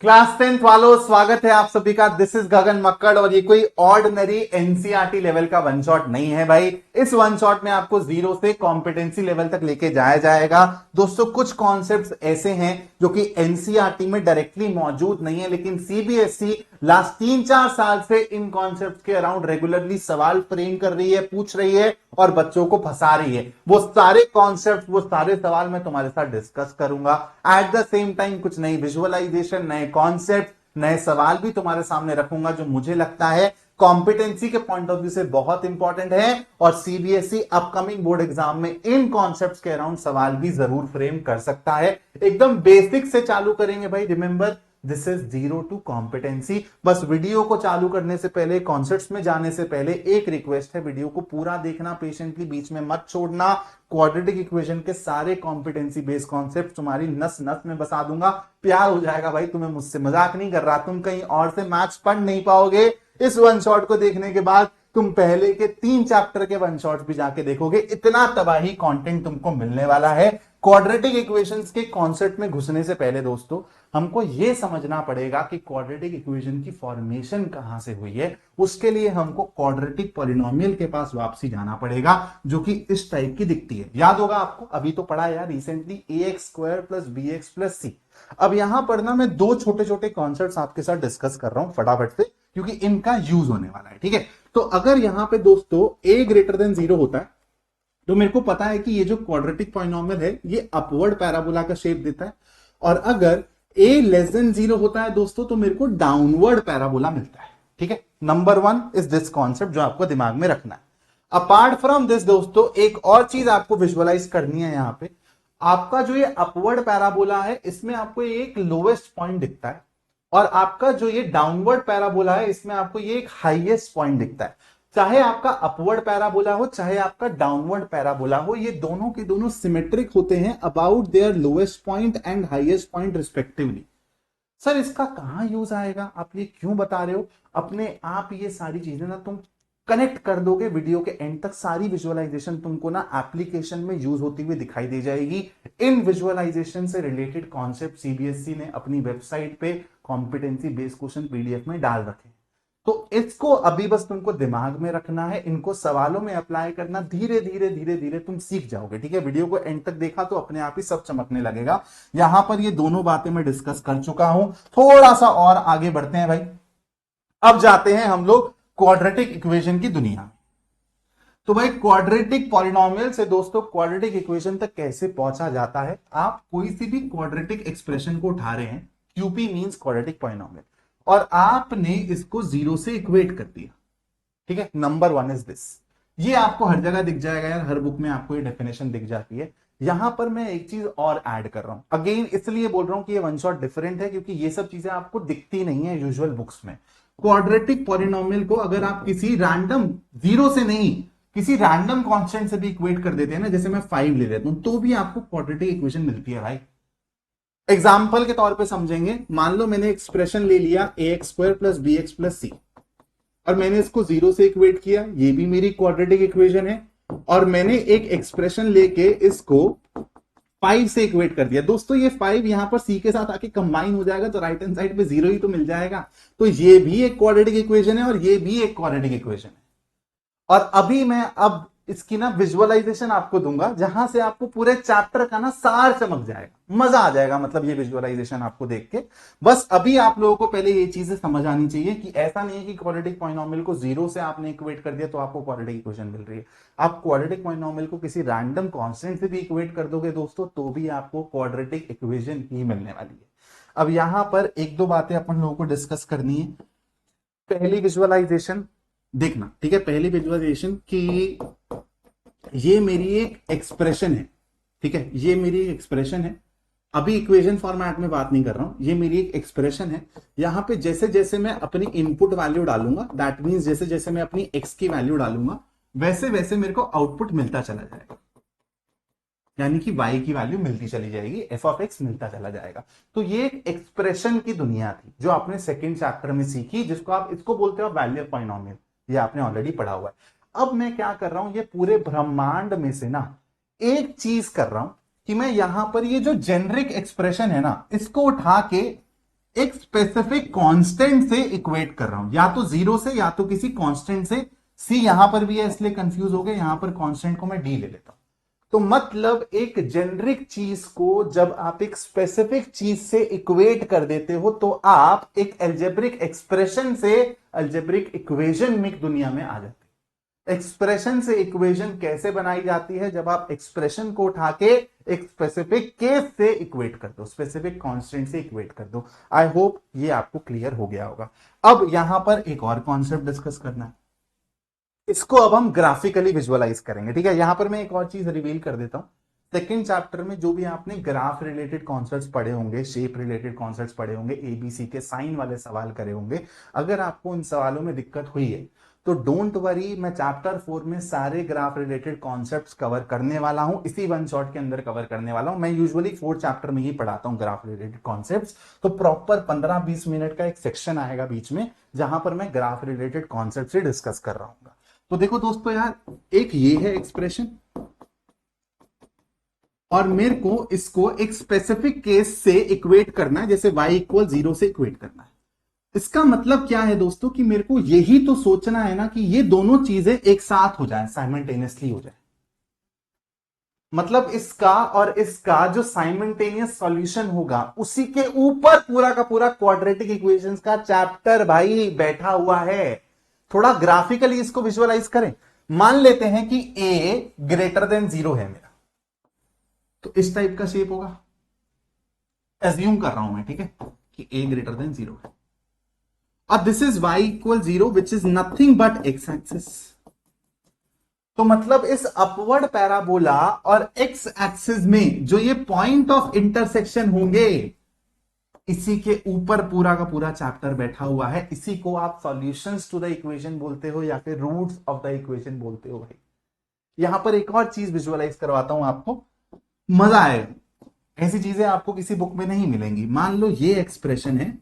Class 10th वालों, स्वागत है आप सभी का। दिस इज गगन मक्कड़ और ये कोई ऑर्डिनरी एनसीईआरटी लेवल का वन शॉट नहीं है भाई। इस वन शॉट में आपको जीरो से कॉम्पिटेंसी लेवल तक लेके जाया जाएगा। दोस्तों, कुछ कॉन्सेप्ट्स ऐसे हैं जो कि एनसीईआरटी में डायरेक्टली मौजूद नहीं है, लेकिन सीबीएसई लास्ट 3-4 साल से इन कॉन्सेप्ट्स के अराउंड रेगुलरली सवाल फ्रेम कर रही है, पूछ रही है और बच्चों को फंसा रही है। वो सारे कॉन्सेप्ट, वो सारे सवाल मैं तुम्हारे साथ डिस्कस करूंगा। एट द सेम टाइम कुछ नई विजुअलाइजेशन, नए कॉन्सेप्ट, नए सवाल भी तुम्हारे सामने रखूंगा जो मुझे लगता है कॉम्पिटेंसी के पॉइंट ऑफ व्यू से बहुत इंपॉर्टेंट है। और सीबीएसई अपकमिंग बोर्ड एग्जाम में इन कॉन्सेप्ट्स के अराउंड सवाल भी जरूर फ्रेम कर सकता है। एकदम बेसिक से चालू करेंगे भाई। Remember, this is zero to competency. बस वीडियो को चालू करने से पहले, कॉन्सेप्ट्स में जाने से पहले एक रिक्वेस्ट है, वीडियो को पूरा देखना पेशेंटली, बीच में मत छोड़ना। क्वाड्रेटिक इक्वेशन के सारे कॉम्पिटेंसी बेस्ड कॉन्सेप्ट तुम्हारी नस नस में बसा दूंगा। प्यार हो जाएगा भाई तुम्हें मुझसे, मजाक नहीं कर रहा। तुम कहीं और से मैथ्स पढ़ नहीं पाओगे। इस वन शॉट को देखने के बाद तुम पहले के 3 चैप्टर के वन शॉट भी जाके देखोगे। इतना तबाही कंटेंट तुमको मिलने वाला है। क्वाड्रेटिक इक्वेशंस के कॉन्सेप्ट में घुसने से पहले दोस्तों, हमको यह समझना पड़ेगा कि क्वाड्रेटिक इक्वेशन की फॉर्मेशन कहां से हुई है। उसके लिए हमको क्वाड्रेटिक पॉलिनोमियल के पास वापसी जाना पड़ेगा, जो कि इस टाइप की दिखती है। याद होगा आपको, अभी तो पढ़ा यार रिसेंटली, ax² + bx + c। अब यहां पर ना मैं 2 छोटे छोटे कॉन्सेप्ट्स आपके साथ डिस्कस कर रहा हूं फटाफट से, क्योंकि इनका यूज होने वाला है। ठीक है, तो अगर यहां पे दोस्तों a > 0 होता है तो मेरे को पता है कि ये जो क्वाड्रेटिक पॉलिनोमियल है ये अपवर्ड पैराबोला का शेप देता है। और अगर a < 0 होता है दोस्तों तो मेरे को डाउनवर्ड पैराबोला मिलता है। ठीक है, नंबर 1 इज दिस कॉन्सेप्ट जो आपको दिमाग में रखना है। अपार्ट फ्रॉम दिस दोस्तों, एक और चीज आपको विजुअलाइज करनी है। यहां पे आपका जो ये अपवर्ड पैराबोला है, इसमें आपको एक लोवेस्ट पॉइंट दिखता है, और आपका जो ये डाउनवर्ड पैराबोला है, इसमें आपको ये एक हाईएस्ट पॉइंट दिखता है। चाहे आपका अपवर्ड पैराबोला हो, चाहे आपका डाउनवर्ड पैराबोला हो, ये दोनों के दोनों सिमेट्रिक होते हैं about their lowest point and highest point respectively. Sir इसका कहां यूज आएगा, आप ये क्यों बता रहे हो? अपने आप ये सारी चीजें ना तुम कनेक्ट कर दोगे वीडियो के एंड तक। सारी विजुअलाइजेशन तुमको ना एप्लीकेशन में यूज होती हुई दिखाई दे जाएगी। इन विजुअलाइजेशन से रिलेटेड कॉन्सेप्ट सीबीएसई ने अपनी वेबसाइट पे कॉम्पिटेंसी बेस्ड क्वेश्चन पीडीएफ में डाल रखे। तो इसको अभी बस तुमको दिमाग में रखना है, इनको सवालों में अप्लाई करना। धीरे धीरे धीरे धीरे तुम सीख जाओगे। ठीक है, वीडियो को एंड तक देखा तो अपने आप ही सब चमकने लगेगा। यहां पर ये दोनों बातें मैं डिस्कस कर चुका हूं। थोड़ा सा और आगे बढ़ते हैं भाई। अब जाते हैं हम लोग क्वाड्रेटिक इक्वेशन की दुनिया में। तो भाई क्वाड्रेटिक पॉलिनोमियल से दोस्तों क्वाड्रेटिक इक्वेशन तक कैसे पहुंचा जाता है। आप कोई सी भी क्वाड्रेटिक एक्सप्रेशन को उठा रहे हैं, क्यूपी मींस क्वाड्रेटिक पॉलिनोमियल, और आपने इसको 0 से इक्वेट कर दिया। ठीक है, नंबर 1 इज दिस। ये आपको हर जगह दिख जाएगा यार, हर बुक में आपको ये डेफिनेशन दिख जाती है। यहां पर मैं एक चीज और ऐड कर रहा हूं, अगेन इसलिए बोल रहा हूं कि ये वन शॉट डिफरेंट है, क्योंकि ये सब चीजें आपको दिखती नहीं है यूजुअल बुक्स में। क्वाड्रेटिक पॉलिनोमियल को अगर आप किसी रैंडम, 0 से नहीं, किसी रैंडम कांस्टेंट से भी इक्वेट कर देते हैं ना, जैसे मैं 5 ले लेता हूं, तो भी आपको क्वाड्रेटिक इक्वेशन मिलती है भाई। एग्जाम्पल के तौर पे समझेंगे, मान लो मैंने एक्सप्रेशन ले लिया ax² + bx + c, और मैंने इसको 0 से इक्वेट किया, ये भी मेरी क्वाड्रेटिक इक्वेशन है। और मैंने एक एक्सप्रेशन लेके इसको 5 से इक्वेट कर दिया। दोस्तों ये 5 यहां पर c के साथ आके कंबाइन हो जाएगा, तो राइट हैंड साइड पे 0 ही तो मिल जाएगा। तो ये भी एक क्वाड्रेटिक इक्वेशन है और ये भी एक क्वाड्रेटिक इक्वेशन है। और अभी मैं अब इसकी ना विजुअलाइजेशन आपको दूंगा, जहां से आपको पूरे चैप्टर का ना सार चमक जाएगा, मजा आ जाएगा। मतलब ये विजुअलाइजेशन आपको देख के, बस अभी आप लोगों को पहले ये चीजें समझ आनी चाहिए कि ऐसा नहीं है कि क्वाड्रेटिक पॉलिनोमियल को 0 से आपने इक्वेट कर दिया तो आपको क्वाड्रेटिक इक्वेशन मिल रही है। आप क्वाड्रेटिक पॉलिनोमियल को किसी रैंडम कांस्टेंट से भी इक्वेट कर दोगे दोस्तों, तो भी आपको क्वाड्रेटिक इक्वेशन ही मिलने वाली है। अब यहां पर 1-2 बातें अपन लोगों को डिस्कस करनी है। पहली विजुअलाइजेशन देखना, ठीक है, पहली विजुअलाइजेशन कि ये मेरी एक एक्सप्रेशन है। ठीक है, ये मेरी एक एक्सप्रेशन है। अभी इक्वेशन फॉर्मेट में बात नहीं कर रहा हूं, ये मेरी एक एक्सप्रेशन है। यहां पे जैसे जैसे मैं अपनी इनपुट वैल्यू डालूंगा, दैट मींस जैसे जैसे मैं अपनी एक्स की वैल्यू डालूंगा, वैसे वैसे मेरे को आउटपुट मिलता चला जाएगा। यानी कि y की वैल्यू मिलती चली जाएगी, f(x) मिलता चला जाएगा। तो ये एक एक्सप्रेशन की दुनिया थी जो आपने सेकंड चैप्टर में सीखी, जिसको आप इसको बोलते हो वैल्यू पॉलिनोमियल। ये आपने ऑलरेडी पढ़ा हुआ है। अब मैं क्या कर रहा हूं, ये पूरे ब्रह्मांड में से ना एक चीज कर रहा हूं कि मैं यहां पर ये जो जेनरिक एक्सप्रेशन है ना, इसको उठा के एक स्पेसिफिक कांस्टेंट से इक्वेट कर रहा हूं, या तो जीरो से या तो किसी कांस्टेंट से। सी यहां पर भी है इसलिए कंफ्यूज हो गए, यहां पर कांस्टेंट को मैं डी ले लेता हूं। तो मतलब एक जेनरिक चीज को जब आप एक स्पेसिफिक चीज से इक्वेट कर देते हो तो आप एक एल्जेब्रिक एक्सप्रेशन से एल्जेब्रिक इक्वेशन में दुनिया में आ जाते हैं। एक्सप्रेशन से इक्वेशन कैसे बनाई जाती है? जब आप एक्सप्रेशन को उठा के एक स्पेसिफिक केस से इक्वेट कर दो, स्पेसिफिक कांस्टेंट से इक्वेट कर दो। आई होप ये आपको क्लियर हो गया होगा। अब यहां पर एक और कॉन्सेप्ट डिस्कस करना है, इसको अब हम ग्राफिकली विजुअलाइज करेंगे। ठीक है, यहां पर मैं एक और चीज रिवील कर देता हूं। सेकेंड चैप्टर में जो भी आपने ग्राफ रिलेटेड कॉन्सेप्ट्स पढ़े होंगे, शेप रिलेटेड कॉन्सेप्ट्स पढ़े होंगे, एबीसी के साइन वाले सवाल करे होंगे, अगर आपको इन सवालों में दिक्कत हुई है तो डोंट वरी, मैं चैप्टर 4 में सारे ग्राफ रिलेटेड कॉन्सेप्ट्स कवर करने वाला हूं, इसी वन शॉट के अंदर कवर करने वाला हूं। मैं यूजुअली 4th चैप्टर में ही पढ़ाता हूं ग्राफ रिलेटेड कॉन्सेप्ट्स। तो प्रॉपर 15-20 मिनट का एक सेक्शन आएगा बीच में जहां पर मैं ग्राफ रिलेटेड कॉन्सेप्ट से डिस्कस कर रहा हूँ। तो देखो दोस्तों यार, एक ये है एक्सप्रेशन और मेरे को इसको एक स्पेसिफिक केस से इक्वेट करना है, जैसे y इक्वल 0 से इक्वेट करना है। इसका मतलब क्या है दोस्तों कि मेरे को यही तो सोचना है ना कि ये दोनों चीजें एक साथ हो जाएं, साइमल्टेनियसली हो जाए। मतलब इसका और इसका जो साइमल्टेनियस सॉल्यूशन होगा उसी के ऊपर पूरा का पूरा क्वाड्रेटिक इक्वेशंस का चैप्टर भाई बैठा हुआ है। थोड़ा ग्राफिकली इसको विजुअलाइज करें। मान लेते हैं कि a ग्रेटर देन 0 है मेरा, तो इस टाइप का शेप होगा। एज्यूम कर रहा हूं मैं, ठीक है, कि a ग्रेटर देन 0 है। अब this is y equal 0 which is nothing but x axis. तो मतलब इस अपवर्ड पैराबोला और x एक्सिस में जो ये पॉइंट ऑफ इंटरसेक्शन होंगे, इसी के ऊपर पूरा का पूरा चैप्टर बैठा हुआ है। इसी को आप सॉल्यूशंस टू द इक्वेशन बोलते हो या फिर रूट्स ऑफ द इक्वेशन बोलते हो भाई। यहां पर एक और चीज विजुअलाइज करवाता हूं आपको, मजा आएगा। ऐसी चीजें आपको किसी बुक में नहीं मिलेंगी। मान लो ये एक्सप्रेशन है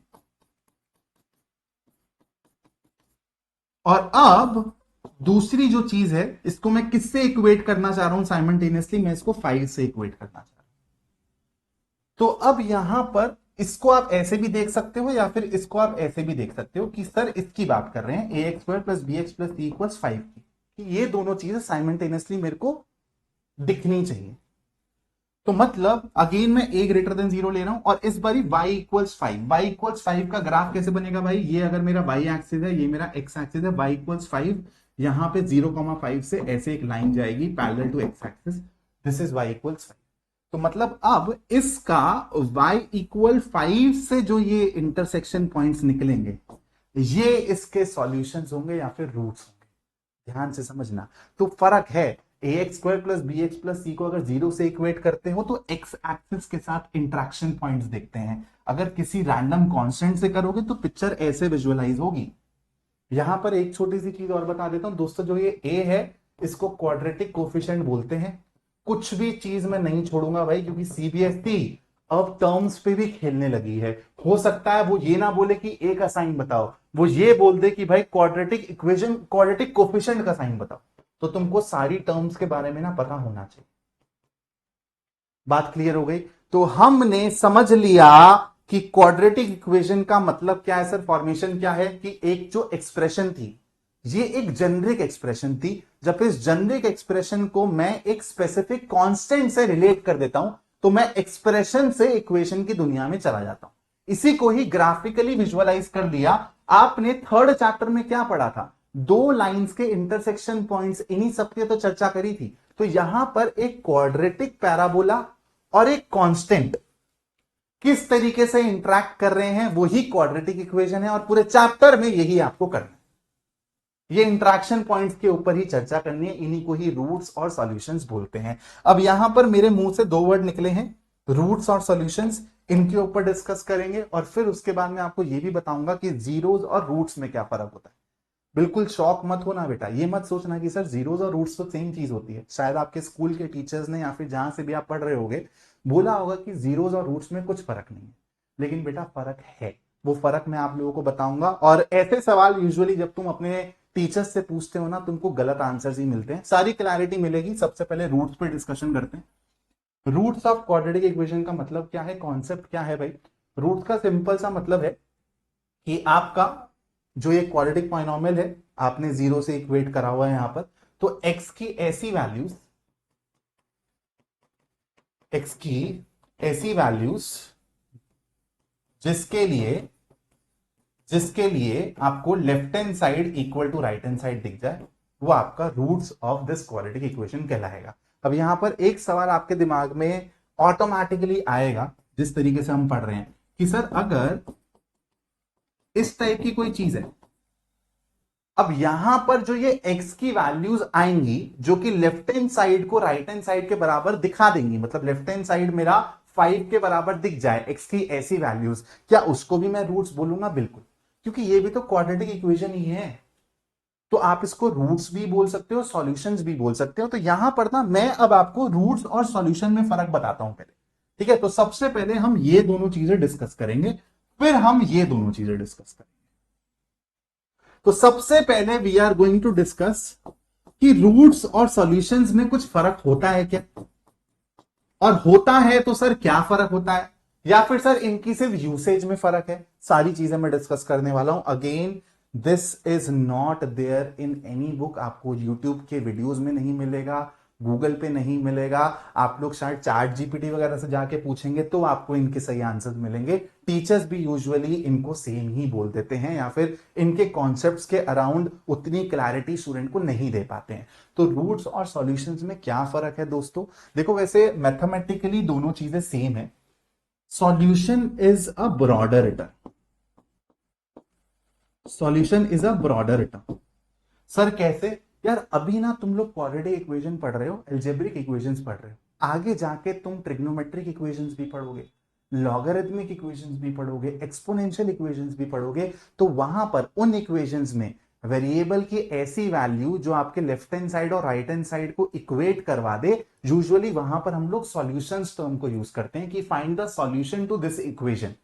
और अब दूसरी जो चीज है इसको मैं किससे इक्वेट करना चाह रहा हूं साइमल्टेनियसली? मैं इसको 5 से इक्वेट करना चाह रहा हूं। तो अब यहां पर इसको आप ऐसे भी देख सकते हो या फिर इसको आप ऐसे भी देख सकते हो कि सर इसकी बात कर रहे हैं a x square plus b x plus c equals 5 की, कि ये दोनों चीजें साइमल्टेनियसली मेरे को दिखनी चाहिए। तो मतलब अगेन मैं a ग्रेटर देन 0 ले रहा हूं और इस बारी y इक्वल्स 5। y इक्वल्स 5 का ग्राफ कैसे बनेगा भाई? ये अगर मेरा y एक्सिस है, ये मेरा x एक्सिस है, y इक्वल्स 5, यहां पे 0,5 से ऐसे एक लाइन जाएगी parallel to x axis, this is y equals 5। तो मतलब अब इसका y इक्वल 5 से जो ये इंटरसेक्शन पॉइंट्स निकलेंगे, ये इसके सॉल्यूशंस होंगे या फिर रूट्स होंगे। ध्यान से समझना, तो फर्क है। A x square plus b x plus c को अगर 0 से इक्वेट करते हो तो एक्स एक्सिस के साथ इंट्रैक्शन पॉइंट्स देखते हैं। अगर किसी रैंडम कांस्टेंट से करोगे तो पिक्चर ऐसे विजुअलाइज होगी। यहां पर एक छोटी सी चीज और बता देता हूं दोस्तों, जो ये ए है इसको क्वाड्रेटिक कोफिशिएंट बोलते हैं। कुछ भी चीज मैं नहीं छोड़ूंगा भाई, क्योंकि सीबीएसई अब टर्म्स पे भी खेलने लगी है। हो सकता है वो ये ना बोले कि ए का साइन बताओ, वो ये बोल दे कि भाई क्वाड्रेटिक इक्वेशन, क्वाड्रेटिक कोफिशिएंट का साइन बताओ। तो तुमको सारी टर्म्स के बारे में ना पता होना चाहिए। बात क्लियर हो गई? तो हमने समझ लिया कि क्वाड्रेटिक इक्वेशन का मतलब क्या है सर, फॉर्मेशन क्या है, कि एक जो एक्सप्रेशन थी ये एक जेनरिक एक्सप्रेशन थी। जब इस जेनरिक एक्सप्रेशन को मैं एक स्पेसिफिक कांस्टेंट से रिलेट कर देता हूं तो मैं एक्सप्रेशन से इक्वेशन की दुनिया में चला जाता हूं। इसी को ही ग्राफिकली विजुअलाइज कर लिया। आपने 3rd चैप्टर में क्या पढ़ा था? 2 लाइंस के इंटरसेक्शन पॉइंट्स, इन्हीं सबकी तो चर्चा करी थी। तो यहां पर एक क्वाड्रेटिक पैराबोला और एक कांस्टेंट किस तरीके से इंटरैक्ट कर रहे हैं, वही क्वाड्रेटिक इक्वेशन है और पूरे चैप्टर में यही आपको करना है। ये इंटरैक्शन पॉइंट्स के ऊपर ही चर्चा करनी है, इन्हीं को ही रूट्स और सॉल्यूशंस बोलते हैं। अब यहां पर मेरे मुंह से 2 वर्ड निकले हैं, रूट्स और सॉल्यूशंस। इनके ऊपर डिस्कस करेंगे और फिर उसके बाद मैं आपको यह भी बताऊंगा कि जीरोस और रूट्स में क्या फर्क होता है। बिल्कुल शॉक मत होना बेटा, ये मत सोचना कि सर जीरोस और रूट्स तो सेम चीज होती है। शायद आपके स्कूल के टीचर्स ने या फिर जहां से भी आप पढ़ रहे होगे बोला होगा कि जीरोस और रूट्स में कुछ फर्क नहीं है, लेकिन बेटा फर्क है। वो फर्क मैं आप लोगों को बताऊंगा। और ऐसे सवाल यूजुअली जब तुम अपने टीचर्स से पूछते हो ना, तुमको गलत आंसर्स ही मिलते हैं। सारी क्लैरिटी मिलेगी। सबसे पहले रूट्स पे डिस्कशन करते हैं। रूट्स ऑफ क्वाड्रेटिक इक्वेशन का मतलब क्या है, कॉन्सेप्ट क्या है भाई? रूट का सिंपल सा मतलब है कि आपका जो ये क्वाड्रेटिक पॉलिनॉमियल है आपने जीरो से इक्वेट करा हुआ है यहां पर, तो x की ऐसी वैल्यूज जिसके लिए आपको left hand side equal to right hand side दिख जाए, वो आपका roots of this quadratic equation कहलाएगा। अब यहां पर एक सवाल आपके दिमाग में ऑटोमेटिकली आएगा जिस तरीके से हम पढ़ रहे हैं कि सर अगर इस टाइप की कोई चीज है, अब यहां पर जो ये x की वैल्यूज आएंगी जो कि लेफ्ट हैंड साइड को राइट हैंड साइड के बराबर दिखा देंगी, मतलब लेफ्ट हैंड साइड मेरा 5 के बराबर दिख जाए x की ऐसी वैल्यूज, क्या उसको भी मैं रूट्स बोलूंगा? बिल्कुल, क्योंकि ये भी तो क्वाड्रेटिक इक्वेशन ही है। तो आप इसको रूट्स भी बोल सकते हो, सॉल्यूशंस भी बोल सकते हो। तो यहां पर ना मैं अब आपको रूट्स और सॉल्यूशन में फर्क बताता हूं पहले, ठीक है? तो सबसे पहले हम ये दोनों चीजें डिस्कस करेंगे, फिर हम ये दोनों चीजें डिस्कस करेंगे। तो सबसे पहले we are going to discuss कि रूट्स और सॉल्यूशंस में कुछ फर्क होता है क्या, और होता है तो सर क्या फर्क होता है, या फिर सर इनकी सिर्फ यूसेज में फर्क है। सारी चीजें मैं डिस्कस करने वाला हूं। Again this is not there in any book, आपको यूट्यूब के वीडियोस में नहीं मिलेगा, गूगल पे नहीं मिलेगा। आप लोग शायद चैट जीपीटी वगैरह से जाके पूछेंगे तो आपको इनके सही आंसर मिलेंगे। टीचर्स भी यूजुअली इनको सेम ही बोल देते हैं या फिर इनके कॉन्सेप्ट्स के अराउंड उतनी क्लैरिटी स्टूडेंट को नहीं दे पाते हैं। तो रूट्स और सॉल्यूशंस में क्या फर्क है दोस्तों? देखो, वैसे मैथमेटिकली दोनों चीजें सेम है। Solution is a broader term, solution is a broader term. Sir कैसे? यार अभी ना तुम लोग क्वाड्रेटिक इक्वेशन पढ़ रहे हो, अलजेब्रिक इक्वेशंस पढ़ रहे हो, आगे जाके तुम ट्रिग्नोमेट्रिक इक्वेशंस भी पढ़ोगे, लॉगरिथमिक इक्वेशंस भी पढ़ोगे, एक्सपोनेंशियल इक्वेशंस भी पढ़ोगे। तो वहां पर उन इक्वेशंस में वेरिएबल की ऐसी वैल्यू जो आपके लेफ्ट हैंड साइड और राइट हैंड साइड को इक्वेट करवा दे, यूजुअली वहां पर हम लोग सॉल्यूशंस टर्म को यूज करते हैं कि find the solution to this equation.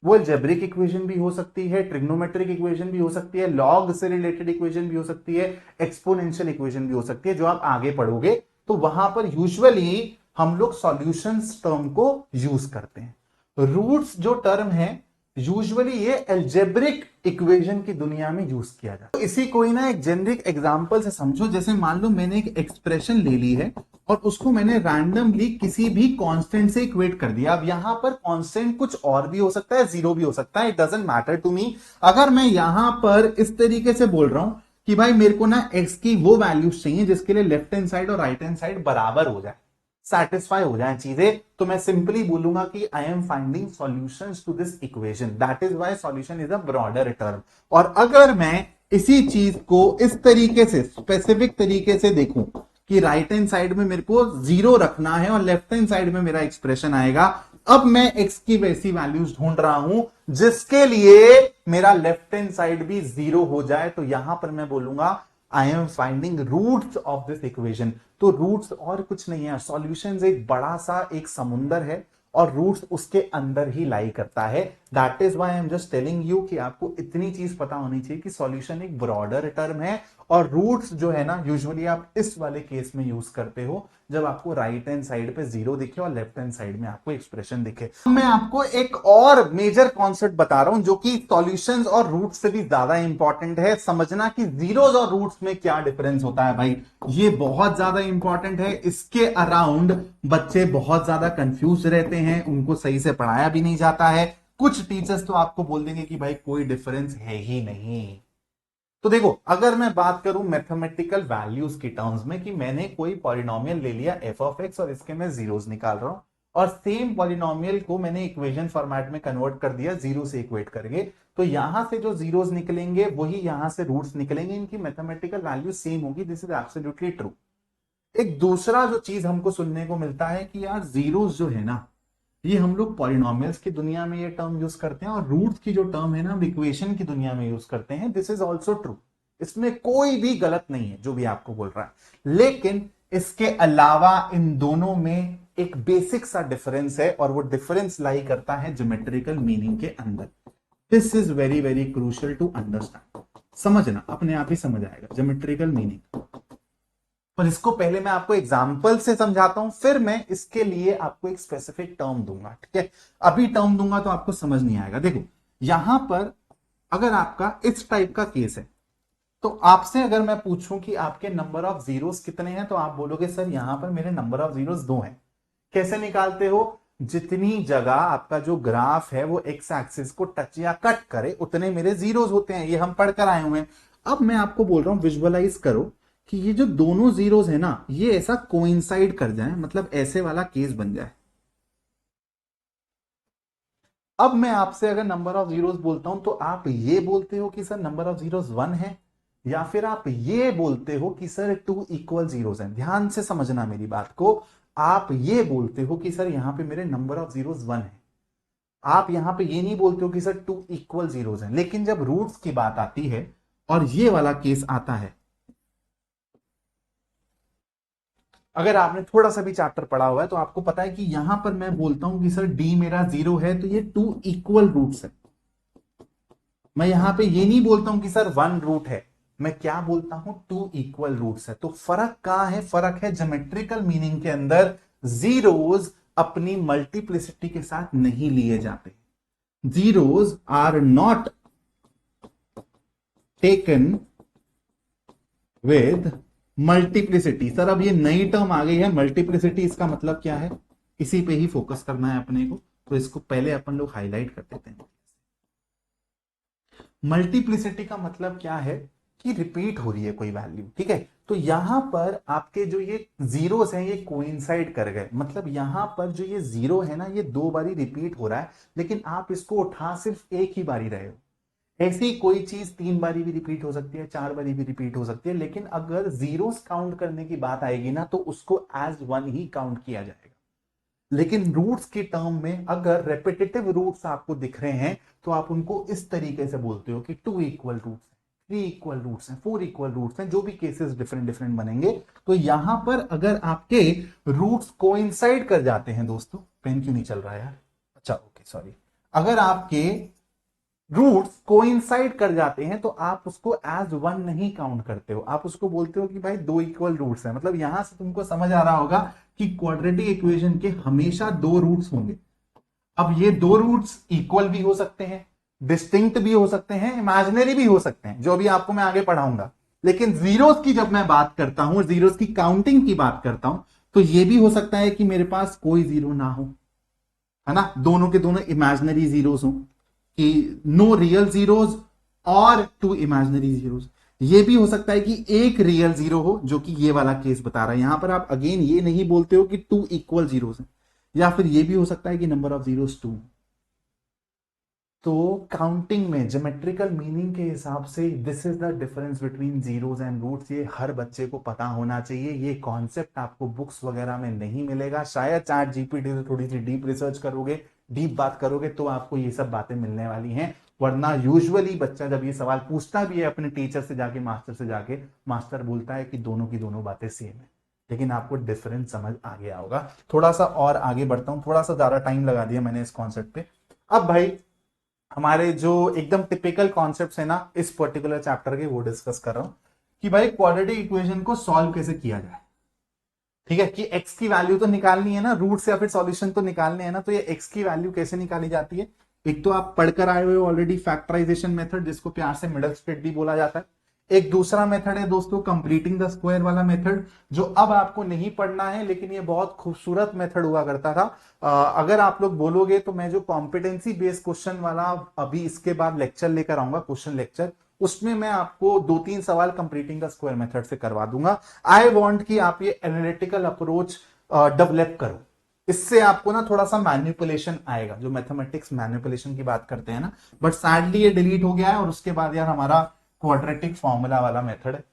वो अलजेब्रिक इक्वेशन भी हो सकती है, ट्रिग्नोमेट्रिक इक्वेशन भी हो सकती है, लॉग से रिलेटेड इक्वेशन भी हो सकती है, एक्सपोनेंशियल इक्वेशन भी हो सकती है। जो आप आगे पढ़ोगे तो वहां पर यूजुअली हम लोग सॉल्यूशंस टर्म को यूज करते हैं। रूट्स जो टर्म है यूजुअली ये अलजेब्रिक इक्वेशन की दुनिया में यूज किया जाता है। तो इसी कोई ना एक जेनरिक एग्जांपल से समझो। जैसे मान लो मैंने एक एक्सप्रेशन ले ली है और उसको मैंने रैंडमली किसी भी कांस्टेंट से इक्वेट कर दिया। अब यहां पर कांस्टेंट कुछ और भी हो सकता है, जीरो भी हो सकता है, it doesn't matter to me. अगर मैं यहां पर इस तरीके से बोल रहा हूं कि भाई मेरे को ना एक्स की वो वैल्यूज चाहिए जिसके लिए लेफ्ट हैंड साइड और राइट हैंड साइड बराबर हो जाए, सेटिस्फाई हो जाए चीजें, तो मैं सिंपली बोलूंगा कि I am finding solutions to this equation, that is why solution is a broader term. और अगर मैं इसी चीज को इस तरीके से स्पेसिफिक तरीके से देखूं कि राइट हैंड साइड में मेरे को जीरो रखना है और लेफ्ट हैंड साइड में मेरा एक्सप्रेशन आएगा, अब मैं एक्स की वैसी वैल्यूज ढूंढ रहा हूं जिसके लिए मेरा लेफ्ट हैंड साइड भी जीरो हो जाए, तो यहां पर मैं बोलूंगा I am finding roots of this equation. तो रूट्स और कुछ नहीं है, सॉल्यूशंस एक बड़ा सा एक समुंदर है और रूट्स उसके अंदर ही लाई करता है। That is why I am just telling you कि आपको इतनी चीज पता होनी चाहिए कि सॉल्यूशन एक ब्रॉडर टर्म है और रूट्स जो है ना यूजुअली आप इस वाले केस में यूज करते हो जब आपको राइट हैंड साइड पे जीरो दिखे और लेफ्ट हैंड साइड में आपको एक्सप्रेशन दिखे। मैं आपको एक और मेजर कॉन्सेप्ट बता रहा हूं जो कि सॉल्यूशंस और रूट्स से भी ज्यादा इंपॉर्टेंट है। समझना कि जीरोस और रूट्स में क्या डिफरेंस होता है भाई, ये बहुत ज्यादा इंपॉर्टेंट है। इसके अराउंड बच्चे बहुत ज्यादा कंफ्यूज रहते हैं, उनको सही से पढ़ाया भी नहीं जाता है। कुछ टीचर्स तो आपको बोल देंगे कि भाई कोई डिफरेंस है ही नहीं। तो देखो, अगर मैं बात करूं मैथमेटिकल वैल्यूज की टर्म्स में कि मैंने कोई पॉलिनोमियल ले लिया एफ ऑफ एक्स और इसके मैं जीरोस निकाल रहा हूं और सेम पॉलिनोमियल को मैंने इक्वेशन फॉर्मेट में कन्वर्ट कर दिया जीरो से इक्वेट करके, तो यहां से जो जीरोस निकलेंगे वही यहां से रूट्स निकलेंगे, इनकी मैथमेटिकल वैल्यू सेम होगी। This is absolutely true. एक दूसरा जो चीज हमको सुनने को मिलता है कि यार जीरोस जो है ना, ये हम लोग पॉलिनोमियल्स की दुनिया में ये टर्म यूज करते हैं और रूट की जो टर्म है ना हम इक्वेशन की दुनिया में यूज करते हैं। दिस इज ऑल्सो ट्रू, इसमें कोई भी गलत नहीं है जो भी आपको बोल रहा है। लेकिन इसके अलावा इन दोनों में एक बेसिक सा डिफरेंस है और वो डिफरेंस लाई करता है ज्योमेट्रिकल मीनिंग के अंदर। This is very very crucial to understand. समझना, अपने आप ही समझ आएगा ज्योमेट्रिकल मीनिंग। पर इसको पहले मैं आपको एग्जाम्पल से समझाता हूं, फिर मैं इसके लिए आपको एक स्पेसिफिक टर्म दूंगा, ठीक है। अभी टर्म दूंगा तो आपको समझ नहीं आएगा। देखो यहां पर अगर आपका इस टाइप का केस है, तो आपसे अगर मैं पूछूं कि आपके नंबर ऑफ जीरोस कितने हैं, तो आप बोलोगे सर यहां पर मेरे नंबर ऑफ जीरोस 2 हैं। कैसे निकालते हो? जितनी जगह आपका जो ग्राफ है वो एक्स एक्सिस को टच या कट करे उतने मेरे जीरोस होते हैं, ये हम पढ़कर आए हुए हैं। अब मैं आपको बोल रहा हूं विजुअलाइज करो कि ये जो दोनों जीरोस है ना, ये ऐसा कोइंसाइड कर जाए, मतलब ऐसे वाला केस बन जाए। अब मैं आपसे अगर नंबर ऑफ जीरोस बोलता हूं तो आप ये बोलते हो कि सर नंबर ऑफ जीरोस 1 है, या फिर आप ये बोलते हो कि सर 2 इक्वल जीरोस हैं। ध्यान से समझना मेरी बात को। आप ये बोलते हो कि सर यहां पे मेरे नंबर ऑफ जीरोस 1 है, आप यहां पे ये नहीं बोलते हो कि सर 2 इक्वल जीरोस हैं। लेकिन जब रूट्स की बात आती है और ये वाला केस आता है, अगर आपने थोड़ा सा भी चैप्टर पढ़ा हुआ है तो आपको पता है कि यहां पर मैं बोलता हूं कि सर डी मेरा 0 है, तो ये 2 इक्वल रूट्स है। मैं यहां पे ये नहीं बोलता हूं कि सर 1 रूट है, मैं क्या बोलता हूं 2 इक्वल रूट्स है। तो फर्क कहां है? फर्क है ज्योमेट्रिकल मीनिंग के अंदर। जीरोस अपनी मल्टीप्लिसिटी के साथ नहीं लिए जाते। Zeros are not taken with multiplicity. Sir अब ये नई टर्म आ गई है मल्टीप्लिसिटी, इसका मतलब क्या है? इसी पे ही फोकस करना है अपने को, तो इसको पहले अपन लोग हाईलाइट कर देते हैं। मल्टीप्लिसिटी का मतलब क्या है कि रिपीट हो रही है कोई वैल्यू, ठीक है। तो यहां पर आपके जो ये जीरोस हैं ये कोइंसाइड कर गए, मतलब यहां पर जो ये जीरो है ना ये 2 बारी रिपीट हो रहा है, लेकिन आप इसको उठा सिर्फ एक ही बारी रहे हो। ऐसी कोई चीज 3 बारी भी रिपीट हो सकती है, 4 बारी भी रिपीट हो सकती है, लेकिन अगर जीरोस काउंट करने की बात आएगी ना तो उसको एज 1 ही काउंट किया जाएगा। लेकिन रूट्स की टर्म में अगर रेपिटेटिव रूट्स आपको दिख रहे हैं तो आप उनको इस तरीके से बोलते हो कि 2 इक्वल रूट्स हैं, 3 इक्वल रूट्स हैं, 4 इक्वल रूट्स हैं, जो भी केसेस डिफरेंट डिफरेंट बनेंगे। तो यहां पर अगर आपके रूट्स कोइंसाइड कर जाते हैं, दोस्तों पेन क्यों नहीं चल रहा है यार? अच्छा ओके सॉरी। अगर आपके रूट्स कोइंसाइड कर जाते हैं तो आप उसको एज 1 नहीं काउंट करते हो, आप उसको बोलते हो कि भाई 2 इक्वल रूट्स हैं। मतलब यहां से तुमको समझ आ रहा होगा कि क्वाड्रेटिक इक्वेशन के हमेशा 2 रूट्स होंगे। अब ये 2 रूट्स इक्वल भी हो सकते हैं, डिस्टिंक्ट भी हो सकते हैं, इमेजिनरी भी हो सकते हैं, जो भी आपको मैं आगे पढ़ाऊंगा। लेकिन जीरोस की जब मैं बात करता हूं, जीरोस की काउंटिंग की बात करता हूं, तो ये भी हो सकता है कि मेरे पास कोई जीरो ना हो, है ना, दोनों के दोनों इमेजिनरी जीरोस हो, कि नो रियल जीरोस और 2 इमेजिनरी जीरोस। ये भी हो सकता है कि एक रियल जीरो हो, जो कि ये वाला केस बता रहा है। यहां पर आप अगेन ये नहीं बोलते हो कि 2 इक्वल जीरोस है, या फिर ये भी हो सकता है कि नंबर ऑफ जीरोस 2। तो काउंटिंग में ज्योमेट्रिकल मीनिंग के हिसाब से this is the difference between zeros and roots. ये हर बच्चे को पता होना चाहिए। ये कॉन्सेप्ट आपको बुक्स वगैरह में नहीं मिलेगा, शायद चैट जीपीटी से थोड़ी सी डीप रिसर्च करोगे, डीप बात करोगे तो आपको ये सब बातें मिलने वाली हैं। वरना यूजुअली बच्चा जब ये सवाल पूछता भी है अपने टीचर से जाके, मास्टर से जाके, मास्टर बोलता है कि दोनों की दोनों बातें सेम है। लेकिन आपको डिफरेंस समझ आ गया होगा। थोड़ा सा और आगे बढ़ता हूं, थोड़ा सा ज्यादा टाइम लगा दिया मैंने इस कॉन्सेप्ट पे। अब भाई हमारे जो एकदम टिपिकल कॉन्सेप्ट्स है ना इस पर्टिकुलर चैप्टर के, वो डिस्कस कर रहा हूं कि भाई क्वाड्रेटिक इक्वेशन को सॉल्व कैसे किया जाए। ठीक है, कि एक्स की वैल्यू तो निकालनी है ना, रूट से या फिर सॉल्यूशन तो निकालने हैं ना, तो ये एक्स की वैल्यू कैसे निकाली जाती है? एक तो आप पढ़कर आए हुए ऑलरेडी फैक्टराइजेशन मेथड, जिसको प्यार से मिडल स्प्लिट भी बोला जाता है। एक दूसरा मेथड है दोस्तों कंप्लीटिंग द स्क्वायर वाला मेथड, जो अब आपको नहीं पढ़ना है, लेकिन ये बहुत खूबसूरत मेथड हुआ करता था। अगर आप लोग बोलोगे तो मैं जो कॉम्पिटेंसी बेस्ड क्वेश्चन वाला अभी इसके बाद लेक्चर लेकर आऊंगा, क्वेश्चन लेक्चर, उसमें मैं आपको 2-3 सवाल कंप्लीटिंग द स्क्वायर मेथड से करवा दूंगा। आई वांट कि आप ये एनालिटिकल अप्रोच डेवलप करो, इससे आपको ना थोड़ा सा मैनिपुलेशन आएगा, जो मैथमेटिक्स मैनिपुलेशन की बात करते हैं ना। बट सैडली ये डिलीट हो गया है, और उसके बाद यार हमारा क्वाड्रेटिक फॉर्मूला वाला मेथड है।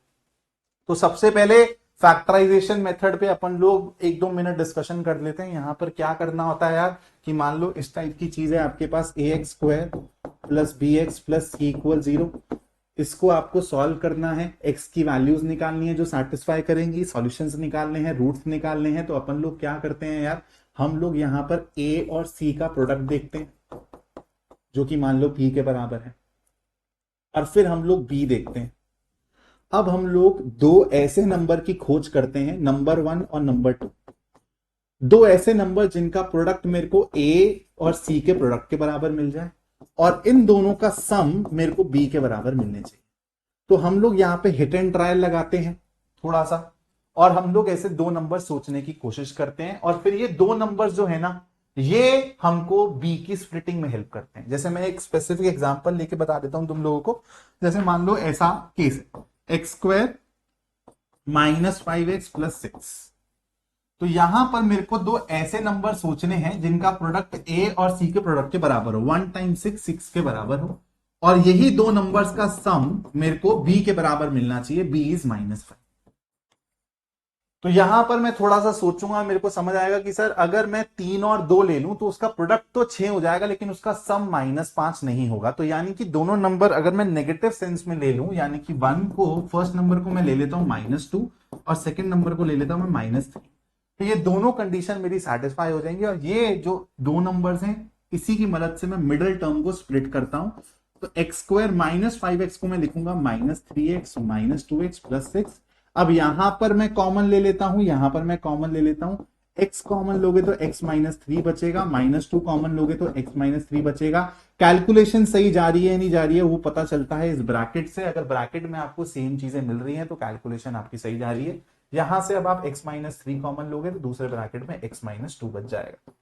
तो सबसे पहले फैक्टराइजेशन मेथड पे अपन लोग 1-2 मिनट डिस्कशन कर लेते हैं। यहां पर क्या करना होता है यार, कि मान लो इस टाइप की चीज है आपके पास, a x square plus b x plus c equal 0। इसको आपको सॉल्व करना है, एक्स की वैल्यूज निकालनी है जो सेटिस्फाई करेंगी, सॉल्यूशंस निकालने हैं, रूट्स निकालने हैं। तो अपन लोग क्या करते हैं यार, हम लोग यहां पर ए और सी का प्रोडक्ट देखते हैं, जो कि मान लो पी के बराबर है, और फिर हम लोग बी देखते हैं। अब हम लोग दो ऐसे नंबर की खोज करते हैं, नंबर 1 और नंबर 2। दो ऐसे नंबर जिनका प्रोडक्ट मेरे को ए और सी के प्रोडक्ट के बराबर मिल जाए और इन दोनों का सम मेरे को बी के बराबर मिलने चाहिए। तो हम लोग यहां पे हिट एंड ट्रायल लगाते हैं थोड़ा सा, और हम लोग ऐसे दो नंबर सोचने की कोशिश करते हैं, और फिर ये दो नंबर जो है ना, ये हमको बी की स्प्लिटिंग में हेल्प करते हैं। जैसे मैं एक स्पेसिफिक एग्जांपल लेके बता देता हूं तुम लोगों को। जैसे मान लो ऐसा केस है, x square minus 5x plus 6। तो यहां पर मेरे को दो ऐसे नंबर सोचने हैं जिनका प्रोडक्ट ए और सी के प्रोडक्ट के बराबर हो, 1 टाइम्स 6 6 के बराबर हो, और यही दो नंबर्स का सम मेरे को बी के बराबर मिलना चाहिए, बी इज -5। तो यहां पर मैं थोड़ा सा सोचूंगा, मेरे को समझ आएगा कि सर अगर मैं 3 और 2 ले लूं तो उसका प्रोडक्ट तो 6 हो जाएगा, लेकिन उसका सम -5 नहीं होगा। तो यानी कि दोनों नंबर अगर मैं नेगेटिव सेंस में ले लूं, यानी कि 1 को, फर्स्ट नंबर को मैं ले लेता हूं -2 और सेकेंड नंबर को ले लेता हूं मैं -3, तो ये दोनों कंडीशन मेरी सेटिस्फाई हो जाएंगी। और ये जो दो नंबर्स हैं, इसी की मदद से मैं मिडिल टर्म को स्प्लिट करता हूं। तो एक्स स्क्वायर -5x को मैं लिखूंगा -3x -2x प्लस 6। अब यहां पर मैं कॉमन ले लेता हूं, यहां पर मैं कॉमन ले लेता हूं। x कॉमन लोगे तो x -3 बचेगा, -2 कॉमन लोगे तो x -3 बचेगा। कैलकुलेशन सही जा रही है नहीं जा रही है वो पता चलता है इस ब्रैकेट से। अगर ब्रैकेट में आपको सेम चीजें मिल रही हैं तो कैलकुलेशन आपकी सही जा रही है। यहां से अब आप x -3 कॉमन लोगे तो दूसरे ब्रैकेट में x -2 बच जाएगा।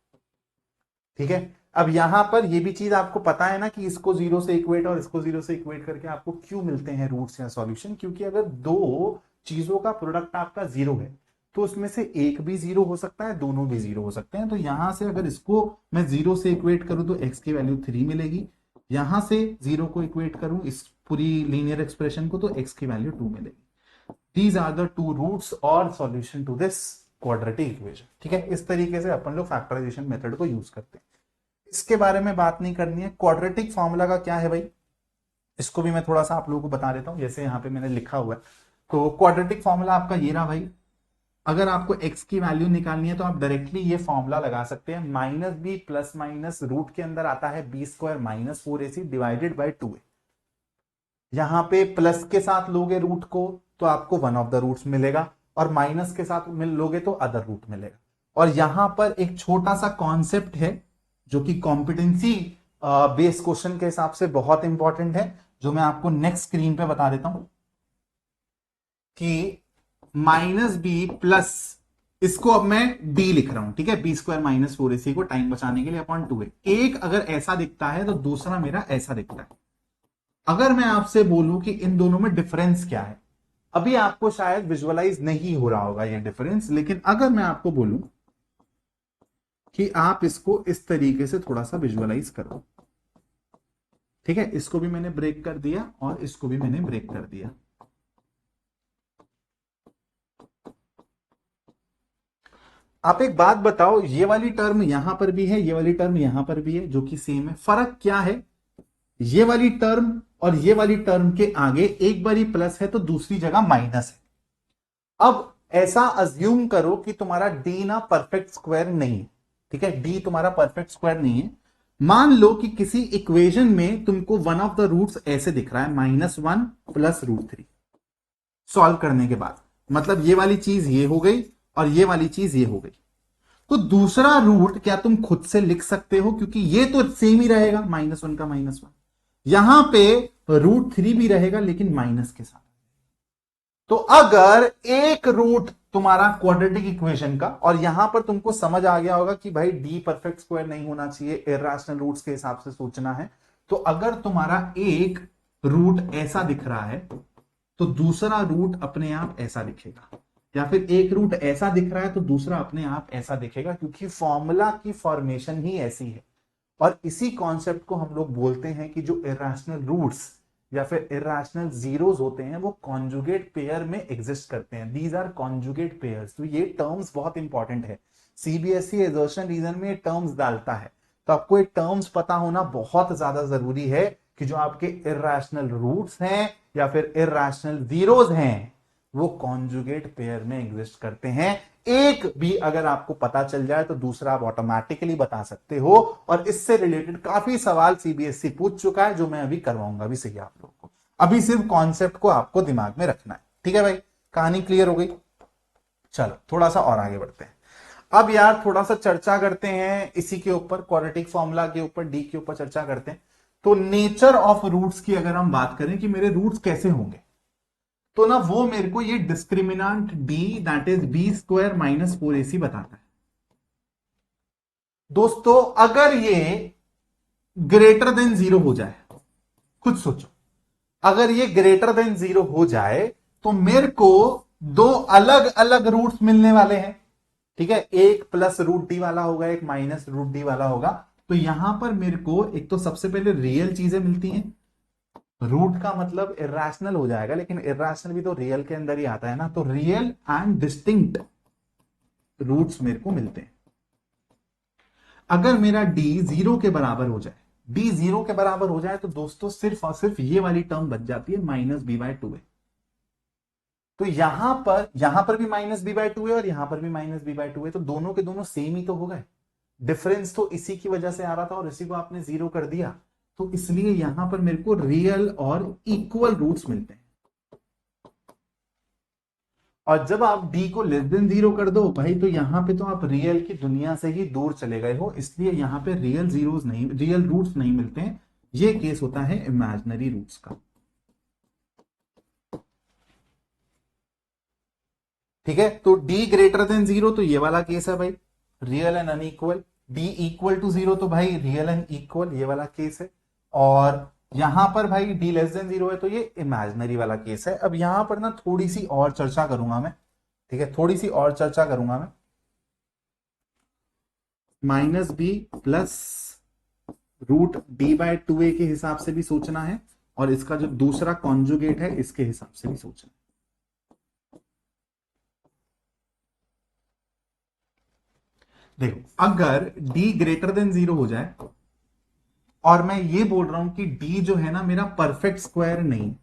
ठीक है, अब यहां पर ये भी चीज आपको पता है ना कि इसको 0 से इक्वेट और इसको 0 से इक्वेट करके आपको क्यों मिलते हैं रूट्स या सॉल्यूशन, क्योंकि अगर दो चीजों का प्रोडक्ट आपका 0 है तो उसमें से एक भी 0 हो सकता है, दोनों भी 0 हो सकते हैं। तो यहां से अगर इसको मैं 0 से इक्वेट करूं तो x की वैल्यू 3 मिलेगी, यहां से 0 को इक्वेट करूं इस पूरी लीनियर एक्सप्रेशन को तो x की वैल्यू 2 मिलेगी। These are the two roots और solution to this quadratic equation। ठीक है, इस तरीके से अपन लोग फैक्टराइजेशन मेथड को यूज करते हैं। इसके बारे में बात नहीं करनी है। क्वाड्रेटिक फॉर्मूला का क्या है भाई, इसको भी मैं थोड़ा सा आप लोगों को बता देता हूं। जैसे यहां पे मैंने लिखा हुआ है, तो क्वाड्रेटिक फॉर्मूला आपका ये रहा भाई। अगर आपको x की वैल्यू निकालनी है तो आप डायरेक्टली ये फॉर्मूला लगा सकते हैं, -b प्लस माइनस रूट के अंदर आता है b square -4ac divided by 2a। यहां पे प्लस के साथ लोगे रूट को तो आपको वन ऑफ द रूट्स मिलेगा, और माइनस के साथ लोगे तो अदर रूट मिलेगा। और यहां पर एक छोटा सा कॉन्सेप्ट है जो कि कॉम्पिटेंसी बेस्ड क्वेश्चन के हिसाब से बहुत इंपॉर्टेंट है, जो मैं आपको नेक्स्ट स्क्रीन पे बता देता हूं कि -b प्लस, इसको अब मैं d लिख रहा हूं, ठीक है, b स्क्वायर -4ac को टाइम बचाने के लिए अपॉन 2a। एक अगर ऐसा दिखता है तो दूसरा मेरा ऐसा दिखता है। अगर मैं आपसे बोलूं कि इन दोनों में डिफरेंस क्या है, अभी आपको शायद विजुअलाइज नहीं हो रहा होगा ये डिफरेंस, लेकिन अगर मैं आपको बोलूं कि आप इसको इस तरीके से थोड़ा सा विजुअलाइज करो, ठीक है, इसको भी मैंने ब्रेक कर दिया और इसको भी मैंने ब्रेक कर दिया। आप एक बात बताओ, ये वाली टर्म यहां पर भी है, ये वाली टर्म यहां पर भी है, जो कि सेम है। फर्क क्या है, ये वाली टर्म और ये वाली टर्म के आगे एक बारी प्लस है तो दूसरी जगह माइनस है। अब ऐसा अज्यूम करो कि तुम्हारा डी ना परफेक्ट स्क्वायर नहीं है, ठीक है, डी तुम्हारा परफेक्ट स्क्वायर नहीं है। मान लो कि किसी इक्वेशन में तुमको वन ऑफ द रूट्स ऐसे दिख रहा है, -1 प्लस √3। सॉल्व करने के बाद मतलब ये वाली चीज ये हो गई और ये वाली चीज ये हो गई, तो दूसरा रूट क्या तुम खुद से लिख सकते हो, क्योंकि ये तो सेम ही रहेगा, -1 का -1। यहां पे √3 भी रहेगा लेकिन माइनस के साथ। तो अगर एक रूट तुम्हारा क्वाड्रेटिक इक्वेशन का, और यहां पर तुमको समझ आ गया होगा कि भाई डी परफेक्ट स्क्वायर नहीं होना चाहिए, इररेशनल रूट्स के हिसाब से सोचना है, तो अगर तुम्हारा एक रूट ऐसा दिख रहा है तो दूसरा रूट अपने आप ऐसा दिखेगा, या फिर एक रूट ऐसा दिख रहा है तो दूसरा अपने आप ऐसा दिखेगा, क्योंकि फॉर्मूला की फॉर्मेशन ही ऐसी है। और इसी कॉन्सेप्ट को हम लोग बोलते हैं कि जो इररेशनल रूट्स या फिर इररेशनल जीरोस होते हैं वो कॉन्जुगेट पेयर में एग्जिस्ट करते हैं। These are conjugate pairs. तो ये टर्म्स बहुत इंपॉर्टेंट है, सीबीएसई एजर्शन रीजन में ये टर्म्स डालता है, तो आपको ये टर्म्स पता होना बहुत ज्यादा जरूरी है कि जो आपके इररेशनल रूट्स हैं या फिर इररेशनल जीरोस हैं वो कॉन्जुगेट पेयर में एग्जिस्ट करते हैं। एक भी अगर आपको पता चल जाए तो दूसरा आप ऑटोमेटिकली बता सकते हो, और इससे रिलेटेड काफी सवाल सीबीएसई पूछ चुका है जो मैं अभी करवाऊंगा भी सही आप लोगों को। अभी सिर्फ कॉन्सेप्ट को आपको दिमाग में रखना है, ठीक है भाई। कहानी क्लियर हो गई। चलो थोड़ा सा और आगे बढ़ते हैं। अब यार थोड़ा सा चर्चा करते हैं इसी के ऊपर, क्वाड्रेटिक फॉर्मूला के ऊपर, डी के ऊपर चर्चा करते हैं। तो नेचर ऑफ रूट्स की अगर हम बात करें कि मेरे रूट्स कैसे होंगे, तो ना वो मेरे को ये discriminant d that is b square minus 4ac बताता है। दोस्तों अगर ये ग्रेटर देन जीरो हो जाए, खुद सोचो, अगर ये ग्रेटर देन जीरो हो जाए तो मेरे को दो अलग अलग रूट्स मिलने वाले हैं, ठीक है। एक प्लस रूट डी वाला होगा, एक माइनस रूट डी वाला होगा। तो यहां पर मेरे को एक तो सबसे पहले रियल चीजें मिलती हैं, रूट का मतलब इरेशनल हो जाएगा, लेकिन इरेशनल भी तो रियल के अंदर ही आता है ना। तो रियल एंड डिस्टिंक्ट रूट्स मेरे को मिलते हैं। अगर मेरा डी जीरो के बराबर हो जाए, डी जीरो के बराबर हो जाए, तो दोस्तों सिर्फ और सिर्फ ये वाली टर्म बच जाती है माइनस बी बाय टू है। तो यहां पर भी माइनस बी बाय टू है और यहां पर भी माइनस बी बाय टू है, तो दोनों के दोनों सेम ही तो हो गए। डिफरेंस तो इसी की वजह से आ रहा था और इसी को आपने जीरो कर दिया, तो इसलिए यहां पर मेरे को रियल और इक्वल रूट्स मिलते हैं। और जब आप d को लेस देन जीरो कर दो भाई, तो यहां पे तो आप रियल की दुनिया से ही दूर चले गए हो, इसलिए यहां पे रियल जीरोस नहीं, रियल रूट्स नहीं मिलते हैं। ये केस होता है इमेजिनरी रूट्स का, ठीक है। तो d ग्रेटर देन जीरो तो ये वाला केस है भाई, real and unequal. d equal to zero तो भाई रियल एंड इक्वल, ये वाला केस है। और यहां पर भाई d लेस देन जीरो है तो ये इमेजिनरी वाला केस है। अब यहां पर ना थोड़ी सी और चर्चा करूंगा मैं, ठीक है, थोड़ी सी और चर्चा करूंगा मैं। Minus b plus root d by two a के हिसाब से भी सोचना है, और इसका जो दूसरा कॉन्जुगेट है इसके हिसाब से भी सोचना है। देखो अगर d ग्रेटर देन जीरो हो जाए और मैं ये बोल रहा हूं कि d जो है ना मेरा परफेक्ट स्क्वायर नहीं,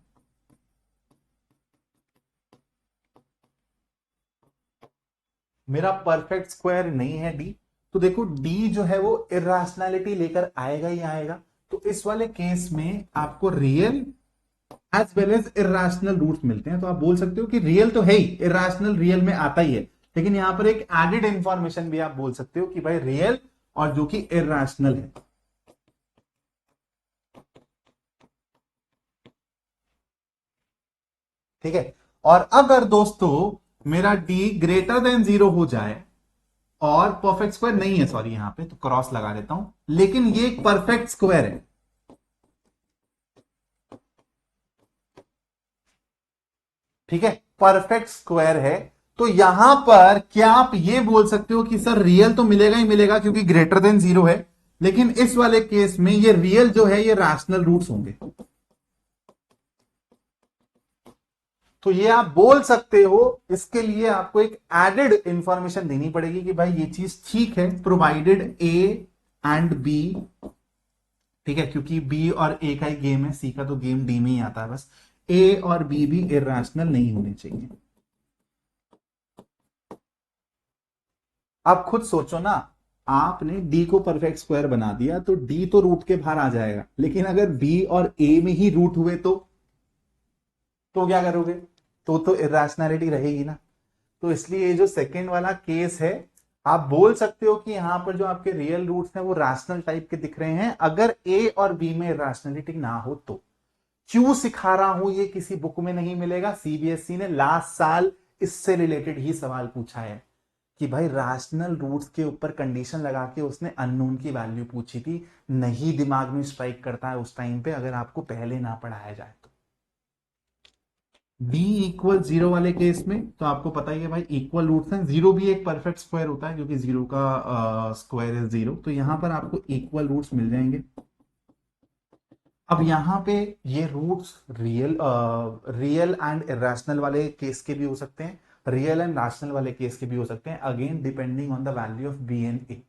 मेरा परफेक्ट स्क्वायर नहीं है d, तो देखो d जो है वो इरेशनैलिटी लेकर आएगा ही आएगा। तो इस वाले केस में आपको real as well as irrational roots मिलते हैं। तो आप बोल सकते हो कि रियल तो है ही, इरेशनल रियल में आता ही है, लेकिन यहां पर एक एडेड इंफॉर्मेशन भी आप बोल सकते हो कि भाई रियल और जो कि इरेशनल है, ठीक है। और अगर दोस्तों मेरा d ग्रेटर देन जीरो हो जाए और परफेक्ट स्क्वायर नहीं है, सॉरी यहां पे तो क्रॉस लगा देता हूं, लेकिन ये एक परफेक्ट स्क्वायर है, ठीक है, परफेक्ट स्क्वायर है, तो यहां पर क्या आप ये बोल सकते हो कि सर रियल तो मिलेगा ही मिलेगा क्योंकि ग्रेटर देन जीरो है, लेकिन इस वाले केस में ये रियल जो है ये रैशनल रूट्स होंगे। तो ये आप बोल सकते हो। इसके लिए आपको एक एडेड इंफॉर्मेशन देनी पड़ेगी कि भाई ये चीज ठीक है, प्रोवाइडेड ए एंड बी, ठीक है, क्योंकि बी और ए का ही गेम है, सी का तो गेम डी में ही आता है बस। ए और बी भी इरेशनल नहीं होने चाहिए। आप खुद सोचो ना, आपने डी को परफेक्ट स्क्वायर बना दिया तो डी तो रूट के बाहर आ जाएगा, लेकिन अगर बी और ए में ही रूट हुए तो क्या करोगे? तो इरेशनैलिटी रहेगी ना। तो इसलिए ये जो सेकंड वाला केस है, आप बोल सकते हो कि यहां पर जो आपके रियल रूट्स हैं वो रैशनल टाइप के दिख रहे हैं, अगर ए और बी में रैशनैलिटी ना हो तो। क्यों सिखा रहा हूं ये किसी बुक में नहीं मिलेगा, सीबीएसई ने लास्ट साल इससे रिलेटेड ही सवाल पूछा है कि भाई रैशनल रूट्स के ऊपर कंडीशन लगा के उसने अननोन की वैल्यू पूछी थी। नहीं दिमाग में स्ट्राइक करता है उस टाइम पे अगर आपको पहले ना पढ़ाया जाए तो। b इक्वल जीरो वाले केस में तो आपको पता ही है भाई इक्वल रूट्स हैं, जीरो भी एक परफेक्ट स्क्वायर होता है क्योंकि जीरो का स्क्वायर इज जीरो, तो यहां पर आपको इक्वल रूट्स मिल जाएंगे। अब यहां पे ये रूट्स रियल एंड इरेशनल वाले केस के भी हो सकते हैं, रियल एंड रैशनल वाले केस के भी हो सकते हैं, again depending on the value of B and A.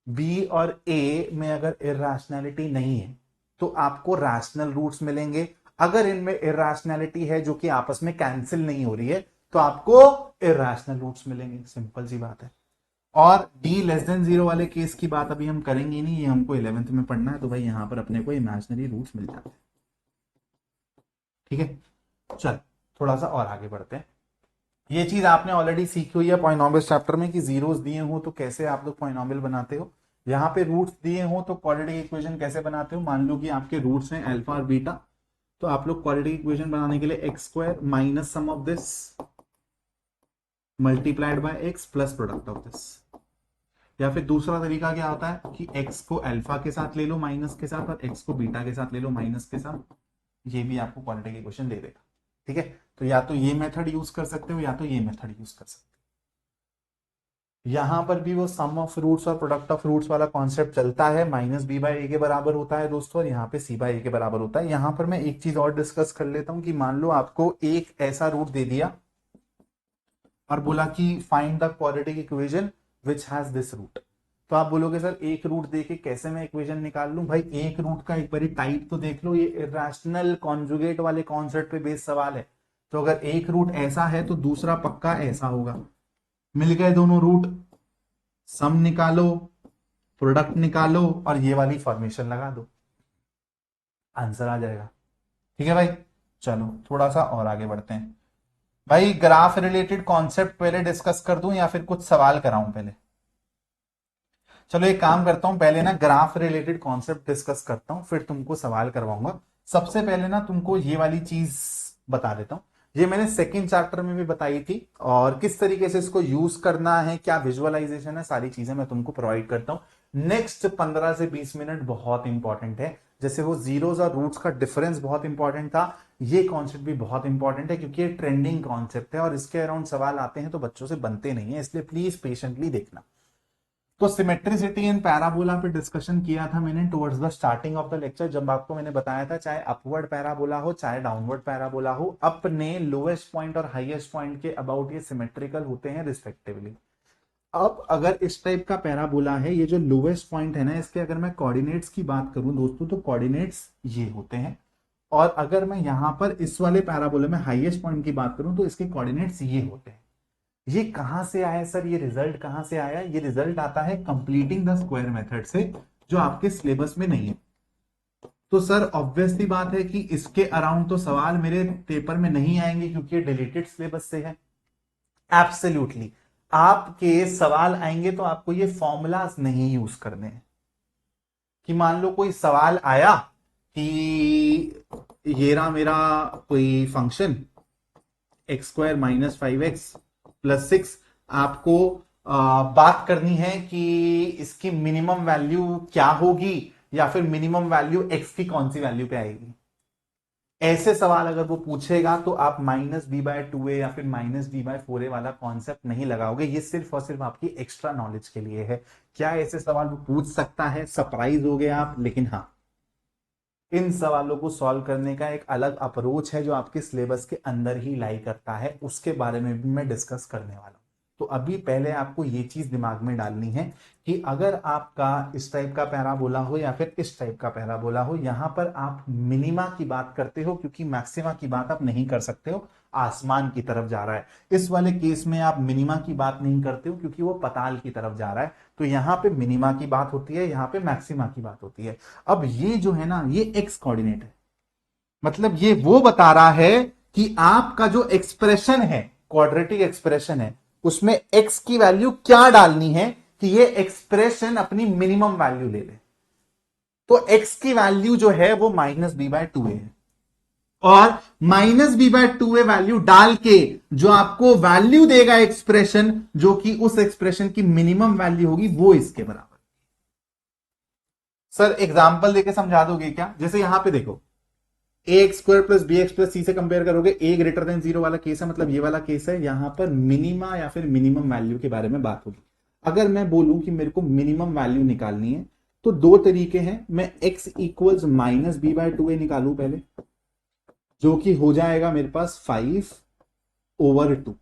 B और ए में अगर इरेशनैलिटी नहीं है तो आपको रैशनल रूट्स मिलेंगे, अगर इनमें इरेशनैलिटी है जो कि आपस में कैंसिल नहीं हो रही है तो आपको इरेशनल रूट्स मिलेंगे, सिंपल सी बात है। और d लेस देन जीरो वाले केस की बात अभी हम करेंगे नहीं, ये हमको 11th में पढ़ना है, तो भाई यहां पर अपने को इमेजिनरी रूट्स मिल जाते हैं। ठीक है, चल थोड़ा सा और आगे बढ़ते हैं। ये चीज आपने ऑलरेडी सीखी हुई है पॉइनॉमियल्स चैप्टर में कि जीरोस दिए हो तो कैसे आप लोग पॉइनॉमियल बनाते हो, यहाँ पे रूट्स दिए हो तो क्वाड्रेटिक इक्वेशन कैसे बनाते हो। मान लो कि आपके रूट्स हैं अल्फा और बीटा, तो आप लोग क्वाड्रेटिक इक्वेशन बनाने के लिए x square minus sum of this multiplied by x plus product of this. या फिर दूसरा तरीका क्या होता है कि x को अल्फा के साथ ले लो माइनस के साथ, और x को बीटा के साथ ले लो माइनस के साथ। ये भी आपको क्वाड्रेटिक इक्वेशन दे देगा। ठीक है, तो या तो ये मेथड यूज कर सकते हो या तो ये मेथड यूज कर सकते हो। यहां पर भी वो सम ऑफ रूट्स और प्रोडक्ट ऑफ रूट्स वाला कॉन्सेप्ट चलता है, माइनस बी बाई ए के बराबर होता है दोस्तों, और यहाँ पे सी बाई ए के बराबर होता है। यहां पर मैं एक चीज और डिस्कस कर लेता हूं कि मान लो आपको एक ऐसा रूट दे दिया और बोला कि find the quadratic equation which has this root. तो आप बोलोगे सर एक रूट देके कैसे मैं इक्वेशन निकाल लूं। भाई एक रूट का एक बारी टाइप तो देख लो, ये इरेशनल कॉन्जुगेट वाले कॉन्सेप्ट पे बेस्ड सवाल है। तो अगर एक रूट ऐसा है तो दूसरा पक्का ऐसा होगा। मिल गए दोनों रूट, सम निकालो, प्रोडक्ट निकालो और ये वाली फॉर्मेशन लगा दो, आंसर आ जाएगा। ठीक है भाई, चलो थोड़ा सा और आगे बढ़ते हैं। भाई ग्राफ रिलेटेड कॉन्सेप्ट पहले डिस्कस कर दूं या फिर कुछ सवाल कराऊं पहले। चलो एक काम करता हूं, पहले ना ग्राफ रिलेटेड कॉन्सेप्ट डिस्कस करता हूं फिर तुमको सवाल करवाऊंगा। सबसे पहले ना तुमको ये वाली चीज बता देता हूं, ये मैंने सेकंड चैप्टर में भी बताई थी, और किस तरीके से इसको यूज करना है, क्या विजुअलाइजेशन है, सारी चीजें मैं तुमको प्रोवाइड करता हूं। नेक्स्ट 15 से 20 मिनट बहुत इंपॉर्टेंट है। जैसे वो जीरोस और रूट्स का डिफरेंस बहुत इंपॉर्टेंट था, ये कॉन्सेप्ट भी बहुत इंपॉर्टेंट है क्योंकि ये ट्रेंडिंग कॉन्सेप्ट है और इसके अराउंड सवाल आते हैं तो बच्चों से बनते नहीं है, इसलिए प्लीज पेशेंटली देखना। तो सिमेट्रिसिटी इन पैराबोला पे डिस्कशन किया था मैंने towards the starting of the lecture, जब आपको मैंने बताया था चाहे अपवर्ड पैराबोला हो चाहे डाउनवर्ड पैराबोला हो, अपने लोएस्ट पॉइंट और हाईएस्ट पॉइंट के अबाउट ये सिमेट्रिकल होते हैं रिस्पेक्टिवली। अब अगर इस टाइप का पैराबोला है, ये जो लोएस्ट पॉइंट है ना, इसके अगर मैं कोऑर्डिनेट्स की बात करूं दोस्तों तो कोऑर्डिनेट्स ये होते हैं, और अगर मैं यहां पर इस वाले पैराबोला में हाईएस्ट पॉइंट की बात करूं तो इसके कोऑर्डिनेट्स ये होते हैं। ये कहां से आया सर, ये रिजल्ट कहां से आया? ये रिजल्ट आता है कंप्लीटिंग द स्क्वायर मेथड से, जो आपके सिलेबस में नहीं है। तो सर ऑब्वियसली बात है कि इसके अराउंड तो सवाल मेरे पेपर में नहीं आएंगे क्योंकि ये डिलीटेड सिलेबस से है। एब्सोल्युटली आपके सवाल आएंगे तो आपको ये फॉर्मूलाज नहीं यूज करने हैं। कि मान लो कोई सवाल आया कि ये रहा मेरा कोई function x square minus 5x plus 6, आपको बात करनी है कि इसकी मिनिमम वैल्यू क्या होगी या फिर मिनिमम वैल्यू x की कौन सी वैल्यू पे आएगी। ऐसे सवाल अगर वो पूछेगा तो आप माइनस बी बाय 2a या फिर माइनस बी बाय 4a वाला कॉन्सेप्ट नहीं लगाओगे। ये सिर्फ और सिर्फ आपकी एक्स्ट्रा नॉलेज के लिए है। क्या ऐसे सवाल वो पूछ सकता है? सरप्राइज हो गए आप, लेकिन हाँ इन सवालों को सॉल्व करने का एक अलग अप्रोच है जो आपके सिलेबस के अंदर ही लाई करता है, उसके बारे में भी मैं डिस्कस करने वाला हूं। तो अभी पहले आपको ये चीज दिमाग में डालनी है कि अगर आपका इस टाइप का पैराबोला हो या फिर इस टाइप का पैराबोला हो, यहां पर आप मिनिमा की बात करते हो क्योंकि मैक्सिमा की बात आप नहीं कर सकते हो, आसमान की तरफ जा रहा है। इस वाले केस में आप मिनिमा की बात नहीं करते हो क्योंकि वो पताल की तरफ जा रहा है। तो यहां पे मिनिमा की बात होती है, यहां पे मैक्सिमा की बात होती है। अब ये जो है ना, ये एक्स कोऑर्डिनेट है, मतलब ये वो बता रहा है कि आपका जो एक्सप्रेशन है, क्वाड्रेटिक एक्सप्रेशन है, उसमें एक्स की वैल्यू क्या डालनी है कि ये एक्सप्रेशन अपनी मिनिमम वैल्यू ले ले। तो एक्स की वैल्यू जो है वो माइनस बी बाय 2a है, और minus B by 2a value डाल के जो आपको वैल्यू देगा एक्सप्रेशन, जो कि उस एक्सप्रेशन की मिनिमम वैल्यू होगी, वो इसके बराबर। सर एग्जाम्पल देके समझा दोगे क्या? जैसे यहां पे देखो, a x square plus b x plus c से कंपेयर करोगे, ए ग्रेटर देन 0 वाला केस है, मतलब ये वाला केस है। यहां पर मिनिमा या फिर मिनिमम वैल्यू के बारे में बात होगी। अगर मैं बोलूं कि मेरे को मिनिमम वैल्यू निकालनी है तो दो तरीके हैं। मैं x equals minus B by 2a निकालू पहले, जो कि हो जाएगा मेरे पास 5/2।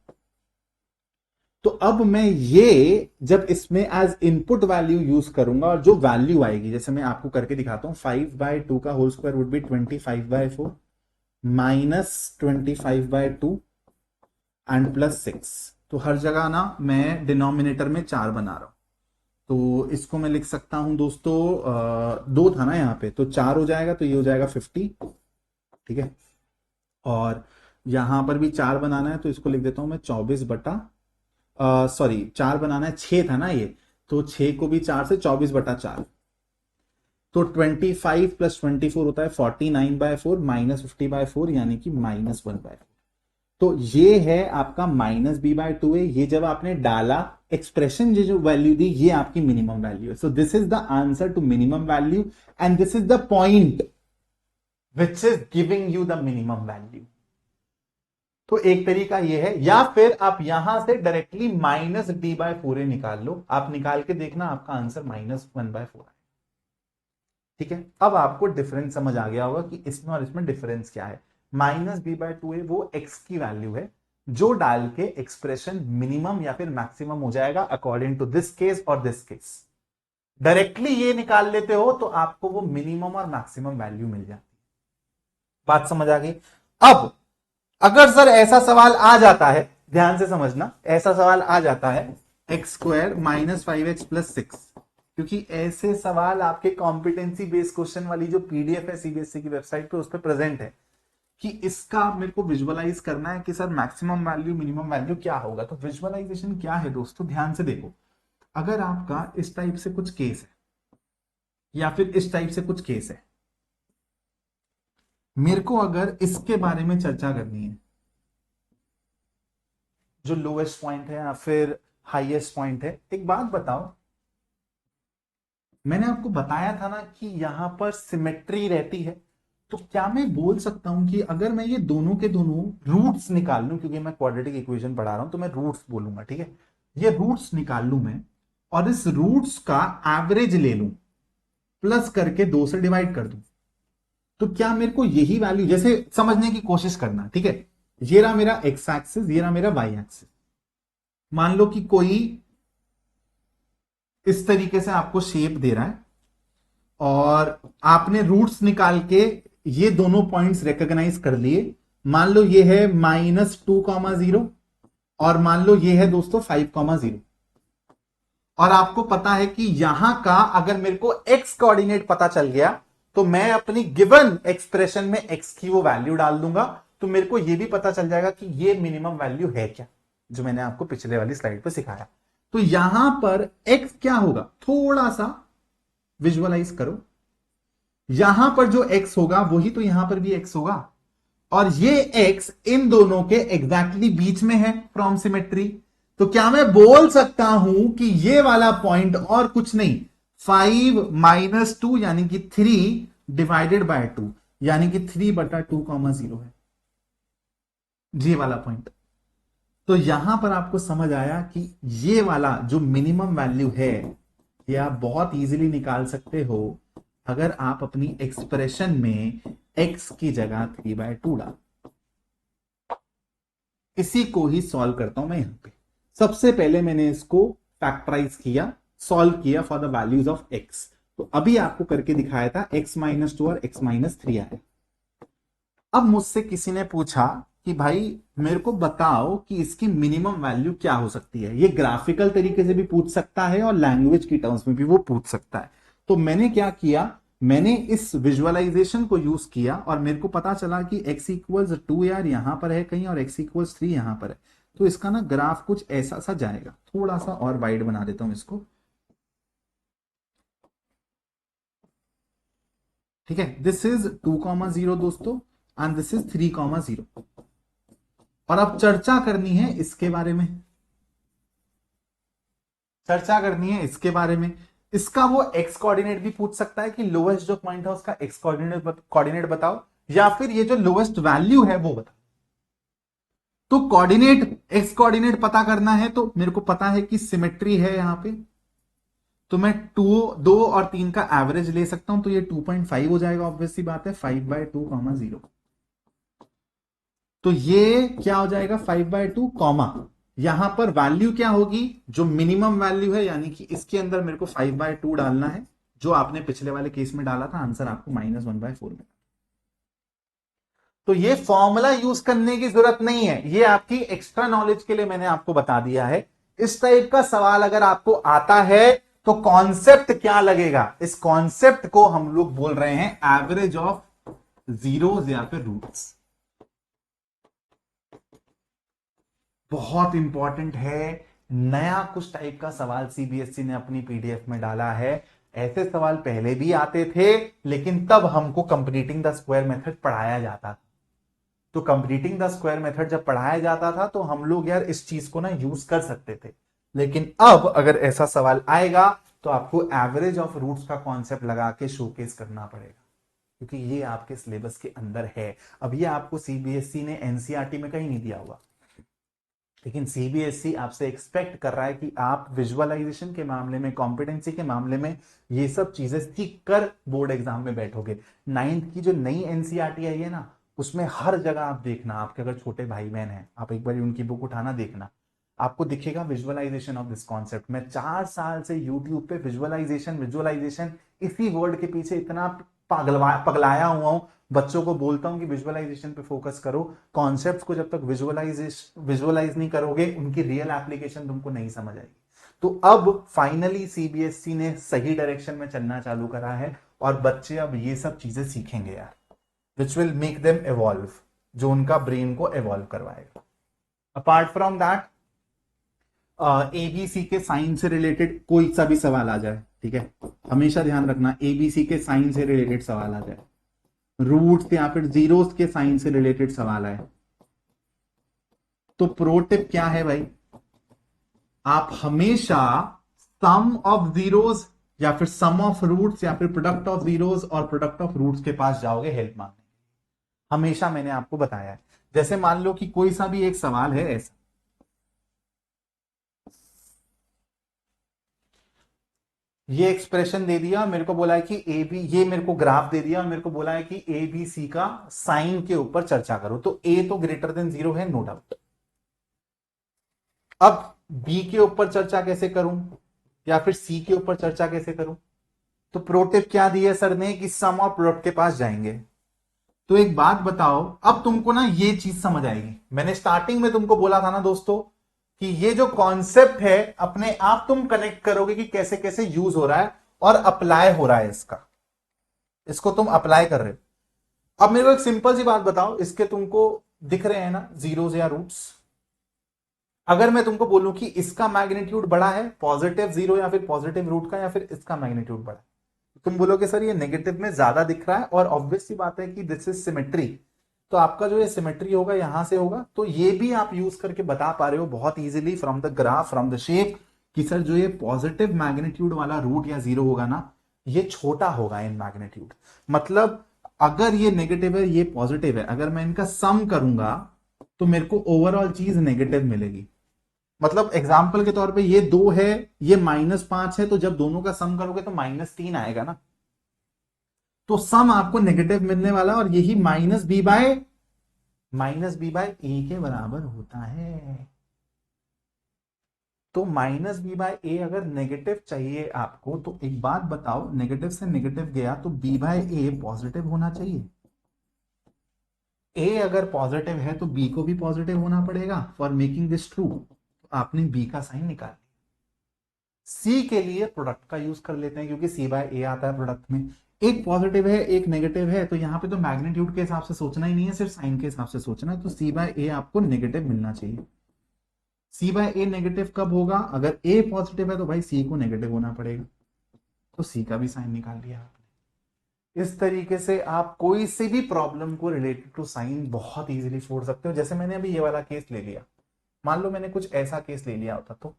तो अब मैं ये जब इसमें एज इनपुट वैल्यू यूज करूंगा और जो वैल्यू आएगी, जैसे मैं आपको करके दिखाता हूं, 5/2 का whole square would be 25/4 minus 25/2 and plus 6। तो हर जगह ना मैं डिनोमिनेटर में 4 बना रहा हूं, तो इसको मैं लिख सकता हूं दोस्तों, 2 था ना यहाँ पे, तो 4 हो जाएगा, तो ये हो जाएगा 50। ठीक है, और यहां पर भी 4 बनाना है तो इसको लिख देता हूं मैं 4 बनाना है, 6 था ना ये, तो 6 को भी 4 से 24/4, तो 25 प्लस 24 होता है 49/4 -50/4 यानी कि -1/4। तो ये है आपका -b/2 है। ये जब आपने डाला एक्सप्रेशन जो वैल्यू दी ये आपकी मिनिमम वैल्यू है। So this is the answer to minimum value and this is the point which is giving you the minimum value. तो एक तरीका ये है, या फिर आप यहां से डायरेक्टली -d/4 निकाल लो। आप निकाल के देखना आपका आंसर -1/4 है। ठीक है, अब आपको डिफरेंस समझ आ गया होगा कि इसमें और इसमें डिफरेंस क्या है। -b/2 वो x की वैल्यू है जो डाल के एक्सप्रेशन मिनिमम या फिर मैक्सिमम हो जाएगा अकॉर्डिंग टू दिस केस और दिस केस। डायरेक्टली ये निकाल लेते हो तो आपको वो मिनिमम और मैक्सिमम वैल्यू मिल जाती है। बात समझ आ गई। अब अगर सर ऐसा सवाल आ जाता है, ध्यान से समझना, ऐसा सवाल आ जाता है x² -5x + 6, क्योंकि ऐसे सवाल आपके कॉम्पिटेंसी बेस्ड क्वेश्चन वाली जो पीडीएफ है सीबीएसई की वेबसाइट पे उस पर प्रेजेंट है कि इसका मेरे को विजुअलाइज करना है कि sir maximum value minimum value क्या होगा। तो विजुअलाइजेशन क्या है दोस्तों, ध्यान से देखो। अगर आपका इस टाइप से कुछ केस है या फिर इस टाइप से कुछ केस है, मेरे को अगर इसके बारे में चर्चा करनी है, जो लोएस्ट पॉइंट है या फिर हाईएस्ट पॉइंट है, एक बात बताओ, मैंने आपको बताया था ना कि यहां पर सिमेट्री रहती है। तो क्या मैं बोल सकता हूं कि अगर मैं ये दोनों के दोनों रूट्स निकाल लूं, क्योंकि मैं क्वाड्रेटिक इक्वेशन पढ़ा रहा हूं तो मैं रूट्स बोलूंगा, ठीक है, ये रूट्स निकाल लूं मैं और इस रूट्स का एवरेज ले लूं, प्लस करके 2 से डिवाइड कर दूं, तो क्या मेरे को यही वैल्यू, जैसे समझने की कोशिश करना, ठीक है, ये रहा मेरा एक्स एक्सिस, ये रहा मेरा वाई एक्सिस। मान लो कि कोई इस तरीके से आपको शेप दे रहा है और आपने रूट्स निकाल के ये दोनों पॉइंट्स रिकॉग्नाइज कर लिए। मान लो ये है -2,0 और मान लो ये है दोस्तों 5,0, और आपको पता है कि यहां का अगर मेरे को एक्स कोऑर्डिनेट पता चल गया तो मैं अपनी गिवन एक्सप्रेशन में एक्स की वो वैल्यू डाल दूंगा, तो मेरे को ये भी पता चल जाएगा कि ये मिनिमम वैल्यू है क्या, जो मैंने आपको पिछले वाली स्लाइड पे सिखाया। तो यहां पर एक्स क्या होगा, थोड़ा सा विजुअलाइज करो, यहां पर जो x होगा वही तो यहां पर भी x होगा, और ये x इन दोनों के एग्जैक्टली बीच में है फ्रॉम सिमेट्री। तो क्या मैं बोल सकता हूं कि ये वाला पॉइंट और कुछ नहीं 5 - 2 यानी कि 3/2 यानी कि 3/2,0 है, ये वाला पॉइंट। तो यहां पर आपको समझ आया कि ये वाला जो मिनिमम वैल्यू है ये आप बहुत इजीली निकाल सकते हो अगर आप अपनी एक्सप्रेशन में x की जगह 3/2 डाल। इसी को ही सॉल्व करता हूं मैं यहां पे। सबसे पहले मैंने इसको फैक्टराइज किया, सॉल्व किया for the values of x। तो अभी आपको करके दिखाया था x - 2 और x - 3 आया। अब मुझसे किसी ने पूछा कि भाई मेरे को बताओ कि इसकी मिनिमम वैल्यू क्या हो सकती है। ये ग्राफिकल तरीके से भी पूछ सकता है और लैंग्वेज की टर्म्स में भी वो पूछ सकता है। तो मैंने क्या किया, मैंने इस विजुअलाइजेशन को यूज किया और मेरे को पता चला कि x = 2 यार यहां पर है कहीं और x = 3 यहां पर है। तो इसका ना ग्राफ कुछ ऐसा सा जाएगा, थोड़ा सा और वाइड बना देता हूं इसको, ठीक है। दिस इज 2,0 दोस्तों एंड दिस इज 3,0। और अब चर्चा करनी है इसके बारे में, चर्चा करनी है इसके बारे में। इसका वो एक्स कोऑर्डिनेट भी पूछ सकता है कि लोएस्ट जो पॉइंट है उसका एक्स कोऑर्डिनेट बताओ, या फिर ये जो लोएस्ट वैल्यू है वो बताओ। तो कोऑर्डिनेट एक्स कोऑर्डिनेट पता करना है तो मेरे को पता है कि सिमेट्री है यहां पे, तो मैं 2 और 3 का एवरेज ले सकता हूं, तो ये 2.5 हो जाएगा, ऑब्वियसली बात है 5/2, 0। तो ये क्या हो जाएगा 5/2, यहां पर वैल्यू क्या होगी, जो मिनिमम वैल्यू है, यानी कि इसके अंदर मेरे को 5/2 डालना है, जो आपने पिछले वाले केस में डाला था, आंसर आपको -1/4 में। तो ये फॉर्मूला यूज करने की जरूरत नहीं है, ये आपकी एक्स्ट्रा नॉलेज के लिए मैंने आपको बता दिया है। इस टाइप का सवाल अगर आपको आता है तो कॉन्सेप्ट क्या लगेगा, इस कॉन्सेप्ट को हम लोग बोल रहे हैं एवरेज ऑफ जीरोस या फिर रूट्स। बहुत इंपॉर्टेंट है, नया कुछ टाइप का सवाल सीबीएसई ने अपनी पीडीएफ में डाला है। ऐसे सवाल पहले भी आते थे, लेकिन तब हमको कंप्लीटिंग द स्क्वायर मेथड पढ़ाया जाता था। तो कंप्लीटिंग द स्क्वायर मेथड जब पढ़ाया जाता था तो हम लोग यार इस चीज को ना यूज कर सकते थे। लेकिन अब अगर ऐसा सवाल आएगा तो आपको एवरेज ऑफ रूट्स का कॉन्सेप्ट लगा के शोकेस करना पड़ेगा, क्योंकि ये आपके सिलेबस के अंदर है। अब ये आपको सीबीएसई ने एनसीईआरटी में कहीं नहीं दिया हुआ, लेकिन सीबीएसई आपसे एक्सपेक्ट कर रहा है कि आप विजुअलाइजेशन के मामले में, कॉम्पिटेंसी के मामले में ये सब चीजें सीख कर बोर्ड एग्जाम में बैठोगे। 9th की जो नई एनसीईआरटी आई है ना, उसमें हर जगह आप देखना, आपके अगर छोटे भाई बहन हैं, आप एक बार उनकी बुक उठाना देखना, आपको दिखेगा विजुअलाइजेशन ऑफ दिस कॉन्सेप्ट। मैं 4 साल से यूट्यूब पे विजुअलाइजेशन विजुअलाइजेशन इसी वर्ड के पीछे इतना पगलाया हुआ हूं, बच्चों को बोलता हूं कि विजुअलाइजेशन पे फोकस करो। कॉन्सेप्ट्स को जब तक विजुअलाइज नहीं करोगे, उनकी रियल एप्लीकेशन तुमको नहीं समझ आएगी। तो अब फाइनली सीबीएसई ने सही डायरेक्शन में चलना चालू करा है, और बच्चे अब ये सब चीजें सीखेंगे यार, which will make them evolve, जो उनका ब्रेन को एवॉल्व करवाएगा। अपार्ट फ्रॉम दैट, एबीसी के साइन से रिलेटेड कोई सा भी सवाल आ जाए, ठीक है, हमेशा ध्यान रखना, एबीसी के साइन से रिलेटेड सवाल आ जाए, रूट्स या फिर जीरोस के साइन से रिलेटेड सवाल आए, तो प्रो टिप क्या है भाई, आप हमेशा सम ऑफ जीरोस या फिर सम ऑफ रूट्स या फिर प्रोडक्ट ऑफ जीरोस और प्रोडक्ट ऑफ रूट्स के पास जाओगे हेल्प मांगने। हमेशा मैंने आपको बताया है। जैसे मान लो कि कोई सा भी एक सवाल है ऐसा, ये एक्सप्रेशन दे दिया और मेरे को बोला है कि ए बी, ये मेरे को ग्राफ दे दिया और मेरे को बोला है कि ए बी सी का साइन के ऊपर चर्चा करो, तो ए तो ग्रेटर देन 0 है, नो डाउट। अब बी के ऊपर चर्चा कैसे करूं, या फिर सी के ऊपर चर्चा कैसे करूं? तो प्रोटिप क्या दिया सर ने कि सम और प्रोडक्ट के पास जाएंगे। तो एक बात बताओ, अब तुमको ना ये चीज समझ आएगी। मैंने स्टार्टिंग में तुमको बोला था ना दोस्तों कि ये जो कॉन्सेप्ट है अपने आप तुम कनेक्ट करोगे कि कैसे कैसे यूज हो रहा है और अप्लाई हो रहा है इसका, इसको तुम अप्लाई कर रहे हो। अब मेरे को एक सिंपल सी बात बताओ, इसके तुमको दिख रहे हैं ना जीरोस या रूट्स? अगर मैं तुमको बोलूं कि इसका मैग्नीट्यूड बड़ा है पॉजिटिव 0 या फिर पॉजिटिव रूट का, या फिर इसका मैग्नीट्यूड बड़ा है, तुम बोलोगे सर ये नेगेटिव में ज्यादा दिख रहा है, और ऑब्वियस सी बात है कि दिस इज सिमेट्री, तो आपका जो ये सिमेट्री होगा यहां से होगा। तो ये भी आप यूज करके बता पा रहे हो बहुत easily from the graph, from the shape, कि सर जो ये पॉजिटिव मैग्नीट्यूड वाला रूट या जीरो होगा ना, ये छोटा होगा इन मैग्नीट्यूड। मतलब अगर ये नेगेटिव है, ये पॉजिटिव है, अगर मैं इनका सम करूंगा तो मेरे को ओवरऑल चीज नेगेटिव मिलेगी। मतलब एग्जाम्पल के तौर पे ये 2 है, ये -5 है, तो जब दोनों का सम करोगे तो -3 आएगा ना, तो सम आपको नेगेटिव मिलने वाला, और यही -b/a के बराबर होता है। तो -b/a अगर नेगेटिव चाहिए आपको, तो एक बात बताओ, नेगेटिव से नेगेटिव गया तो b/a पॉजिटिव होना चाहिए। a अगर पॉजिटिव है तो b को भी पॉजिटिव होना पड़ेगा फॉर मेकिंग दिस ट्रू। आपने b का साइन निकाल लिया। सी के लिए प्रोडक्ट का यूज कर लेते हैं, क्योंकि c/a आता है प्रोडक्ट में। एक पॉजिटिव है एक नेगेटिव है, तो यहां पे तो मैग्नीट्यूड के हिसाब से सोचना ही नहीं है, सिर्फ साइन के हिसाब से सोचना है। तो c/a आपको नेगेटिव मिलना चाहिए। c/a नेगेटिव कब होगा? अगर a पॉजिटिव है तो भाई c को नेगेटिव होना पड़ेगा, तो c का भी साइन निकाल लिया आपने। इस तरीके से आप कोई सी भी प्रॉब्लम को रिलेटेड टू साइन बहुत इजीली छोड़ सकते हो। जैसे मैंने अभी ये वाला केस ले लिया, मान लो मैंने कुछ ऐसा केस ले लिया होता, तो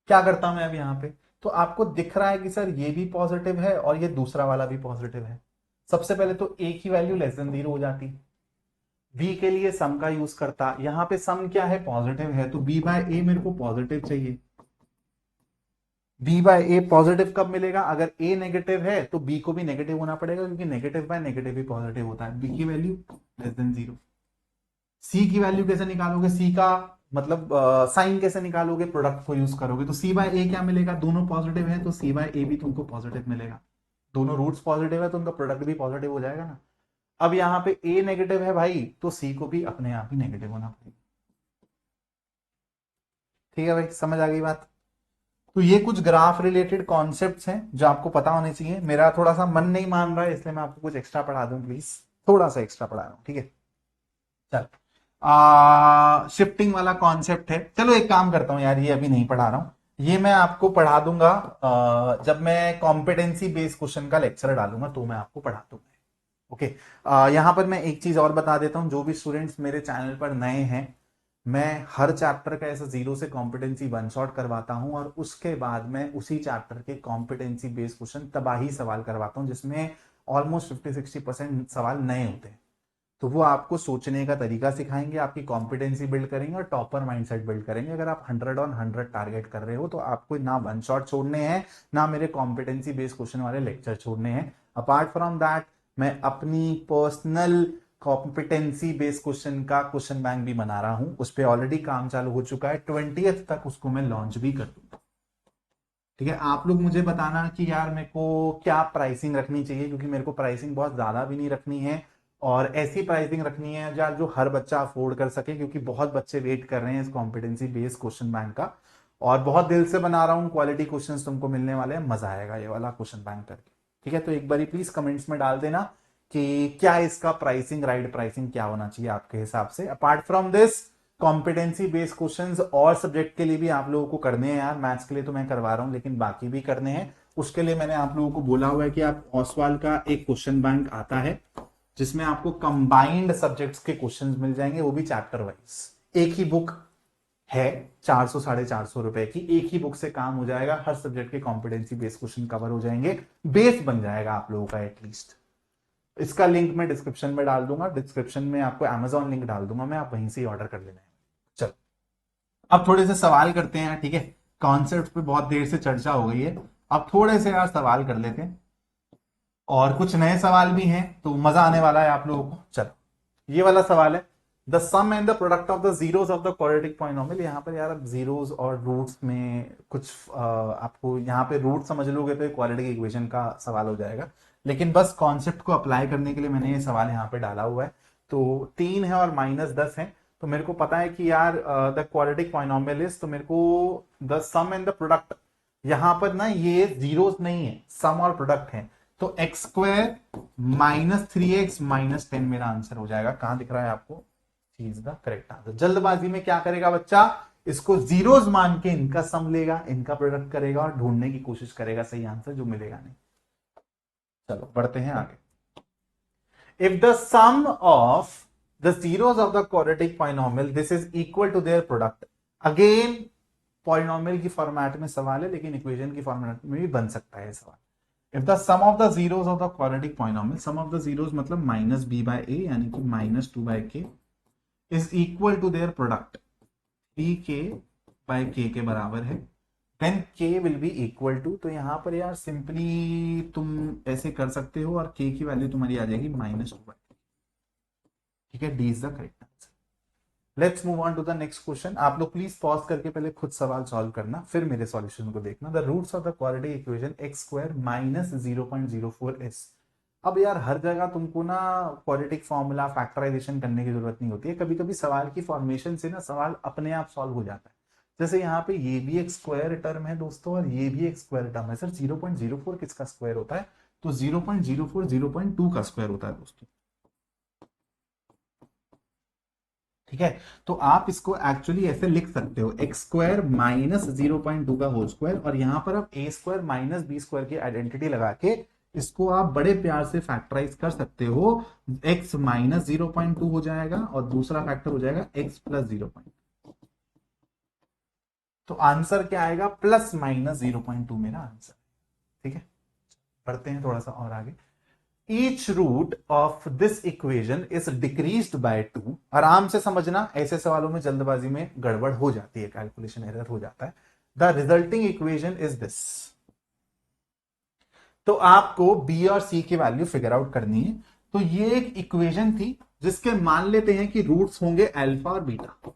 क्या करता मैं अब यहां पे? तो आपको दिख रहा है कि सर ये भी पॉजिटिव है और ये दूसरा वाला भी पॉजिटिव है। सबसे पहले तो ए की वैल्यू लेस देन 0 हो जाती, बी के लिए सम का यूज करता। यहां पे सम क्या है? पॉजिटिव है, तो b/a मेरे को पॉजिटिव चाहिए। b/a पॉजिटिव कब मिलेगा? अगर a नेगेटिव है तो b को भी नेगेटिव होना पड़ेगा, क्योंकि नेगेटिव बाय नेगेटिव भी पॉजिटिव होता है। b की वैल्यू लेस देन 0। सी की वैल्यू कैसे निकालोगे? सी का मतलब साइन कैसे निकालोगे? प्रोडक्ट को यूज करोगे। तो c/a क्या मिलेगा? दोनों पॉजिटिव है तो c/a भी तुमको पॉजिटिव मिलेगा। दोनों रूट्स पॉजिटिव है तो उनका प्रोडक्ट भी पॉजिटिव हो जाएगा ना। अब यहां पे a नेगेटिव है भाई, तो c को भी अपने आप ही नेगेटिव होना पड़ेगा। ठीक है भाई, समझ आ गई बात? तो ये कुछ ग्राफ रिलेटेड कॉन्सेप्ट्स हैं जो आपको पता होने चाहिए। मेरा थोड़ा सा मन नहीं मान रहा है, इसलिए मैं आपको कुछ एक्स्ट्रा पढ़ा दूं, प्लीज थोड़ा सा एक्स्ट्रा पढ़ा रहा हूं, ठीक है। चल, शिफ्टिंग वाला कॉन्सेप्ट है। चलो एक काम करता हूं यार, ये अभी नहीं पढ़ा रहा हूं, ये मैं आपको पढ़ा दूंगा जब मैं कॉम्पिटेंसी बेस्ड क्वेश्चन का लेक्चर डालूंगा तो मैं आपको पढ़ा दूंगा। ओके, यहां पर मैं एक चीज और बता देता हूं, जो भी स्टूडेंट्स मेरे चैनल पर नए हैं, मैं हर चैप्टर का ऐसा जीरो से कॉम्पिटेंसी वन शॉट करवाता हूं और उसके बाद मैं उसी चैप्टर के कॉम्पिटेंसी बेस्ड क्वेश्चन तबाही सवाल करवाता हूं, जिसमें ऑलमोस्ट 50-60% सवाल नए होते हैं। तो वो आपको सोचने का तरीका सिखाएंगे, आपकी कॉम्पिटेंसी बिल्ड करेंगे और टॉपर माइंडसेट बिल्ड करेंगे। अगर आप 100 ऑन 100 टारगेट कर रहे हो तो आपको ना वन शॉट छोड़ने हैं, ना मेरे कॉम्पिटेंसी बेस्ड क्वेश्चन वाले लेक्चर छोड़ने हैं। अपार्ट फ्रॉम दैट मैं अपनी पर्सनल कॉम्पिटेंसी बेस्ड क्वेश्चन का क्वेश्चन बैंक भी बना रहा हूं, उस पर ऑलरेडी काम चालू हो चुका है, 20th तक उसको मैं लॉन्च भी कर दूंगा। ठीक है, आप लोग मुझे बताना कि यार मेरे को क्या प्राइसिंग रखनी चाहिए, क्योंकि मेरे को प्राइसिंग बहुत ज्यादा भी नहीं रखनी है और ऐसी प्राइसिंग रखनी है यार जो हर बच्चा अफोर्ड कर सके, क्योंकि बहुत बच्चे वेट कर रहे हैं इस कॉम्पिटेंसी बेस्ड क्वेश्चन बैंक का। और बहुत दिल से बना रहा हूं, क्वालिटी क्वेश्चंस तुमको मिलने वाले हैं, मजा आएगा ये वाला क्वेश्चन बैंक करके। ठीक है, तो एक बार प्लीज कमेंट्स में डाल देना कि क्या इसका प्राइसिंग, राइट प्राइसिंग क्या होना चाहिए आपके हिसाब से। Apart from this competency based questions और सब्जेक्ट के लिए भी आप लोगों को करने हैं यार, मैथ्स के लिए तो मैं करवा रहा हूं लेकिन बाकी भी करने हैं। उसके लिए मैंने आप लोगों को बोला हुआ है कि आप ओसवाल का एक क्वेश्चन बैंक आता है जिसमें आपको कंबाइंड सब्जेक्ट्स के क्वेश्चंस मिल जाएंगे, वो भी चैप्टर वाइज। एक ही बुक है, 400-450 रुपए की, एक ही बुक से काम हो जाएगा, हर सब्जेक्ट के कॉम्पिटेंसी बेस्ड क्वेश्चन कवर हो जाएंगे, बेस बन जाएगा आप लोगों का एटलीस्ट। इसका लिंक मैं डिस्क्रिप्शन में डाल दूंगा, डिस्क्रिप्शन में आपको Amazon लिंक डाल दूंगा मैं, आप वहीं से ऑर्डर कर लेना है। चलो अब थोड़े से सवाल करते हैं, ठीक है। कॉन्सेप्ट पे बहुत देर से चर्चा हो गई है, अब थोड़े से यार सवाल कर लेते हैं और कुछ नए सवाल भी हैं तो मजा आने वाला है आप लोगों को। चलो ये वाला सवाल है, the sum and the product of the zeros of the quadratic polynomial. यहाँ पर यार जीरोस और रूट्स में कुछ आपको यहाँ पे रूट समझ लोगे तो क्वाड्रेटिक इक्वेशन का सवाल हो जाएगा, लेकिन बस कॉन्सेप्ट को अप्लाई करने के लिए मैंने ये सवाल यहाँ पे डाला हुआ है। तो 3 है और -10 है, तो मेरे को पता है कि यार द क्वाड्रेटिक पॉलिनोमियल इज, तो मेरे को the sum and the product, यहां पर ना ये जीरोस नहीं है, सम और प्रोडक्ट है, तो x² -3x -10 मेरा आंसर हो जाएगा। कहां दिख रहा है आपको? Is the correct answer. जल्दबाजी में क्या करेगा बच्चा, इसको जीरोस मान के इनका सम लेगा, इनका प्रोडक्ट करेगा और ढूंढने की कोशिश करेगा सही आंसर, जो मिलेगा नहीं। चलो बढ़ते हैं आगे। If the sum of the zeros of the quadratic polynomial this is equal to their product, again polynomial की फॉर्मेट में सवाल है लेकिन इक्वेशन की फॉर्मेट में भी बन सकता है सवाल। If the sum of the zeros of the quadratic polynomial, sum of the zeros मतलब -b/a यानी कि -2/k is equal to their product 3k/k के बराबर है, then k will be equal to, तो यहां पर यार सिंपली तुम ऐसे कर सकते हो और k की वैल्यू तुम्हारी आ जाएगी -2/k। ठीक है, D is the correct answer. Let's move on to the next question. आप लोग प्लीज पॉज करके पहले खुद सवाल सॉल्व करना, फिर मेरे सॉल्यूशन को देखना। The roots of the quadratic equation x² -0.04s। अब यार हर जगह तुमको ना क्वाड्रेटिक फॉर्मूला फैक्टराइजेशन करने की जरूरत नहीं होती है, कभी कभी सवाल की फॉर्मेशन से ना सवाल अपने आप सॉल्व हो जाता है। जैसे यहाँ पे ये भी एक स्क्वायर टर्म है दोस्तों और ये भी एक स्क्वायर टर्म है। सर 0.04 किसका स्क्वायर होता है? तो 0.04 0.2 का स्क्वायर होता है दोस्तों। ठीक है, तो आप इसको एक्चुअली ऐसे लिख सकते हो, x² -0.2 का होल स्क्वायर, और यहां पर आप a² -b² की आइडेंटिटी लगा के इसको आप बड़े प्यार से फैक्टराइज कर सकते हो। x -0.2 हो जाएगा और दूसरा फैक्टर हो जाएगा x + 0.2। तो आंसर क्या आएगा? +-0.2 मेरा आंसर। ठीक है, पढ़ते हैं थोड़ा सा और आगे। Each root of this equation is decreased by 2। आराम से समझना, ऐसे सवालों में जल्दबाजी में गड़बड़ हो जाती है, कैलकुलेशन एरर हो जाता है। The resulting equation is this। तो आपको b और c की वैल्यू फिगर आउट करनी है। तो ये एक इक्वेशन थी जिसके मान लेते हैं कि रूट्स होंगे अल्फा और बीटा।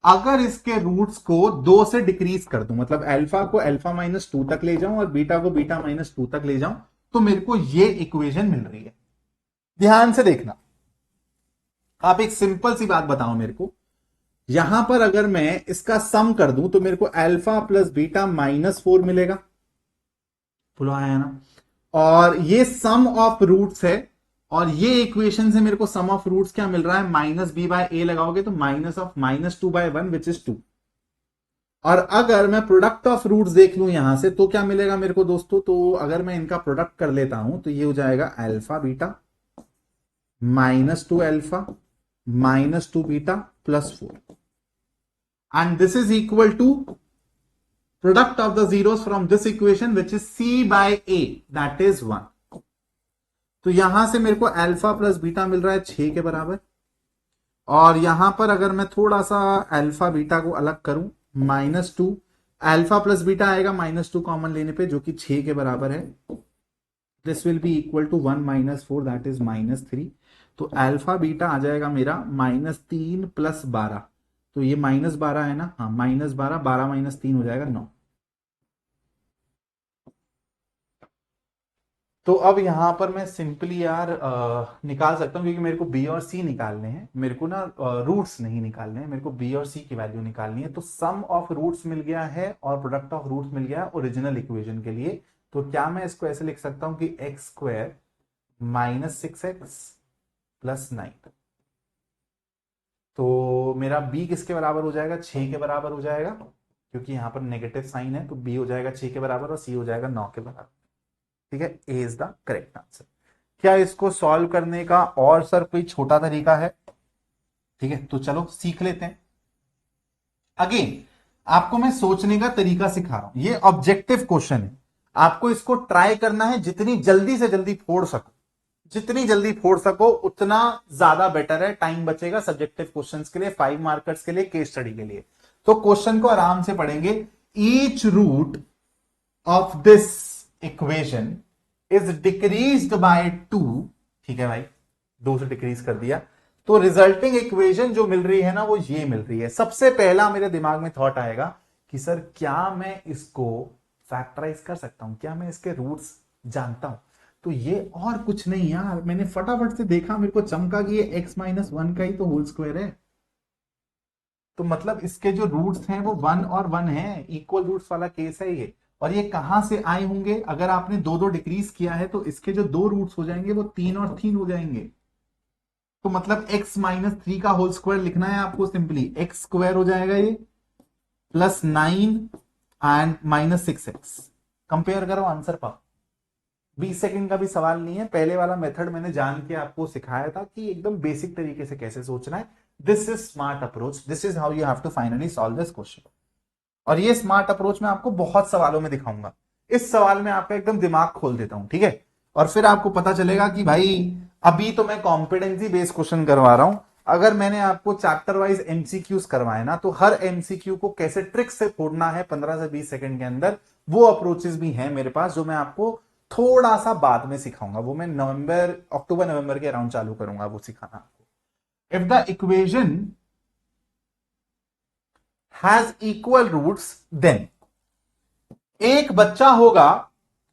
अगर इसके रूट्स को 2 से डिक्रीज कर दूं, मतलब अल्फा को अल्फा -2 तक ले जाऊं और बीटा को बीटा -2 तक ले जाऊं, तो मेरे को ये इक्वेशन मिल रही है। ध्यान से देखना, आप एक सिंपल सी बात बताओ मेरे को, यहां पर अगर मैं इसका सम कर दूं तो मेरे को अल्फा प्लस बीटा -4 मिलेगा, बोलो आया ना। और ये सम ऑफ रूट्स है, और ये इक्वेशन से मेरे को सम ऑफ रूट्स क्या मिल रहा है, -b/a लगाओगे तो -2/1 विच इज 2। और अगर मैं प्रोडक्ट ऑफ रूट्स देख लूं यहां से तो क्या मिलेगा मेरे को दोस्तों, तो अगर मैं इनका प्रोडक्ट कर लेता हूं तो ये हो जाएगा alpha beta -2 alpha -2 beta +4, and this is equal to product of the zeros from this equation which is c/a, that is 1। तो यहां से मेरे को अल्फा प्लस बीटा मिल रहा है 6 के बराबर, और यहां पर अगर मैं थोड़ा सा अल्फा बीटा को अलग करूं, -2 अल्फा प्लस बीटा आएगा, -2 कॉमन लेने पे जो कि 6 के बराबर है। This will be equal to 1 -4 that is -3। तो अल्फा बीटा आ जाएगा मेरा -3 + 12, तो ये -12 है ना, हाँ -12, 12 - 3 हो जाएगा 9। तो अब यहां पर मैं सिंपली यार निकाल सकता हूं, क्योंकि मेरे को बी और सी निकालने हैं, मेरे को ना रूट्स नहीं निकालने हैं, मेरे को बी और सी की वैल्यू निकालनी है। तो सम ऑफ रूट्स मिल गया है और प्रोडक्ट ऑफ रूट्स मिल गया ओरिजिनल इक्वेशन के लिए। तो क्या मैं इसको ऐसे लिख सकता हूं कि x² -6x + 9, तो मेरा b किसके बराबर हो जाएगा, 6 के बराबर हो जाएगा, क्योंकि यहां पर नेगेटिव साइन है, तो b हो जाएगा 6 के बराबर और c हो जाएगा 9 के बराबर। ठीक है, ए इज द करेक्ट आंसर। क्या इसको सॉल्व करने का और सर कोई छोटा तरीका है? ठीक है, तो चलो सीख लेते हैं। अगेन आपको मैं सोचने का तरीका सिखा रहा हूं, ये ऑब्जेक्टिव क्वेश्चन है, आपको इसको ट्राई करना है जितनी जल्दी से जल्दी फोड़ सको, जितनी जल्दी फोड़ सको उतना ज्यादा बेटर है, टाइम बचेगा सब्जेक्टिव क्वेश्चंस के लिए, 5 मार्कर्स के लिए, केस स्टडी के लिए। तो क्वेश्चन को आराम से पढ़ेंगे। Each root of this equation is decreased by 2। ठीक है भाई, 2 से डिक्रीज कर दिया, तो रिजल्टिंग इक्वेशन जो मिल रही है ना वो ये मिल रही है। सबसे पहला मेरे दिमाग में थॉट आएगा कि सर क्या मैं इसको फैक्टराइज कर सकता हूं, क्या मैं इसके रूट्स जानता हूं? तो ये और कुछ नहीं यार, मैंने फटाफट से देखा, मेरे को चमका कि ये x-1 का ही तो होल स्क्वायर है। तो मतलब इसके जो रूट्स हैं वो 1 और 1 है, इक्वल रूट्स वाला केस है ये। और ये कहां से आए होंगे, अगर आपने 2 डिक्रीज किया है तो इसके जो 2 रूट्स हो जाएंगे वो 3 और 3 हो जाएंगे। तो मतलब x-3 का होल स्क्वायर लिखना है आपको, सिंपली x² हो जाएगा ये +9 एंड -6x। कंपेयर करो, आंसर पाओ। 20 सेकंड का भी सवाल नहीं है, पहले वाला मेथड मैंने जान के आपको सिखाया था कि एकदम बेसिक तरीके से कैसे सोचना है। This is smart approach, this is how you have to finally solve this question. और ये स्मार्ट अप्रोच मैं आपको बहुत सवालों में दिखाऊंगा। इस सवाल में आपका एकदम दिमाग खोल देता हूं, ठीक है, और फिर आपको पता चलेगा कि भाई अभी तो मैं कॉम्पिटेंसी बेस्ड क्वेश्चन करवा रहा हूं, अगर मैंने आपको चैप्टर वाइज एमसीक्यूज करवाए ना, तो हर एमसीक्यू को कैसे ट्रिक से फोड़ना है 15 से 20 सेकंड के अंदर, वो अप्रोचेस भी हैं मेरे पास, जो मैं आपको थोड़ा सा बाद में सिखाऊंगा। वो मैं अक्टूबर नवंबर के अराउंड चालू करूंगा वो सिखाना आपको। If the equation has equal roots, then एक बच्चा होगा,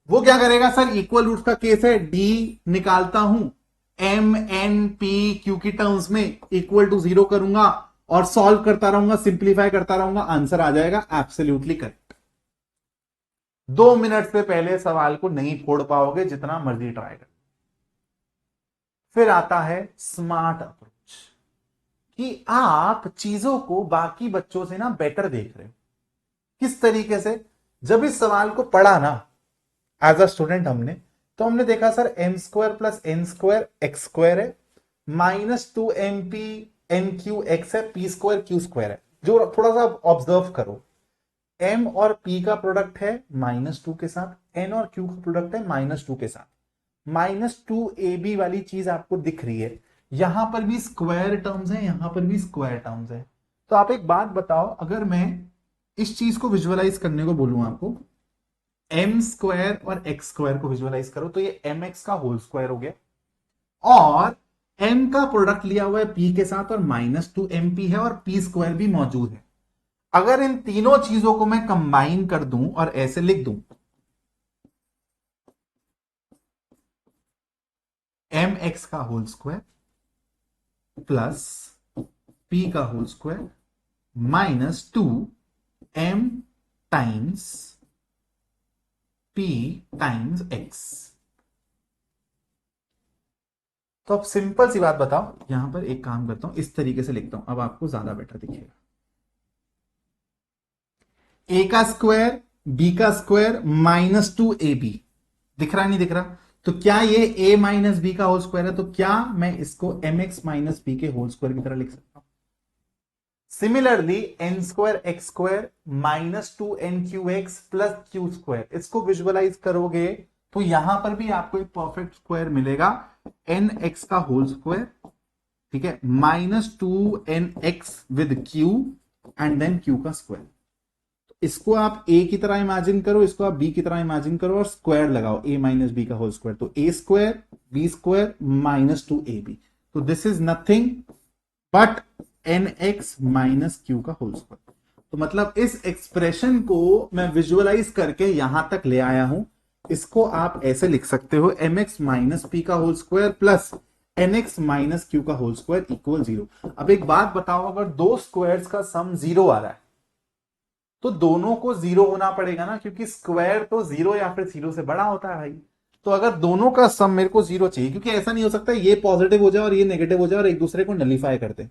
वो क्या करेगा, सर इक्वल रूट्स का केस है, डी निकालता हूं, एम एन पी क्यू की टर्म्स में इक्वल टू 0 करूंगा और सॉल्व करता रहूंगा, सिंप्लीफाई करता रहूंगा, आंसर आ जाएगा एब्सोल्युटली करेक्ट। 2 मिनट से पहले सवाल को नहीं फोड़ पाओगे जितना मर्जी ट्राई कर। फिर आता है स्मार्ट अप्रोच, कि आप चीजों को बाकी बच्चों से ना बेटर देख रहे हो। किस तरीके से? जब इस सवाल को पढ़ा ना एज अ स्टूडेंट हमने, तो हमने देखा सर m² + n² x² है, -2mp(n)q(x) है, p² q² है। जो थोड़ा सा ऑब्जर्व करो, m और p का प्रोडक्ट है -2 के साथ, n और q का प्रोडक्ट है -2 के साथ, -2ab वाली चीज आपको दिख रही है, यहां पर भी स्क्वायर टर्म्स है, यहां पर भी स्क्वायर टर्म्स है। तो आप एक बात बताओ, अगर मैं इस चीज को विजुअलाइज करने को बोलूं आपको, m² और x² को विजुअलाइज करो, तो ये mx का होल स्क्वायर हो गया, और m का प्रोडक्ट लिया हुआ है p के साथ, और -2mp है, और p² भी मौजूद है। अगर इन तीनों चीजों को मैं कंबाइन कर दूं और ऐसे लिख दूं, mx का होल स्क्वायर प्लस p का whole square minus 2m times p times x। तो अब सिंपल सी बात बताओ, यहां पर एक काम करता हूं, इस तरीके से लिखता हूं, अब आपको ज्यादा बेटर दिखेगा। ए का स्क्वायर बी का स्क्वायर माइनस 2ab, दिख रहा नहीं दिख रहा? तो क्या ये a माइनस बी का होल स्क्वायर है? तो क्या मैं इसको mx माइनस बी के होल स्क्वायर की तरह लिख सकता हूं? Similarly N square X square minus 2n³ plus Q square, इसको विजुअलाइज करोगे तो यहां पर भी आपको एक परफेक्ट स्क्वायर मिलेगा, एन एक्स का होल स्क्वायर, ठीक है, minus 2n x with q and then q का स्क्वायर। इसको आप a की तरह इमेजिन करो, इसको आप b की तरह इमेजिन करो और स्क्वायर लगाओ a माइनस बी का होल स्क्वायर, तो a square b square minus 2ab। तो this is nothing but nx minus q का होल स्क्वायर। तो मतलब इस एक्सप्रेशन को मैं विजुअलाइज करके यहां तक ले आया हूं। इसको आप ऐसे लिख सकते हो, mx माइनस p का whole square plus nx minus q का होल स्क्वायर इक्वल 0। अब एक बात बताओ, अगर दो स्क्वायर्स का सम 0 आ रहा है तो दोनों को 0 होना पड़ेगा ना, क्योंकि स्क्वायर तो 0 या फिर 0 से बड़ा होता है भाई। तो अगर दोनों का सम मेरे को 0 चाहिए, क्योंकि ऐसा नहीं हो सकता ये पॉजिटिव हो जाए और ये नेगेटिव हो जाए और एक दूसरे को नलीफाई कर दे,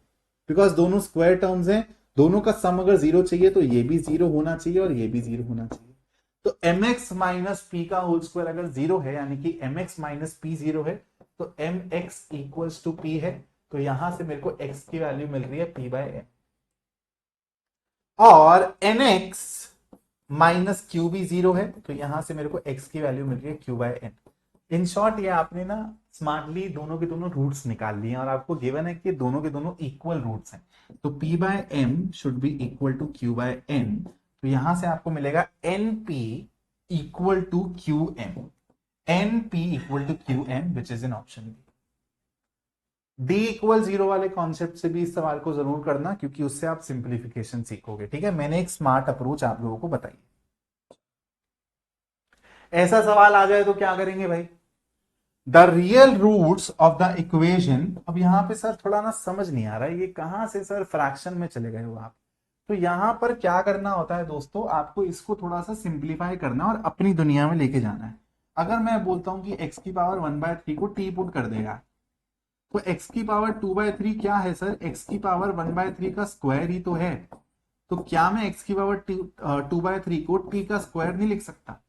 बिकॉज दोनों स्क्वायर टर्म्स हैं, दोनों का सम अगर 0 चाहिए तो ये भी 0 होना चाहिए और ये भी 0 होना चाहिए। तो mx माइनस पी का होल स्क्वायर अगर 0 है, यानी कि mx माइनस पी 0 है, तो mx इक्वल्स टू p है। तो यहां से मेरे को x की वैल्यू मिल रही है p बाय m, और nx माइनस क्यू भी 0 है, तो यहां से मेरे को x की वैल्यू मिल रही है q by n। In short ये आपने ना स्मार्टली दोनों के दोनों रूट्स निकाल लिए और आपको गिवन है कि दोनों के दोनों इक्वल रूट्स हैं, तो p by m should be equal to q by n। तो यहां से आपको मिलेगा np equal to qm, np equal to qm which is in option B. D equal 0 वाले कॉन्सेप्ट से भी इस सवाल को जरूर करना, क्योंकि उससे आप सिंप्लीफिकेशन सीखोगे, ठीक है। मैंने एक स्मार्ट अप्रोच आप लोगों को बताई। ऐसा सवाल आ जाए तो क्या करेंगे भाई? The real roots of the equation. अब यहां पे सर थोड़ा ना समझ नहीं आ रहा है, ये कहां से सर फ्रैक्शन में चले गए हो आप? तो यहां पर क्या करना होता है दोस्तों, आपको इसको थोड़ा सा सिंप्लीफाई करना और अपनी दुनिया में लेके जाना है। अगर मैं बोलता हूं कि x की पावर 1/3 को t पुट कर देगा, तो x की पावर 2/3 क्या है सर? x की पावर 1/3 का स्क्वायर ही तो है। तो क्या मैं x की पावर 2/3 को t का स्क्वायर नहीं लिख सकता?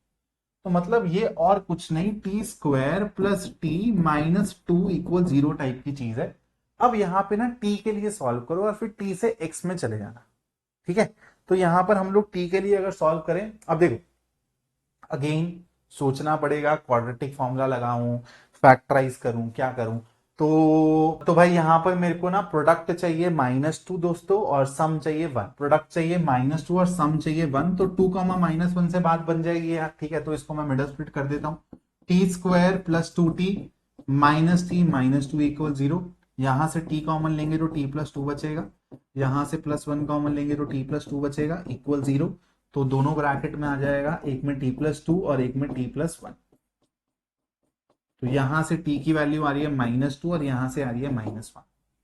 तो मतलब ये और कुछ नहीं, T square plus T minus 2 equal 0 type की चीज है। अब यहां पे ना टी के लिए सॉल्व करो और फिर टी से एक्स में चले जाना, ठीक है। तो यहां पर हम लोग टी के लिए अगर सॉल्व करें, अब देखो अगेन सोचना पड़ेगा, क्वाड्रेटिक फॉर्मूला लगाऊं, फैक्टराइज करूं, क्या करूं? तो भाई यहां पर मेरे को ना प्रोडक्ट चाहिए -2 दोस्तों, और सम चाहिए 1। प्रोडक्ट चाहिए -2 और सम चाहिए 1, तो 2 कॉमा -1 से बात बन जाएगी यार, ठीक है। तो इसको मैं मिडल स्प्लिट कर देता हूं, T square plus 2t minus T minus 2 equal 0। यहां से t कॉमन लेंगे तो t प्लस 2 बचेगा, यहां से +1 कॉमन लेंगे तो t प्लस 2 बचेगा इक्वल 0। तो दोनों ब्रैकेट में आ जाएगा, एक में t प्लस 2 और एक में t प्लस 1। तो यहां से t की वैल्यू आ रही है -2 और यहां से आ रही है -1,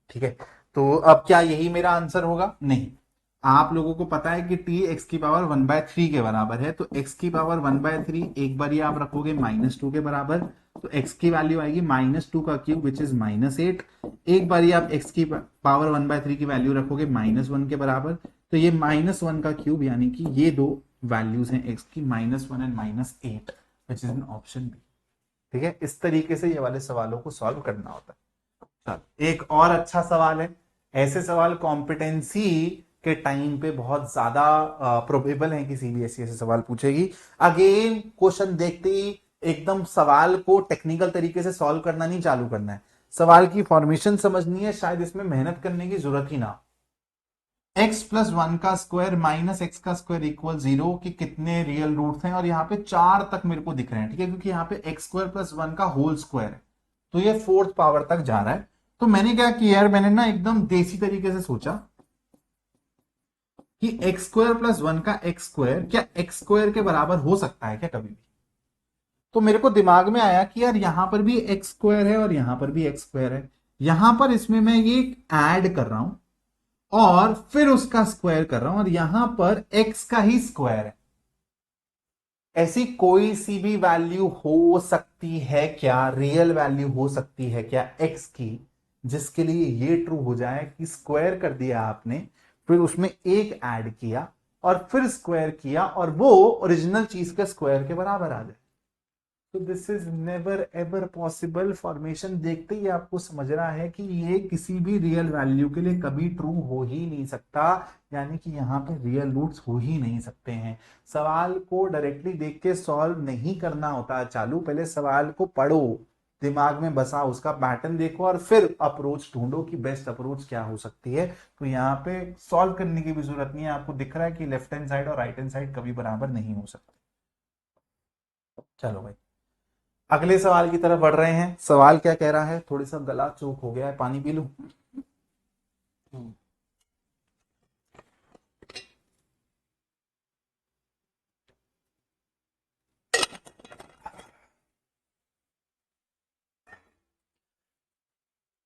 ठीक है। तो अब क्या यही मेरा आंसर होगा? नहीं, आप लोगों को पता है कि t x की पावर 1/3 के बराबर है, तो x की पावर 1/3 एक बार आप रखोगे -2 के बराबर, तो x की वैल्यू आएगी -2 का क्यूब विच इज -8। एक बार आप x की पावर 1/3 की वैल्यू रखोगे -1 के बराबर, तो ये -1 का क्यूब, यानी कि ये दो वैल्यूज हैं x की, -1 and -8 which is in option B, ठीक है। इस तरीके से ये वाले सवालों को सॉल्व करना होता है। एक और अच्छा सवाल है, ऐसे सवाल कॉम्पिटेंसी के टाइम पे बहुत ज्यादा प्रोबेबल है कि सीबीएसई ऐसे सवाल पूछेगी। अगेन क्वेश्चन देखते ही एकदम सवाल को टेक्निकल तरीके से सॉल्व करना नहीं चालू करना है, सवाल की फॉर्मेशन समझनी है, शायद इसमें मेहनत करने की जरूरत ही ना। x प्लस 1 का स्क्वायर माइनस एक्स का स्क्वायर इक्वल 0 के कितने रियल रूट्स हैं? और यहाँ पे 4 तक मेरे को दिख रहे हैं, ठीक है, क्योंकि यहाँ पे एक्स स्क्वायर प्लस 1 का होल स्क्वायर है, तो ये 4th पावर तक जा रहा है। तो मैंने क्या किया यार, मैंने ना एकदम देसी तरीके से सोचा कि एक्स स्क्वायर प्लस 1 का एक्स स्क्वायर क्या एक्स स्क्वायर के बराबर हो सकता है क्या कभी भी? तो मेरे को दिमाग में आया कि यार यहां पर भी एक्स स्क्वायर है और यहां पर भी एक्स स्क्वायर है, यहां पर इसमें मैं ये ऐड कर रहा हूं और फिर उसका स्क्वायर कर रहा हूं और यहां पर x का ही स्क्वायर है। ऐसी कोई सी भी वैल्यू हो सकती है क्या, रियल वैल्यू हो सकती है क्या x की, जिसके लिए ये ट्रू हो जाए कि स्क्वायर कर दिया आपने, फिर उसमें एक ऐड किया और फिर स्क्वायर किया और वो ओरिजिनल चीज के स्क्वायर के बराबर आ जाए। तो this is never ever possible. Formation देखते ही आपको समझ रहा है कि ये किसी भी रियल वैल्यू के लिए कभी ट्रू हो ही नहीं सकता, यानी कि यहाँ पे रियल रूट्स हो ही नहीं सकते हैं। सवाल को डायरेक्टली देख के सॉल्व नहीं करना होता चालू, पहले सवाल को पढ़ो, दिमाग में बसा, उसका पैटर्न देखो और फिर अप्रोच ढूंढो कि बेस्ट अप्रोच क्या हो सकती है। तो यहाँ पे सॉल्व करने की भी जरूरत नहीं है, आपको दिख रहा है कि लेफ्ट हैंड साइड और राइट हैंड साइड कभी बराबर नहीं हो सकते। चलो भाई अगले सवाल की तरफ बढ़ रहे हैं। सवाल क्या कह रहा है, थोड़ी सा गला चूक हो गया है, पानी पी लूं।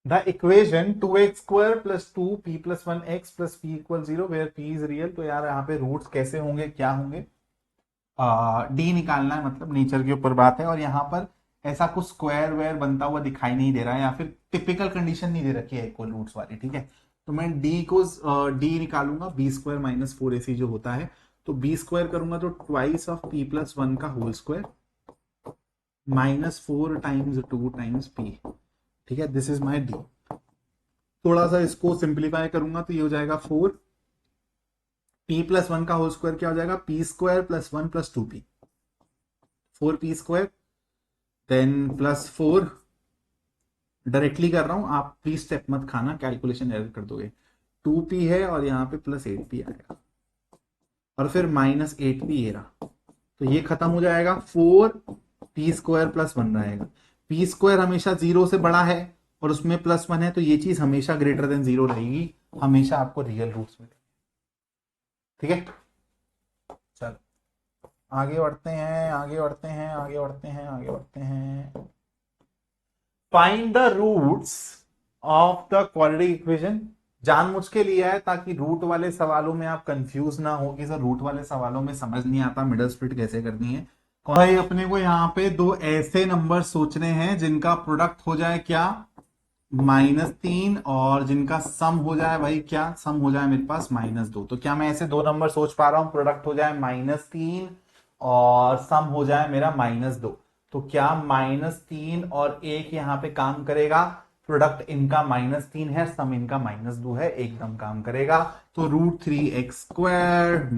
The equation 2x² + 2p + 1x + p = 0 where p is real. तो यार यहाँ पे रूट्स कैसे होंगे, क्या होंगे, डी निकालना है, मतलब नेचर के ऊपर बात है। और यहाँ पर ऐसा कुछ स्क्वायर वेयर बनता हुआ दिखाई नहीं दे रहा है, या फिर टिपिकल कंडीशन नहीं दे रखी है इक्वल रूट्स वाली, ठीक है। तो मैं डी को डी निकालूंगा, b² - 4ac जो होता है। तो b² करूंगा तो ट्वाइस ऑफ p + 1 का होल स्क्वायर -4 × 2 × p, ठीक है। This is my D. थोड़ा सा इसको सिंप्लीफाई करूंगा तो ये हो जाएगा 4, p + 1 का होल स्क्वायर क्या हो जाएगा, p² + 1 + 2p, 4p², then +4, directly कर रहा हूं, आप प्लीज स्टेप मत खाना, कैलकुलेशन एरर कर दोगे। 2p है और यहाँ पे +8p आएगा और फिर -8p ये रहा। तो ये खत्म हो जाएगा, 4p² + 1 रहेगा। p² हमेशा 0 से बड़ा है और उसमें +1 है, तो ये चीज हमेशा ग्रेटर देन 0 रहेगी, हमेशा आपको रियल रूट्स मिलेंगे, ठीक है। चलो आगे बढ़ते हैं, आगे बढ़ते हैं, आगे बढ़ते हैं, आगे बढ़ते हैं। Find the roots of the quadratic equation. जानबूझ के लिया है ताकि रूट वाले सवालों में आप कंफ्यूज ना हो कि सर रूट वाले सवालों में समझ नहीं आता मिडल स्प्लिट कैसे करनी है। भाई अपने को यहाँ पे दो ऐसे नंबर सोचने हैं जिनका प्रोडक्ट हो जाए क्या, -3, और जिनका सम हो जाए भाई क्या, सम हो जाए मेरे पास -2। तो क्या मैं ऐसे दो नंबर सोच पा रहा हूं, प्रोडक्ट हो जाए -3 और सम हो जाए मेरा -2। तो क्या -3 और 1 यहां पे काम करेगा, प्रोडक्ट इनका -3 है, सम इनका -2 है, एकदम काम करेगा। तो √3x² -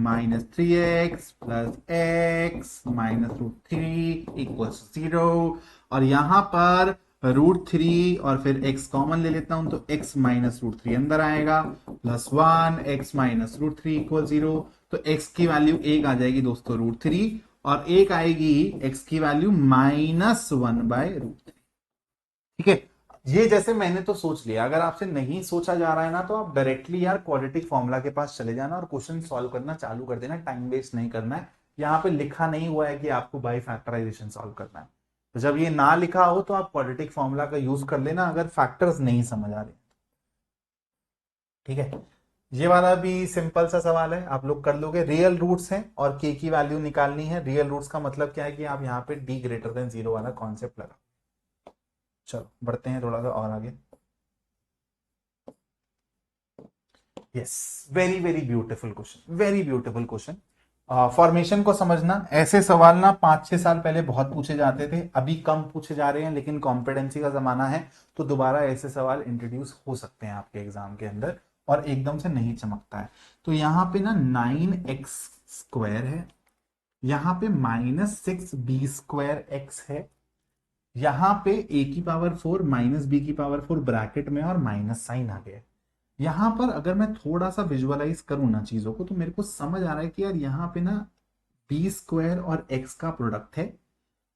3x + x -√3 = 0। और यहां पर √3 और फिर x कॉमन ले लेता हूं तो x -√3 अंदर आएगा, +1 x -√3 = 0। तो x की वैल्यू 1 आ जाएगी दोस्तों √3 और 1 आएगी x की वैल्यू -1/√3, ठीक है। ये जैसे मैंने तो सोच लिया, अगर आपसे नहीं सोचा जा रहा है ना तो आप डायरेक्टली यार क्वाड्रेटिक फॉर्मूला के पास चले जाना और क्वेश्चन सॉल्व करना चालू कर देना, टाइम वेस्ट नहीं करना है। यहाँ पे लिखा नहीं हुआ है कि आपको बाई फैक्टराइजेशन सॉल्व करना है। तो जब ये ना लिखा हो तो आप क्वाड्रेटिक फॉर्मूला का यूज कर लेना अगर फैक्टर्स नहीं समझ आ रहे, ठीक है। ये वाला भी सिंपल सा सवाल है, आप लोग कर लोगे। रियल रूट्स हैं और के की वैल्यू निकालनी है। रियल रूट्स का मतलब क्या है कि आप यहाँ पे d > 0 वाला कॉन्सेप्ट लगा। चलो बढ़ते हैं थोड़ा सा और आगे। Yes, very very beautiful question, very beautiful question. Formation को समझना, ऐसे सवाल ना 5-6 साल पहले बहुत पूछे जाते थे, अभी कम पूछे जा रहे हैं, लेकिन कॉम्पिटेंसी का जमाना है तो दोबारा ऐसे सवाल इंट्रोड्यूस हो सकते हैं आपके एग्जाम के अंदर और एकदम से नहीं चमकता है। तो यहाँ पे ना 9x² है, यहाँ पे -6b² है, यहाँ पे a⁴ -b⁴ ब्रैकेट में और माइनस साइन आ गया। यहां पर अगर मैं थोड़ा सा विजुअलाइज करूं ना चीजों को तो मेरे को समझ आ रहा है कि यार यहाँ पे ना b² और x का प्रोडक्ट है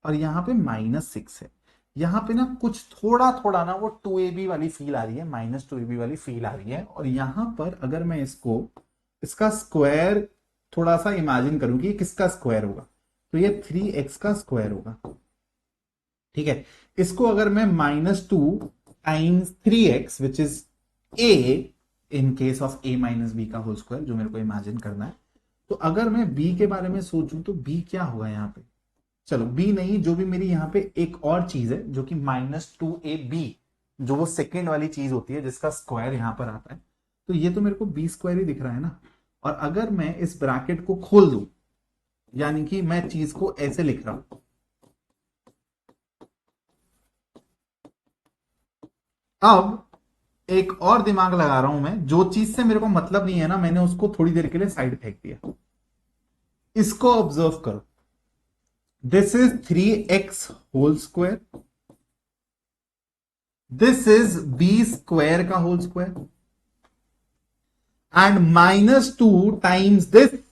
और यहाँ पे -6 है। यहाँ पे ना कुछ थोड़ा थोड़ा ना वो 2ab वाली फील आ रही है, -2ab वाली फील आ रही है। और यहाँ पर अगर मैं इसका स्क्वायर थोड़ा सा इमेजिन करूं कि किसका स्क्वायर होगा, तो ये 3x का स्क्वायर होगा, ठीक है। इसको अगर मैं -2 × 3x which is a in case of a minus B का होल स्क्वायर, जो मेरे को इमेजिन करना है। तो अगर मैं b के बारे में सोचूं तो b क्या होगा यहाँ पे, चलो b नहीं, जो भी मेरी यहाँ पे एक और चीज है जो कि -2ab, जो वो सेकेंड वाली चीज होती है जिसका स्क्वायर यहां पर आता है, तो ये तो मेरे को बी स्क्वायर ही दिख रहा है ना। और अगर मैं इस ब्रैकेट को खोल दूं, यानी कि मैं चीज को ऐसे लिख रहा हूं, अब एक और दिमाग लगा रहा हूं मैं, जो चीज से मेरे को मतलब नहीं है ना, मैंने उसको थोड़ी देर के लिए साइड फेंक दिया। इसको ऑब्जर्व करो, this is 3x whole square, this is b square का whole square, and -2 times this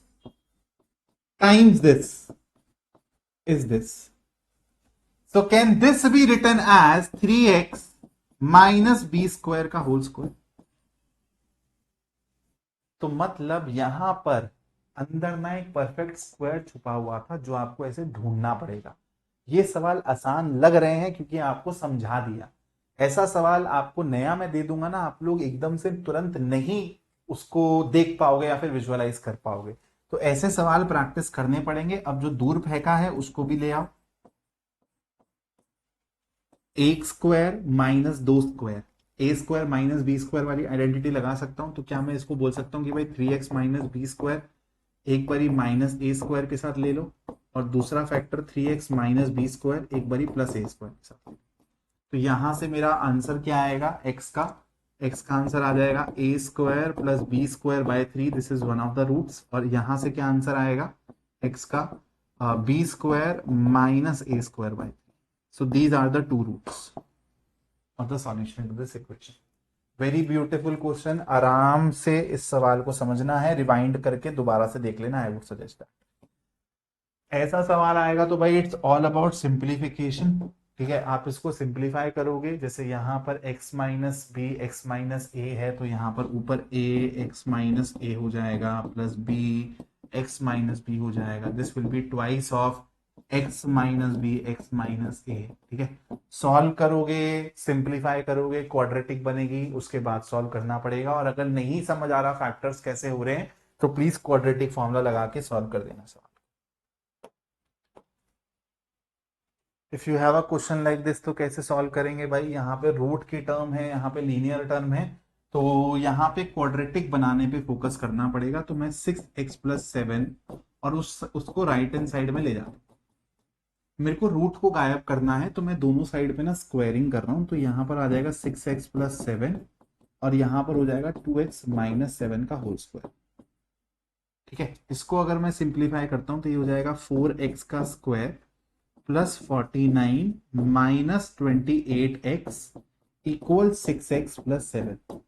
is this. So can this be written as 3x minus b square का होल स्क्वायर? तो मतलब यहां पर अंदर ना एक परफेक्ट स्क्वायर छुपा हुआ था जो आपको ऐसे ढूंढना पड़ेगा। ये सवाल आसान लग रहे हैं क्योंकि आपको समझा दिया। ऐसा सवाल आपको नया मैं दे दूंगा ना, आप लोग एकदम से तुरंत नहीं उसको देख पाओगे या फिर विजुअलाइज कर पाओगे। तो ऐसे सवाल प्रैक्टिस करने पड़ेंगे। अब जो दूर फेंका है उसको भी ले आओ, एक स्क्वायर माइनस दो स्क्वायर, ए स्क्वायर माइनस बी स्क्वायर वाली आइडेंटिटी लगा सकता हूं। तो क्या मैं इसको बोल सकता हूं कि भाई 3x माइनस बी स्क्वायर एक बारी माइनस ए स्क्वायर के साथ ले लो, और दूसरा factor 3x minus B square एक बारी प्लस ए स्क्वायर के साथ ले लो। तो यहां से मेरा आंसर क्या आएगा, x का आंसर आ जाएगा a square plus b square by 3, this is one of the roots. और यहां से क्या आंसर आएगा, x का b square minus a square by 3। So these are the two roots of the solution to this equation. Very beautiful question. आराम से इस सवाल को समझना है, रिवाइंड करके दोबारा से देख लेना। आई वुड सजेस्ट दैट ऐसा सवाल आएगा तो भाई इट्स ऑल अबाउट सिंप्लीफिकेशन। ठीक है, आप इसको सिंप्लीफाई करोगे, जैसे यहां पर x minus b x minus a है, तो यहां पर ऊपर a x माइनस ए हो जाएगा plus b x minus b हो जाएगा। This will be twice of x minus b x minus a. ठीक है, सॉल्व करोगे, सिंप्लीफाई करोगे, क्वाड्रेटिक बनेगी, उसके बाद सॉल्व करना पड़ेगा। और अगर नहीं समझ आ रहा फैक्टर्स कैसे हो रहे हैं तो प्लीज क्वाड्रेटिक फॉर्मूला लगा के सॉल्व कर देना सवाल। If you have a question like this तो कैसे सॉल्व करेंगे भाई, यहाँ पे रूट की टर्म है, यहाँ पे लीनियर टर्म है, तो यहाँ पे क्वाड्रेटिक बनाने पे फोकस करना पड़ेगा। तो मैं 6x प्लस 7 और उसको राइट हैंड साइड में ले जाता हूँ। मेरे को रूट को गायब करना है, तो मैं दोनों साइड पे ना स्क्वायरिंग कर रहा हूं। तो यहां पर आ जाएगा 6x प्लस 7 और यहां पर हो जाएगा 2x माइनस 7 का होल स्क्वायर। ठीक है, इसको अगर मैं सिंप्लीफाई करता हूं तो ये हो जाएगा 4x का square plus 49 minus 28x equal 6x plus 7।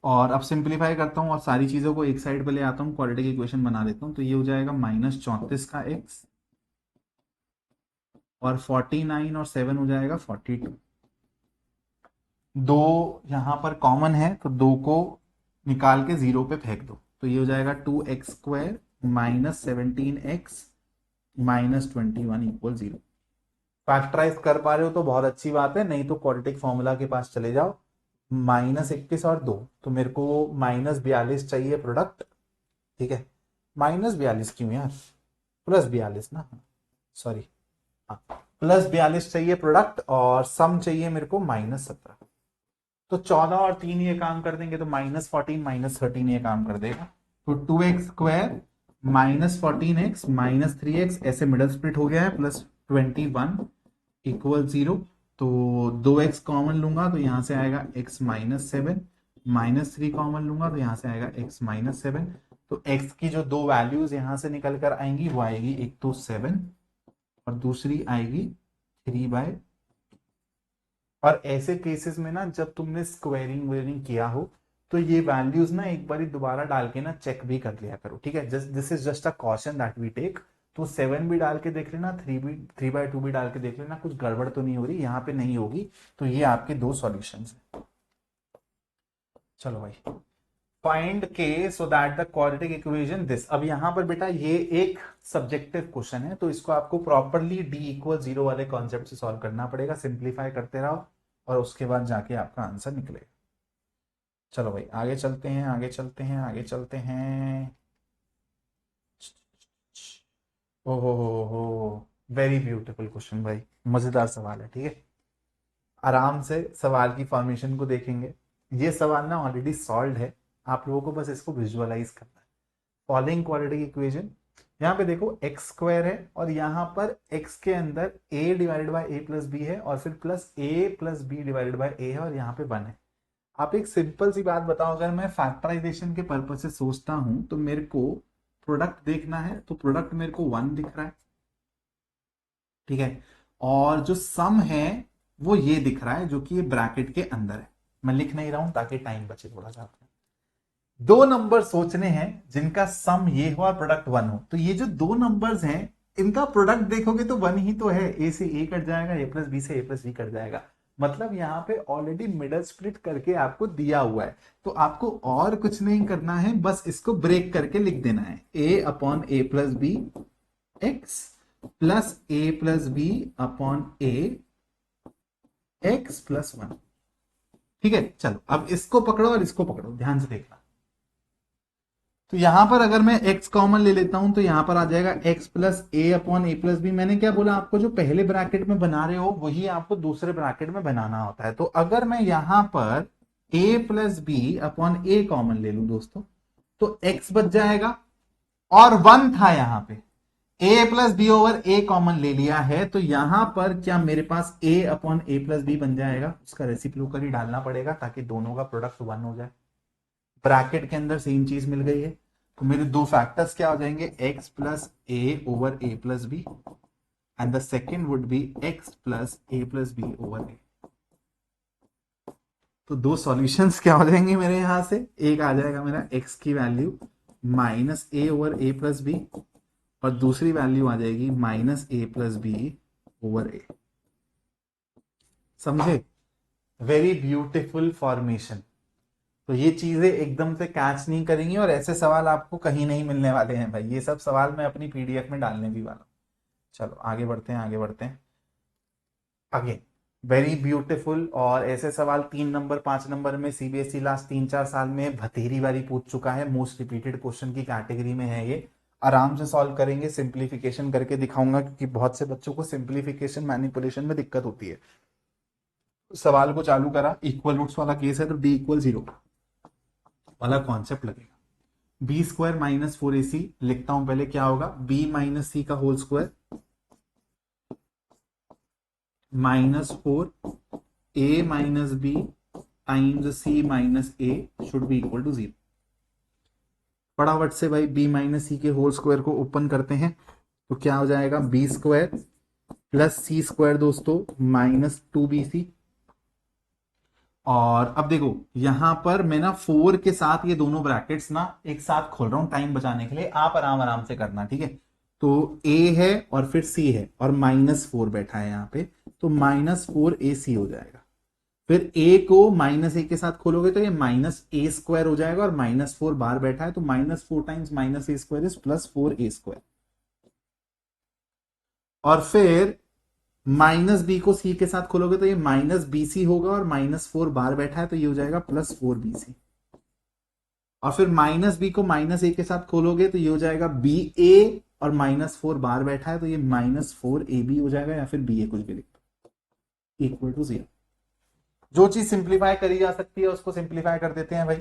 और अब सिंप्लीफाई करता हूं और सारी चीजों को एक साइड पे ले आता हूं, क्वाड्रेटिक इक्वेशन बना देता हूं। तो ये हो जाएगा -34 का x और 49 और 7 हो जाएगा 42। दो यहां पर कॉमन है तो दो को निकाल के जीरो पे फेंक दो, तो ये हो जाएगा 2x square minus 17x minus 21 equal 0। Factorise कर पा रहे हो तो बहुत अच्छी बात है, नहीं तो क्वाड्रेटिक फॉर्मूला के पास चले जाओ। -21 और 2, तो मेरे को -42 चाहिए प्रोडक्ट। ठीक है, -42 क्यों यार, +42 ना, सॉरी, हाँ +42 चाहिए प्रोडक्ट, और सम चाहिए मेरे को -17। तो 14 और 3 ये काम कर देंगे, तो -14 -13 ये काम कर देगा। तो 2x स्क्वायर -14x -3x ऐसे मिडल स्प्लिट हो गया है, प्लस 21 इक्वल 0। तो 2x कॉमन लूंगा तो यहां से आएगा x -7, -3 कॉमन लूंगा तो यहां से आएगा x -7। तो x की जो दो वैल्यूज यहां से निकल कर आएंगी वो आएगी, एक तो 7 और दूसरी आएगी 3/। और ऐसे केसेस में ना जब तुमने स्क्वायरिंग वेयरिंग किया हो तो ये वैल्यूज ना एक बार दोबारा डाल के ना चेक भी कर लिया करो। ठीक है, just this is just a caution that we take. तो 7 भी डाल के देख लेना, 3/2 भी डाल के देख लेना, कुछ गड़बड़ तो नहीं हो रही, यहाँ पे नहीं होगी। तो ये आपके दो सॉल्यूशन है। चलो भाई, फाइंड के so that the quadratic equation this. अब यहां पर बेटा ये एक सब्जेक्टिव क्वेश्चन है, तो इसको आपको प्रॉपरली d = 0 वाले कॉन्सेप्ट से सॉल्व करना पड़ेगा। सिंप्लीफाई करते रहो और उसके बाद जाके आपका आंसर निकलेगा। चलो भाई आगे चलते हैं, आगे चलते हैं, आगे चलते हैं। हो, वेरी ब्यूटीफुल क्वेश्चन भाई, मजेदार सवाल है। ठीक है, आराम से सवाल की फॉर्मेशन को देखेंगे। ये सवाल ना ऑलरेडी सॉल्व है, आप लोगों को बस इसको विजुअलाइज करना है। फॉलोइंग क्वाड्रेटिक इक्वेशन, यहाँ पे देखो एक्स स्क्वायर है और यहाँ पर एक्स के अंदर a divided by a plus b है और फिर plus a plus b divided by a है और यहाँ पे वन है। आप एक सिंपल सी बात बताओ, अगर मैं फैक्टराइजेशन के पर्पज से सोचता हूं तो मेरे को प्रोडक्ट देखना है, तो प्रोडक्ट मेरे को वन दिख रहा है। ठीक है, और जो सम है वो ये दिख रहा है जो कि ये ब्रैकेट के अंदर है। मैं लिख नहीं रहा हूं ताकि टाइम बचे थोड़ा सा। दो नंबर सोचने हैं जिनका सम ये हो और प्रोडक्ट वन हो, तो ये जो दो नंबर्स हैं इनका प्रोडक्ट देखोगे तो वन ही तो है। ए से ए कट जाएगा, ए प्लस बी से ए प्लस बी कट जाएगा। मतलब यहाँ पे ऑलरेडी मिडल स्प्लिट करके आपको दिया हुआ है, तो आपको और कुछ नहीं करना है, बस इसको ब्रेक करके लिख देना है। ए upon A plus b x plus a plus B upon A x plus one. ठीक है, चलो अब इसको पकड़ो और इसको पकड़ो, ध्यान से देखना। तो यहां पर अगर मैं x कॉमन ले लेता हूं तो यहां पर आ जाएगा x plus A upon A plus B. मैंने क्या बोला आपको, जो पहले ब्रैकेट में बना रहे हो वही आपको दूसरे ब्रैकेट में बनाना होता है। तो अगर मैं यहां पर a plus B upon A common ले लूं दोस्तों, तो x बच जाएगा और वन था यहां पे। a plus B over A common ले लिया है, तो यहां पर क्या मेरे पास a upon A plus B बन जाएगा। उसका रेसिप्रोकल ही डालना पड़ेगा ताकि दोनों का प्रोडक्ट वन हो जाए। ब्रैकेट के अंदर सेम चीज मिल गई है, तो मेरे दो फैक्टर्स क्या हो जाएंगे, x plus a over a plus b and the second would be x plus a plus B over a. तो दो सॉल्यूशंस क्या हो जाएंगे मेरे यहां से, एक आ जाएगा मेरा x की value minus A over a plus B और दूसरी वैल्यू आ जाएगी माइनस ए प्लस बी ओवर ए। समझे, वेरी ब्यूटिफुल फॉर्मेशन। तो ये चीजें एकदम से कैच नहीं करेंगी और ऐसे सवाल आपको कहीं नहीं मिलने वाले हैं भाई। ये सब सवाल मैं अपनी पीडीएफ में डालने भी वाला हूं। चलो आगे बढ़ते हैं, आगे बढ़ते हैं। अगेन वेरी ब्यूटीफुल, और ऐसे सवाल 3 नंबर 5 नंबर में सीबीएसई लास्ट 3-4 साल में भतेरी बारी पूछ चुका है। मोस्ट रिपीटेड क्वेश्चन की कैटेगरी में है ये। आराम से सॉल्व करेंगे, सिंप्लीफिकेशन करके दिखाऊंगा क्योंकि बहुत से बच्चों को सिंप्लीफिकेशन मैनिपुलेशन में दिक्कत होती है। सवाल को चालू करा, इक्वल रूट्स वाला केस है तो डी इक्वल 0 वाला कॉन्सेप्ट लगेगा। बी स्क्वायर माइनस 4ac लिखता हूं, पहले क्या होगा, बी माइनस सी का whole square minus 4 A minus B times C minus A should be equal to 0। फटाफट से भाई बी माइनस सी के होल स्क्वायर को ओपन करते हैं, तो क्या हो जाएगा, बी स्क्वायर प्लस सी स्क्वायर दोस्तों माइनस 2bc। और अब देखो यहां पर मैं ना 4 के साथ ये दोनों ब्रैकेट्स ना एक साथ खोल रहा हूं टाइम बचाने के लिए, आप आराम आराम से करना। ठीक है, तो a है और फिर c है और -4 बैठा है यहाँ पे, तो -4ac हो जाएगा। फिर a को -a के साथ खोलोगे तो ये -a स्क्वायर हो जाएगा और -4 बाहर बैठा है, तो -4 times -a square is +4a square. और फिर माइनस बी को सी के साथ खोलोगे तो ये -bc होगा और -4 बाहर बैठा है तो ये हो जाएगा +4bc। और फिर -b को -a के साथ खोलोगे तो ये हो जाएगा ba और -4 बाहर बैठा है तो ये -4ab हो जाएगा, या फिर ba कुछ भी लिखो इक्वल टू 0। जो चीज सिंप्लीफाई करी जा सकती है उसको सिंप्लीफाई कर देते हैं भाई।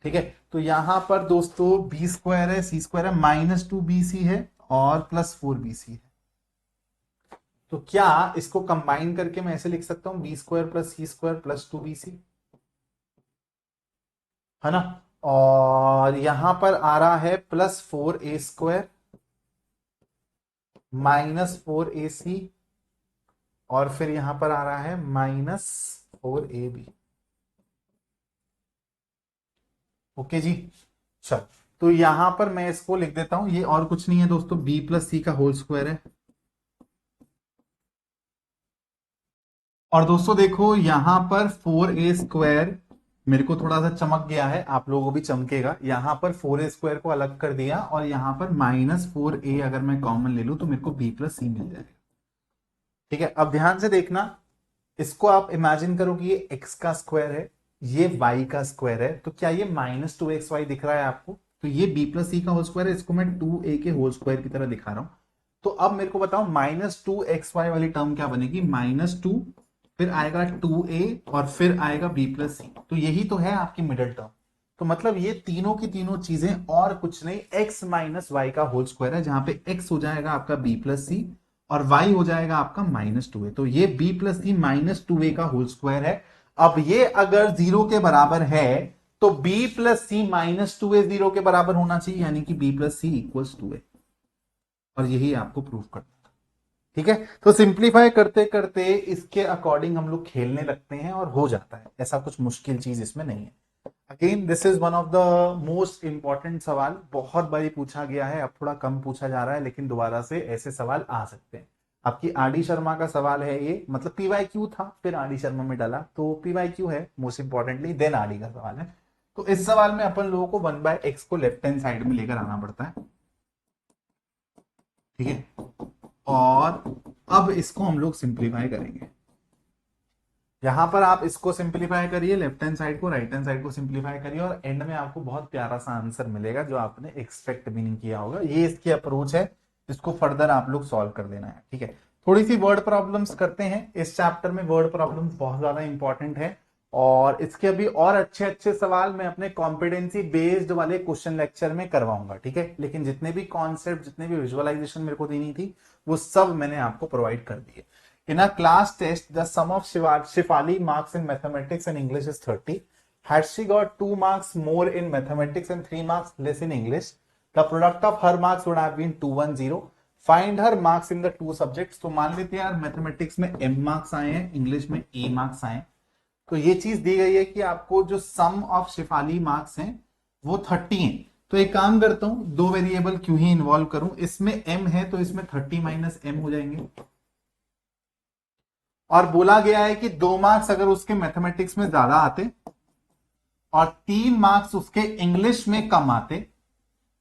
ठीक है, तो यहां पर दोस्तों बी स्क्वायर है, सी स्क्वायर है, -2bc है और +4bc है। तो क्या इसको कंबाइन करके मैं ऐसे लिख सकता हूं, बी स्क्वायर प्लस सी स्क्वायर प्लस 2bc, है ना। और यहां पर आ रहा है +4a स्क्वायर -4ac और फिर यहां पर आ रहा है -4ab। ओके जी, चल तो यहां पर मैं इसको लिख देता हूं, ये और कुछ नहीं है दोस्तों, b प्लस सी का होल स्क्वायर है। और दोस्तों देखो यहां पर 4a स्क्वायर मेरे को थोड़ा सा चमक गया है, आप लोगों को भी चमकेगा। यहां पर 4a स्क्वायर को अलग कर दिया और यहां पर -4a अगर मैं कॉमन ले लूं तो मेरे को b प्लस सी मिल जाएगा। ठीक है, अब ध्यान से देखना, इसको आप इमेजिन करो कि ये x का स्क्वायर है ये y का स्क्वायर है, तो क्या ये -2xy दिख रहा है आपको? तो ये b प्लस सी का होल स्क्वायर है, इसको मैं 2a के होल स्क्वायर की तरह दिखा रहा हूं। तो अब मेरे को बताओ -2xy वाली टर्म क्या बनेगी? -2, फिर आएगा 2a और फिर आएगा b प्लस सी। तो यही तो है आपकी मिडिल टर्म। तो मतलब ये तीनों की तीनों चीजें और कुछ नहीं x माइनस वाई का होल स्क्वायर है, जहां पे x हो जाएगा आपका b प्लस सी और y हो जाएगा आपका -2a। तो ये b प्लस सी -2a का होल स्क्वायर है। अब ये अगर 0 के बराबर है तो b प्लस सी -2a 0 के बराबर होना चाहिए, यानी कि b plus c equals 2a। और यही आपको प्रूफ करना था। ठीक है, तो सिंप्लीफाई करते करते इसके अकॉर्डिंग हम लोग खेलने लगते हैं और हो जाता है, ऐसा कुछ मुश्किल चीज इसमें नहीं है। Again this is one of the most important सवाल, बहुत बारी पूछा गया है, अब थोड़ा कम पूछा जा रहा है, लेकिन दोबारा से ऐसे सवाल आ सकते हैं। आपकी आर डी शर्मा का सवाल है ये, मतलब पीवाई क्यू था फिर आर डी शर्मा में डाला, तो पीवाई क्यू है most importantly, then R D का सवाल है। तो इस सवाल में अपन लोगों को 1/x को लेफ्ट हैंड साइड में लेकर आना पड़ता है। ठीक है, और अब इसको हम लोग सिंप्लीफाई करेंगे। यहां पर आप इसको सिंप्लीफाई करिए, लेफ्ट हैंड साइड को, राइट हैंड साइड को सिंप्लीफाई करिए, और एंड में आपको बहुत प्यारा सा आंसर मिलेगा जो आपने एक्सपेक्ट भी नहीं किया होगा। ये इसकी अप्रोच है, इसको फर्दर आप लोग सॉल्व कर देना है। ठीक है, थोड़ी सी वर्ड प्रॉब्लम्स करते हैं इस चैप्टर में। वर्ड प्रॉब्लम्स बहुत ज्यादा इंपॉर्टेंट है, और इसके अभी और अच्छे अच्छे सवाल मैं अपने कॉम्पिटेंसी बेस्ड वाले क्वेश्चन लेक्चर में करवाऊंगा। ठीक है, लेकिन जितने भी कॉन्सेप्ट, जितने भी विजुअलाइजेशन मेरे को देनी थी, वो सब मैंने आपको प्रोवाइड कर दिए। In a class test, the sum of Shifali marks in mathematics and English is 30. Had she got 2 marks more in mathematics and 3 marks less in English, the product of her marks would have been 210. Find her marks in the two subjects. तो मान लेते हैं यार mathematics में m marks आए हैं, English में a marks आए हैं। तो ये चीज दी गई है कि आपको जो सम ऑफ शिफाली मार्क्स हैं वो 30 हैं। तो एक काम करता हूं, दो वेरिएबल क्यों ही इन्वॉल्व करूं, इसमें m है तो इसमें 30 माइनस m हो जाएंगे। और बोला गया है कि 2 मार्क्स अगर उसके मैथमेटिक्स में ज्यादा आते और 3 मार्क्स उसके इंग्लिश में कम आते,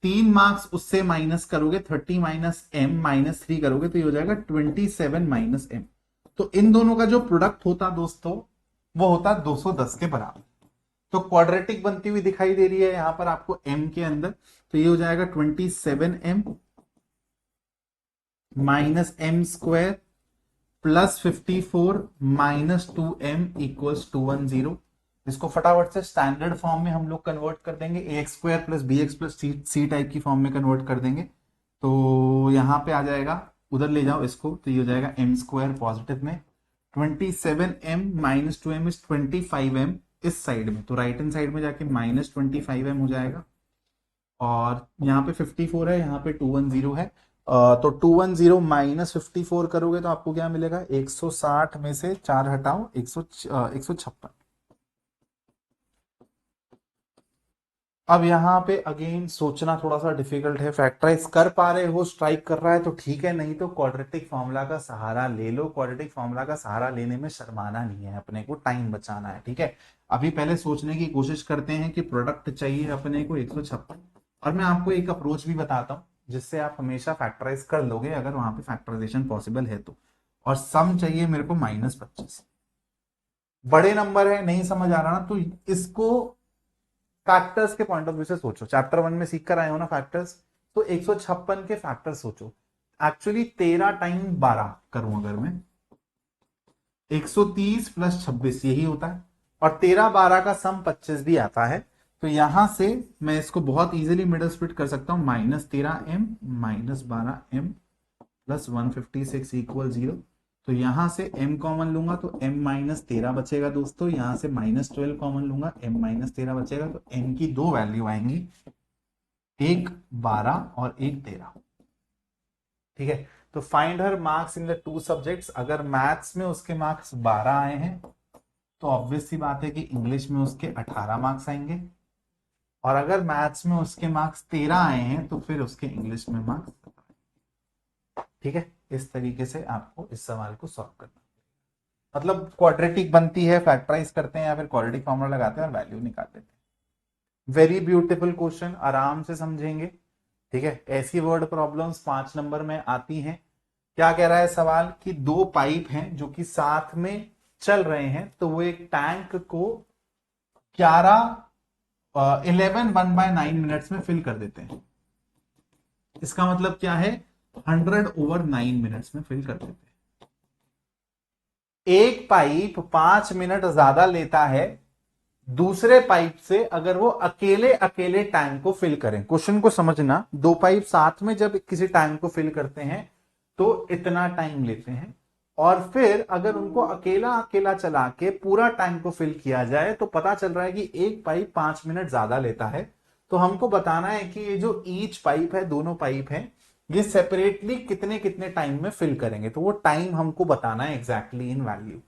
3 मार्क्स उससे माइनस करोगे, 30 माइनस m माइनस 3 करोगे तो ये हो जाएगा 27 माइनस m। तो इन दोनों का जो प्रोडक्ट होता दोस्तों वो होता 210 के बराबर। तो क्वाड्रेटिक बनती हुई दिखाई दे रही है यहां पर आपको m के अंदर, तो ये हो जाएगा 27m minus m square plus 54 minus 2m equals 210। इसको फटाफट से स्टैंडर्ड फॉर्म में हम लोग कन्वर्ट कर देंगे, a x square plus b x plus c type की फॉर्म में कन्वर्ट कर देंगे। तो यहां पे आ जाएगा, उधर ले जाओ इसको, तो ये हो जाएगा एम स्क्वायर पॉजिटिव में, 27m minus 2m is 25m इस साइड में, तो राइट हैंड साइड में जाके माइनस 25m हो जाएगा। और यहाँ पे 54 है, यहाँ पे 210 है, तो 210 माइनस 54 करोगे तो आपको क्या मिलेगा, 160 में से 4 हटाओ, 156। अब यहाँ पे अगेन सोचना थोड़ा सा डिफिकल्ट है, फैक्टराइज कर पा रहे हो, स्ट्राइक कर रहा है तो ठीक है, नहीं तो क्वाड्रेटिक फॉर्मूला का सहारा ले लो। क्वाड्रेटिक फॉर्मूला का सहारा लेने में शर्माना नहीं है, अपने को टाइम बचाना है। ठीक है, अभी पहले सोचने की कोशिश करते हैं कि प्रोडक्ट चाहिए अपने को 156, और मैं आपको एक अप्रोच भी बताता हूँ जिससे आप हमेशा फैक्टराइज कर लोगे अगर वहां पे फैक्टराइजेशन पॉसिबल है तो। और सम चाहिए मेरे को -25, बड़े नंबर है, नहीं समझ आ रहा ना, तो इसको फैक्टर्स के पॉइंट ऑफ व्यू से सोचो। चैप्टर 1 में सीख कर आए हो ना फैक्टर्स, तो 156 के फैक्टर्स सोचो। एक्चुअली 13 टाइम 12 करूं अगर मैं, 130 प्लस 26 यही होता है, और 13-12 का सम 25 भी आता है। तो यहां से मैं इसको बहुत इजीली मिडल स्प्लिट कर सकता हूं, -13m minus 12m plus 156 equal 0। तो यहां से m कॉमन लूंगा तो m माइनस 13 बचेगा दोस्तों, यहां से -12 कॉमन लूंगा, m माइनस 13 बचेगा। तो m की दो वैल्यू आएंगी, एक 12 और एक 13। ठीक है, तो find her marks in the two subjects. अगर मैथ्स में उसके मार्क्स 12 आए हैं तो ऑब्वियस सी बात है कि इंग्लिश में उसके 18 मार्क्स आएंगे, और अगर मैथ्स में उसके मार्क्स 13 आए हैं तो फिर उसके इंग्लिश में मार्क्स। ठीक है, इस तरीके से आपको इस सवाल को सॉल्व करना, मतलब क्वाड्रेटिक बनती है, फैक्टराइज करते हैं या फिर क्वाड्रेटिक फॉर्मूला लगाते हैं और वैल्यू निकाल लेते हैं। वेरी ब्यूटीफुल क्वेश्चन, आराम से समझेंगे। ठीक है, ऐसी वर्ड प्रॉब्लम्स 5 नंबर में आती हैं। क्या कह रहा है सवाल कि दो पाइप हैं जो कि साथ में चल रहे हैं, तो वो एक टैंक को 11 1/9 मिनट्स में फिल कर देते हैं। इसका मतलब क्या है, 100/9 मिनट्स में फिल कर देते हैं। एक पाइप 5 मिनट ज्यादा लेता है दूसरे पाइप से अगर वो अकेले अकेले टैंक को फिल करें। क्वेश्चन को समझना, दो पाइप साथ में जब किसी टैंक को फिल करते हैं तो इतना टाइम लेते हैं, और फिर अगर उनको अकेला अकेला चला के पूरा टैंक को फिल किया जाए तो पता चल रहा है कि एक पाइप 5 मिनट ज्यादा लेता है। तो हमको बताना है कि ये जो ईच पाइप है, दोनों पाइप है, ये सेपरेटली कितने कितने टाइम में फिल करेंगे। तो वो टाइम हमको बताना है एग्जैक्टली इन वैल्यू।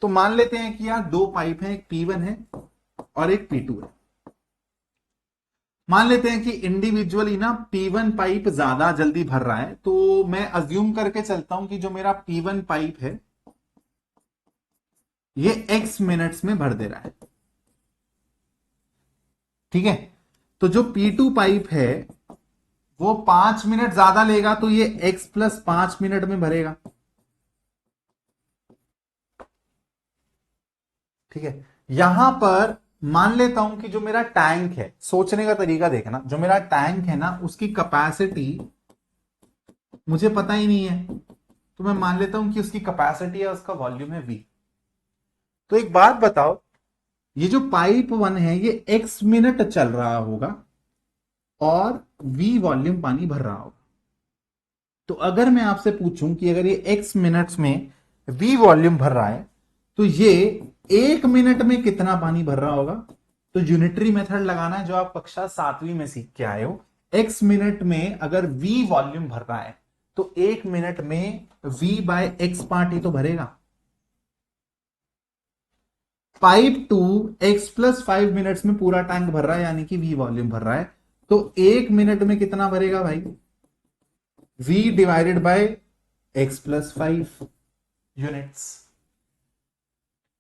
तो मान लेते हैं कि यार दो पाइप है, एक P1 है और एक P2 है। मान लेते हैं कि इंडिविजुअली ना P1 पाइप ज्यादा जल्दी भर रहा है, तो मैं अज्यूम करके चलता हूं कि जो मेरा P1 पाइप है ये x मिनट्स में भर दे रहा है। ठीक है, तो जो P2 पाइप है वो 5 मिनट ज्यादा लेगा, तो ये x प्लस 5 मिनट में भरेगा। ठीक है, यहां पर मान लेता हूं कि जो मेरा टैंक है, सोचने का तरीका देखना, जो मेरा टैंक है ना उसकी कैपेसिटी मुझे पता ही नहीं है, तो मैं मान लेता हूं कि उसकी कैपेसिटी है, उसका वॉल्यूम है V। तो एक बात बताओ, ये जो पाइप 1 है ये x मिनट चल रहा होगा और V वॉल्यूम पानी भर रहा होगा। तो अगर मैं आपसे पूछूं कि अगर ये x मिनट्स में V वॉल्यूम भर रहा है तो ये 1 मिनट में कितना पानी भर रहा होगा। तो यूनिटरी मेथड लगाना है जो आप कक्षा 7वीं में सीख के आए हो। x मिनट में अगर V वॉल्यूम भर रहा है तो 1 मिनट में V बाय x पार्ट ही तो भरेगा। पाइप 2 x प्लस 5 मिनट्स में पूरा टैंक भर रहा है, यानी कि V वॉल्यूम भर रहा है, तो 1 मिनट में कितना भरेगा भाई, V divided by x plus 5 units.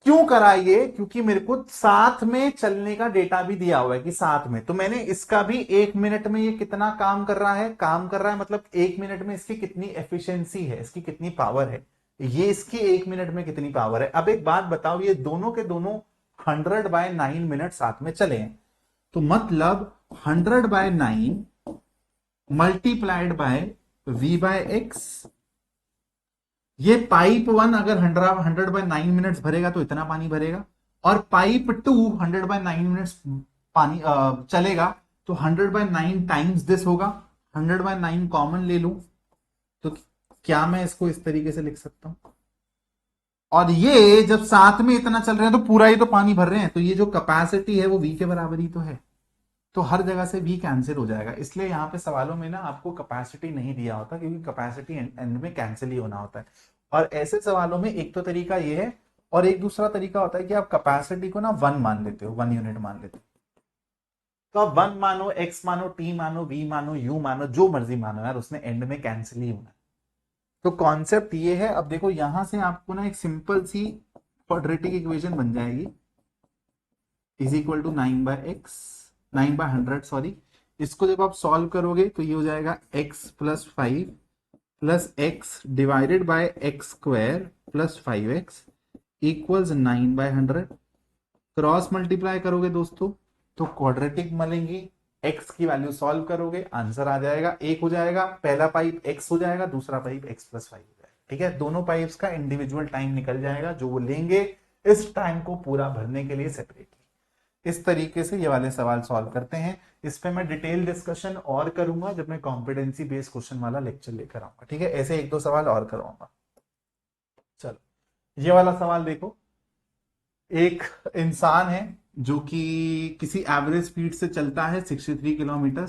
क्यों करा ये, क्योंकि मेरे को साथ में चलने का डेटा भी दिया हुआ है कि साथ में, तो मैंने इसका भी 1 मिनट में ये कितना काम कर रहा है, मतलब 1 मिनट में इसकी कितनी एफिशिएंसी है, इसकी कितनी पावर है, ये इसकी 1 मिनट में कितनी पावर है। अब एक बात बताओ, ये दोनों के दोनों 100/9 मिनट साथ में चले हैं, तो मतलब 100/9 multiplied by V by X. ये पाइप 1 अगर 100/9 मिनट्स भरेगा तो इतना पानी भरेगा, और पाइप 2 100/9 मिनट्स पानी चलेगा, तो 100/9 टाइम्स दिस होगा। 100/9 कॉमन ले लूं तो क्या मैं इसको इस तरीके से लिख सकता हूं। और ये जब साथ में इतना चल रहे हैं तो पूरा ही तो पानी भर रहे हैं, तो ये जो कैपेसिटी है वो V के बराबर ही तो है, तो हर जगह से V कैंसिल हो जाएगा। इसलिए यहां पे सवालों में ना आपको कैपेसिटी नहीं दिया होता, क्योंकि कैपेसिटी एंड में कैंसिल ही होना होता है। और ऐसे सवालों में एक तो तरीका ये है, और एक दूसरा तरीका होता है कि आप कैपेसिटी को ना 1 मान लेते हो, 1 यूनिट मान लेते हो। तो आप 1 मानो, x मानो, t मानो, v मानो, u मानो, जो मर्जी मानो यार, उसने एंड में कैंसिल ही होना है। तो कॉन्सेप्ट ये है। अब देखो यहां से आपको ना एक सिंपल सी क्वाड्रेटिक इक्वेशन बन जाएगी, is equal to 9/x, 9/100 sorry. इसको जब आप सॉल्व करोगे तो ये हो जाएगा x plus 5 plus x divided by x square plus 5x equals 9/100। Cross multiply करोगे दोस्तों तो क्वाड्रेटिक मिलेंगी, x की वैल्यू सॉल्व करोगे आंसर आ जाएगा, एक हो जाएगा, पहला पाइप x हो जाएगा, दूसरा पाइप x प्लस 5 हो जाएगा। ठीक है, दोनों पाइप्स का इंडिविजुअल टाइम निकल जाएगा जो वो लेंगे इस टाइम को पूरा भरने के लिए सेपरेटली। इस तरीके से ये वाले सवाल सॉल्व करते हैं। इस पे मैं डिटेल डिस्कशन और करूंगा जब मैं कॉम्पिटेंसी बेस्ड क्वेश्चन वाला लेक्चर लेकर आऊंगा। ठीक है, ऐसे एक दो सवाल और करवाऊंगा। चलो ये वाला सवाल देखो, एक इंसान है जो कि किसी एवरेज स्पीड से चलता है 63 किलोमीटर,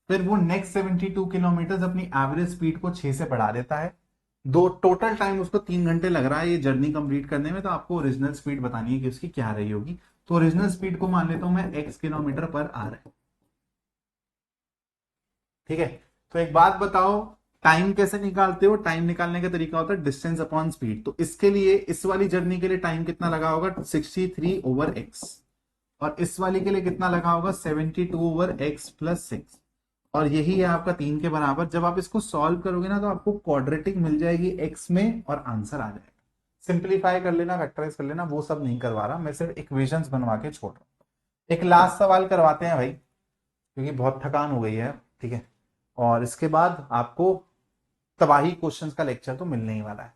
फिर वो नेक्स्ट 72 किलोमीटर अपनी एवरेज स्पीड को 6 से बढ़ा देता है। दो टोटल टाइम उसको 3 घंटे लग रहा है ये जर्नी कंप्लीट करने में। तो आपको ओरिजिनल स्पीड बतानी है कि उसकी क्या रही होगी। तो ओरिजिनल स्पीड को मान लेता हूं मैं x किलोमीटर पर आवर है। ठीक है, तो एक बात बताओ, टाइम कैसे निकालते हो। टाइम निकालने का तरीका होता है डिस्टेंस अपॉन स्पीड। तो इसके लिए इस वाली जर्नी के लिए टाइम कितना लगा होगा, 63/x, और इस वाली के लिए कितना लगा होगा, 72/x प्लस 6, और यही है आपका 3 के बराबर। जब आप इसको सॉल्व करोगे ना तो आपको क्वाड्रेटिक मिल जाएगी x में और आंसर आ जाएगा। सिंप्लीफाई कर लेना, फैक्टराइज कर लेना, वो सब नहीं करवा रहा मैं, सिर्फ इक्वेशंस बनवा के छोड़ रहा हूं। एक लास्ट सवाल करवाते हैं भाई, क्योंकि बहुत थकान हो गई है, ठीक है, और इसके बाद आपको तबाही क्वेश्चंस का लेक्चर तो मिलने ही वाला है।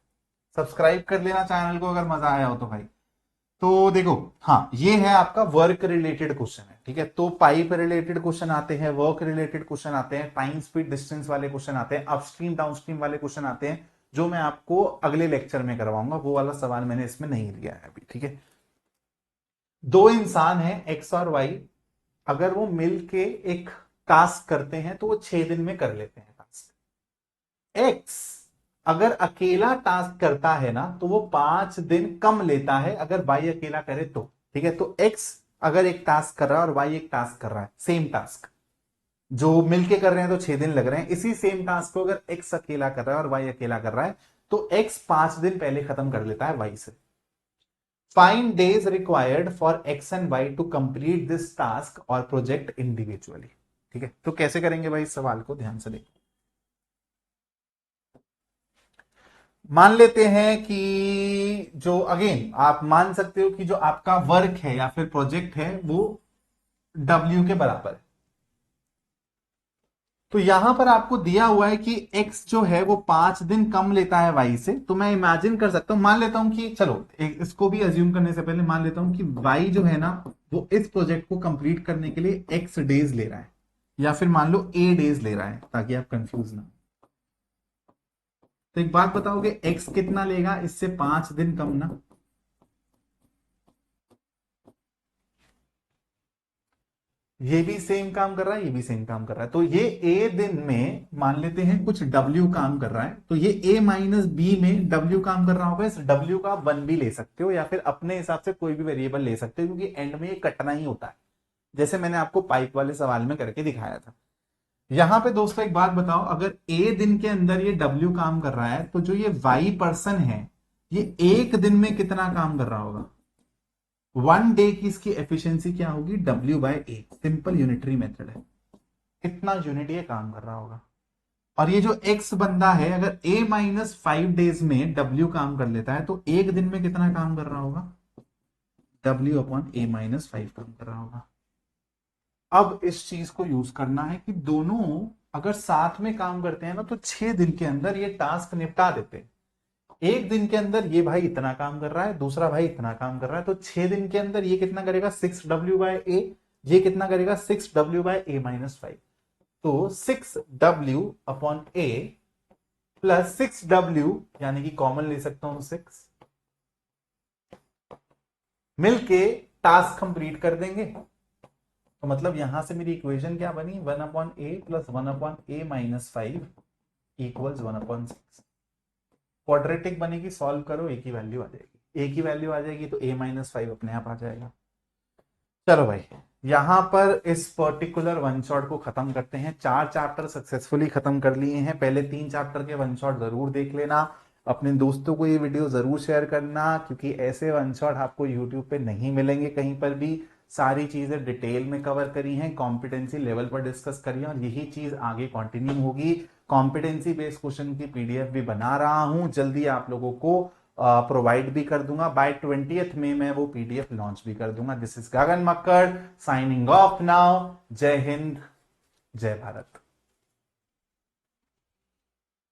सब्सक्राइब कर लेना चैनल को अगर मजा आया हो तो भाई। तो देखो, हाँ ये है आपका वर्क रिलेटेड क्वेश्चन है, ठीक है। तो पाइप रिलेटेड क्वेश्चन आते हैं, वर्क रिलेटेड क्वेश्चन आते हैं, टाइम स्पीड डिस्टेंस वाले क्वेश्चन आते हैं, अपस्ट्रीम डाउनस्ट्रीम वाले क्वेश्चन आते हैं, जो मैं आपको अगले लेक्चर में करवाऊंगा। वो वाला सवाल मैंने इसमें नहीं लिया है अभी, ठीक है। दो इंसान हैं एक्स और वाई, अगर वो मिल के एक टास्क करते हैं तो वो 6 दिन में कर लेते हैं टास्क। एक्स अगर अकेला टास्क करता है ना तो वो 5 दिन कम लेता है अगर वाई अकेला करे तो, ठीक है। तो एक्स अगर एक टास्क कर रहा है और वाई एक टास्क कर रहा है, सेम टास्क जो मिलके कर रहे हैं तो 6 दिन लग रहे हैं। इसी सेम टास्क को अगर एक्स अकेला कर रहा है और वाई अकेला कर रहा है तो एक्स 5 दिन पहले खत्म कर लेता है वाई से। Find days required for X and Y to complete this task और प्रोजेक्ट इंडिविजुअली, ठीक है। तो कैसे करेंगे भाई, इस सवाल को ध्यान से देखो। मान लेते हैं कि जो अगेन आप मान सकते हो कि जो आपका वर्क है या फिर प्रोजेक्ट है वो W के बराबर है। तो यहां पर आपको दिया हुआ है कि x जो है वो 5 दिन कम लेता है y से। तो मैं इमेजिन कर सकता हूं, मान लेता हूं कि चलो इसको भी अज्यूम करने से पहले मान लेता हूं कि y जो है ना वो इस प्रोजेक्ट को कंप्लीट करने के लिए x डेज ले रहा है, या फिर मान लो a डेज ले रहा है, ताकि आप कंफ्यूज ना। तो एक बात बताओगे, x कितना लेगा इससे 5 दिन कम ना? ये भी सेम काम कर रहा है, ये भी सेम काम कर रहा है। तो ये ए दिन में मान लेते हैं कुछ W काम कर रहा है, तो ये A माइनस बी में W काम कर रहा होगा। इस W का 1 भी ले सकते हो या फिर अपने हिसाब से कोई भी वेरिएबल ले सकते हो, क्योंकि एंड में ये कटना ही होता है, जैसे मैंने आपको पाइप वाले सवाल में करके दिखाया था। यहां पे दोस्तों एक बात बताओ, अगर A दिन के अंदर ये W काम कर रहा है तो जो ये Y पर्सन है ये एक दिन में कितना काम कर रहा होगा? 1 डे की इसकी एफिशिएंसी क्या होगी? W/A, सिंपल यूनिटरी मेथड है। कितना यूनिट ये काम कर रहा होगा। और ये जो x बंदा है अगर A-5 डेज में W काम कर लेता है तो एक दिन में कितना काम कर रहा होगा? W/A-5 काम कर रहा होगा। अब इस चीज को यूज करना है कि दोनों अगर साथ में काम करते हैं ना तो 6 दिन के अंदर ये टास्क निपटा देते हैं। एक दिन के अंदर ये भाई इतना काम कर रहा है, दूसरा भाई इतना काम कर रहा है, तो 6 दिन के अंदर ये कितना करेगा? 6W/A। ये कितना करेगा? 6W/A-5। तो 6W/A प्लस 6W, यानी कि कॉमन ले सकता हूं 6, मिलके टास्क कंप्लीट कर देंगे। तो मतलब यहां से मेरी इक्वेशन क्या बनी? 1/A plus 1/A-5 equals 1/6। Quadratic बनेगी, सॉल्व करो, एक ही वैल्यू आ जाएगी। एक ही वैल्यू आ जाएगी तो A-5 अपने आप आ जाएगा। चलो भाई, यहां पर इस पर्टिकुलर वन शॉट को खत्म करते हैं। 4 चैप्टर सक्सेसफुली खत्म कर लिए हैं। पहले 3 चैप्टर के वन शॉट जरूर देख लेना, अपने दोस्तों को ये वीडियो जरूर शेयर करना, क्योंकि ऐसे वन शॉट आपको यूट्यूब पे नहीं मिलेंगे कहीं पर भी। सारी चीजें डिटेल में कवर करी हैं, कॉम्पिटेंसी लेवल पर डिस्कस करी है, और यही चीज आगे कंटिन्यू होगी। कॉम्पिटेंसी बेस्ड क्वेश्चन की पीडीएफ भी बना रहा हूं, जल्दी आप लोगों को प्रोवाइड भी कर दूंगा। बाय 20th में मैं वो पीडीएफ लॉन्च भी कर दूंगा। This is Gagan Makkar signing off now. जय हिंद, जय भारत।